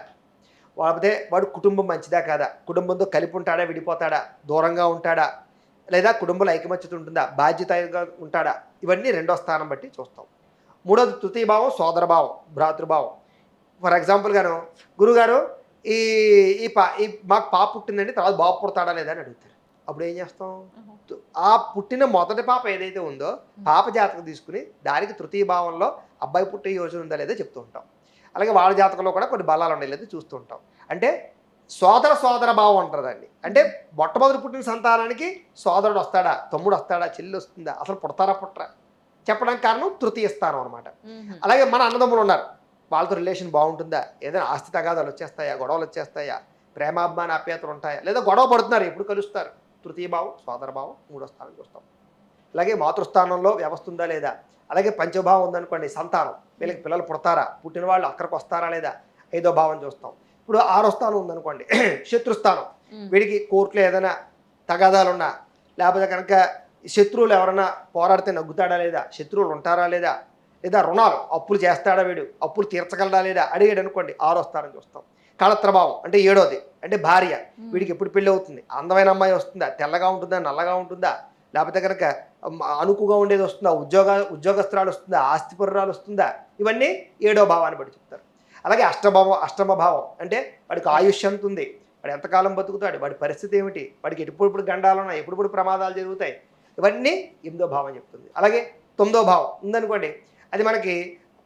లేకపోతే వాడు కుటుంబం మంచిదా కాదా, కుటుంబంతో కలిపి ఉంటాడా విడిపోతాడా, దూరంగా ఉంటాడా, లేదా కుటుంబంలో ఐకమత్యత ఉంటుందా, బాధ్యతగా ఉంటాడా, ఇవన్నీ రెండో స్థానం బట్టి చూస్తాం. మూడోది తృతీయ భావం సోదరభావం, భ్రాతృభావం. ఫర్ ఎగ్జాంపుల్గాను గురుగారు ఈ ఈ మాకు పాప పుట్టిందండి, తర్వాత బాబు పుడతాడా లేదా అని అడుగుతారు. అప్పుడు ఏం చేస్తాం? ఆ పుట్టిన మొదటి పాప ఏదైతే ఉందో పాప జాతకం తీసుకుని దానికి తృతీయ భావంలో అబ్బాయి పుట్టే యోచన ఉందా లేదా చెప్తూ ఉంటాం. అలాగే వాళ్ళ జాతకంలో కూడా కొన్ని బలాలు ఉన్నాయి లేదా చూస్తూ ఉంటాం. అంటే సోదర భావం అంటారు దాన్ని. అంటే మొట్టమొదటి పుట్టిన సంతానానికి సోదరుడు వస్తాడా, తమ్ముడు వస్తాడా, చెల్లి వస్తుందా, అసలు పుడతారా పుట్టరా చెప్పడానికి కారణం తృతీయ స్థానం అనమాట. అలాగే మన అన్నదమ్ములు ఉన్నారు, వాళ్ళతో రిలేషన్ బాగుంటుందా, ఏదైనా ఆస్తి తగాదాలు వచ్చేస్తాయా, గొడవలు వచ్చేస్తాయా, ప్రేమాభిమాన ఆప్యాయతలు ఉంటాయా, లేదా గొడవ పడుతున్నారు ఎప్పుడు కలుస్తారు, తృతీయ భావం సోదర భావం మూడో స్థానం చూస్తాం. అలాగే మాతృస్థానంలో వ్యవస్థ ఉందా లేదా, అలాగే పంచభావం ఉందనుకోండి సంతానం, వీళ్ళకి పిల్లలు పుడతారా, పుట్టిన వాళ్ళు అక్కడికి వస్తారా లేదా, ఐదో భావం చూస్తాం. ఇప్పుడు ఆరో స్థానం ఉందనుకోండి శత్రుస్థానం, వీడికి కోర్టులో ఏదైనా తగాదాలున్నా, లేకపోతే కనుక శత్రువులు ఎవరైనా పోరాడితే నగ్గుతాడా లేదా, శత్రువులు ఉంటారా లేదా, లేదా రుణాలు అప్పులు చేస్తాడా వీడు, అప్పులు తీర్చగలడా లేదా అడిగాడు అనుకోండి, ఆరో స్థానం చూస్తాం. కళత్రభావం అంటే ఏడోది, అంటే భార్య, వీడికి ఎప్పుడు పెళ్ళి అవుతుంది, అందమైన అమ్మాయి వస్తుందా, తెల్లగా ఉంటుందా, నల్లగా ఉంటుందా, లేకపోతే కనుక అనుకుగా ఉండేది వస్తుందా, ఉద్యోగస్తురాలు వస్తుందా, ఆస్తిపరురాలు వస్తుందా, ఇవన్నీ ఏడో భావాన్ని బట్టి చెప్తారు. అలాగే అష్టమ భావం అంటే వాడికి ఆయుష్ ఎంత ఉంది, వాడు ఎంతకాలం బతుకుతాడు, వాడి పరిస్థితి ఏమిటి, వాడికి ఎప్పుడు గండాలు ఉన్నాయి, ఎప్పుడు ప్రమాదాలు జరుగుతాయి, ఇవన్నీ ఎనిమిదో భావం చెప్తుంది. అలాగే తొమ్మిదో భావం ఉందనుకోండి, అది మనకి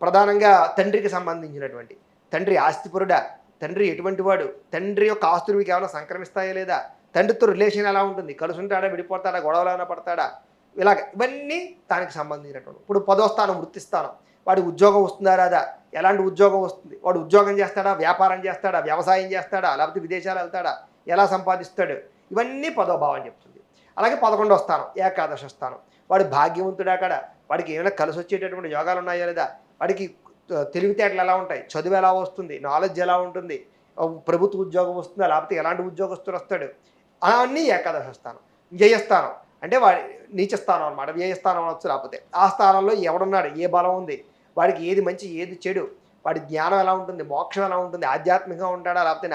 ప్రధానంగా తండ్రికి సంబంధించినటువంటి, తండ్రి ఆస్తిపరుడా, తండ్రి ఎటువంటి వాడు, తండ్రి యొక్క ఆస్తులు ఏమైనా సంక్రమిస్తాయా లేదా, తండ్రితో రిలేషన్ ఎలా ఉంటుంది, కలిసి ఉంటాడా విడిపోతాడా, గొడవలు ఏమైనా పడతాడా, ఇలాగ ఇవన్నీ దానికి సంబంధించినటువంటి. ఇప్పుడు పదో స్థానం వృత్తి స్థానం, వాడి ఉద్యోగం వస్తుందా రాదా, ఎలాంటి ఉద్యోగం వస్తుంది, వాడు ఉద్యోగం చేస్తాడా, వ్యాపారం చేస్తాడా, వ్యవసాయం చేస్తాడా, లేకపోతే విదేశాలు వెళ్తాడా, ఎలా సంపాదిస్తాడు, ఇవన్నీ పదో భావం చెప్తుంది. అలాగే 11వ స్థానం ఏకాదశ స్థానం, వాడు భాగ్యవంతుడా కాడా, వాడికి ఏమైనా కలిసి వచ్చేటటువంటి యోగాలు ఉన్నాయా లేదా, వాడికి తెలివితేటలు ఎలా ఉంటాయి, చదువు ఎలా వస్తుంది, నాలెడ్జ్ ఎలా ఉంటుంది, ప్రభుత్వ ఉద్యోగం వస్తుందా, లేకపోతే ఎలాంటి ఉద్యోగస్తుడు వస్తాడు, అవన్నీ ఏకాదశ స్థానం. వ్యయస్థానం అంటే వాడి నీచ స్థానం అనమాట, వ్యయస్థానం అనొచ్చు. లేకపోతే ఆ స్థానంలో ఎవడున్నాడు, ఏ బలం ఉంది, వాడికి ఏది మంచి ఏది చెడు, వాడి జ్ఞానం ఎలా ఉంటుంది, మోక్షం ఎలా ఉంటుంది, ఆధ్యాత్మికంగా ఉంటాడా, లేకపోతే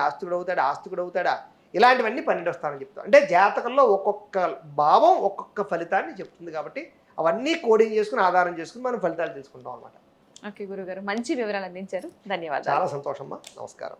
ఆస్తికుడు అవుతాడా, ఇలాంటివన్నీ 12వ స్థానం చెప్తాం. అంటే జాతకంలో ఒక్కొక్క భావం ఒక్కొక్క ఫలితాన్ని చెప్తుంది కాబట్టి అవన్నీ కోడింగ్ చేసుకుని ఆధారం చేసుకుని మనం ఫలితాలు తెలుసుకుంటాం అనమాట. ఓకే గురుగారు, మంచి వివరాలు అందించారు, ధన్యవాదాలు. చాలా సంతోషమ్మా, నమస్కారం.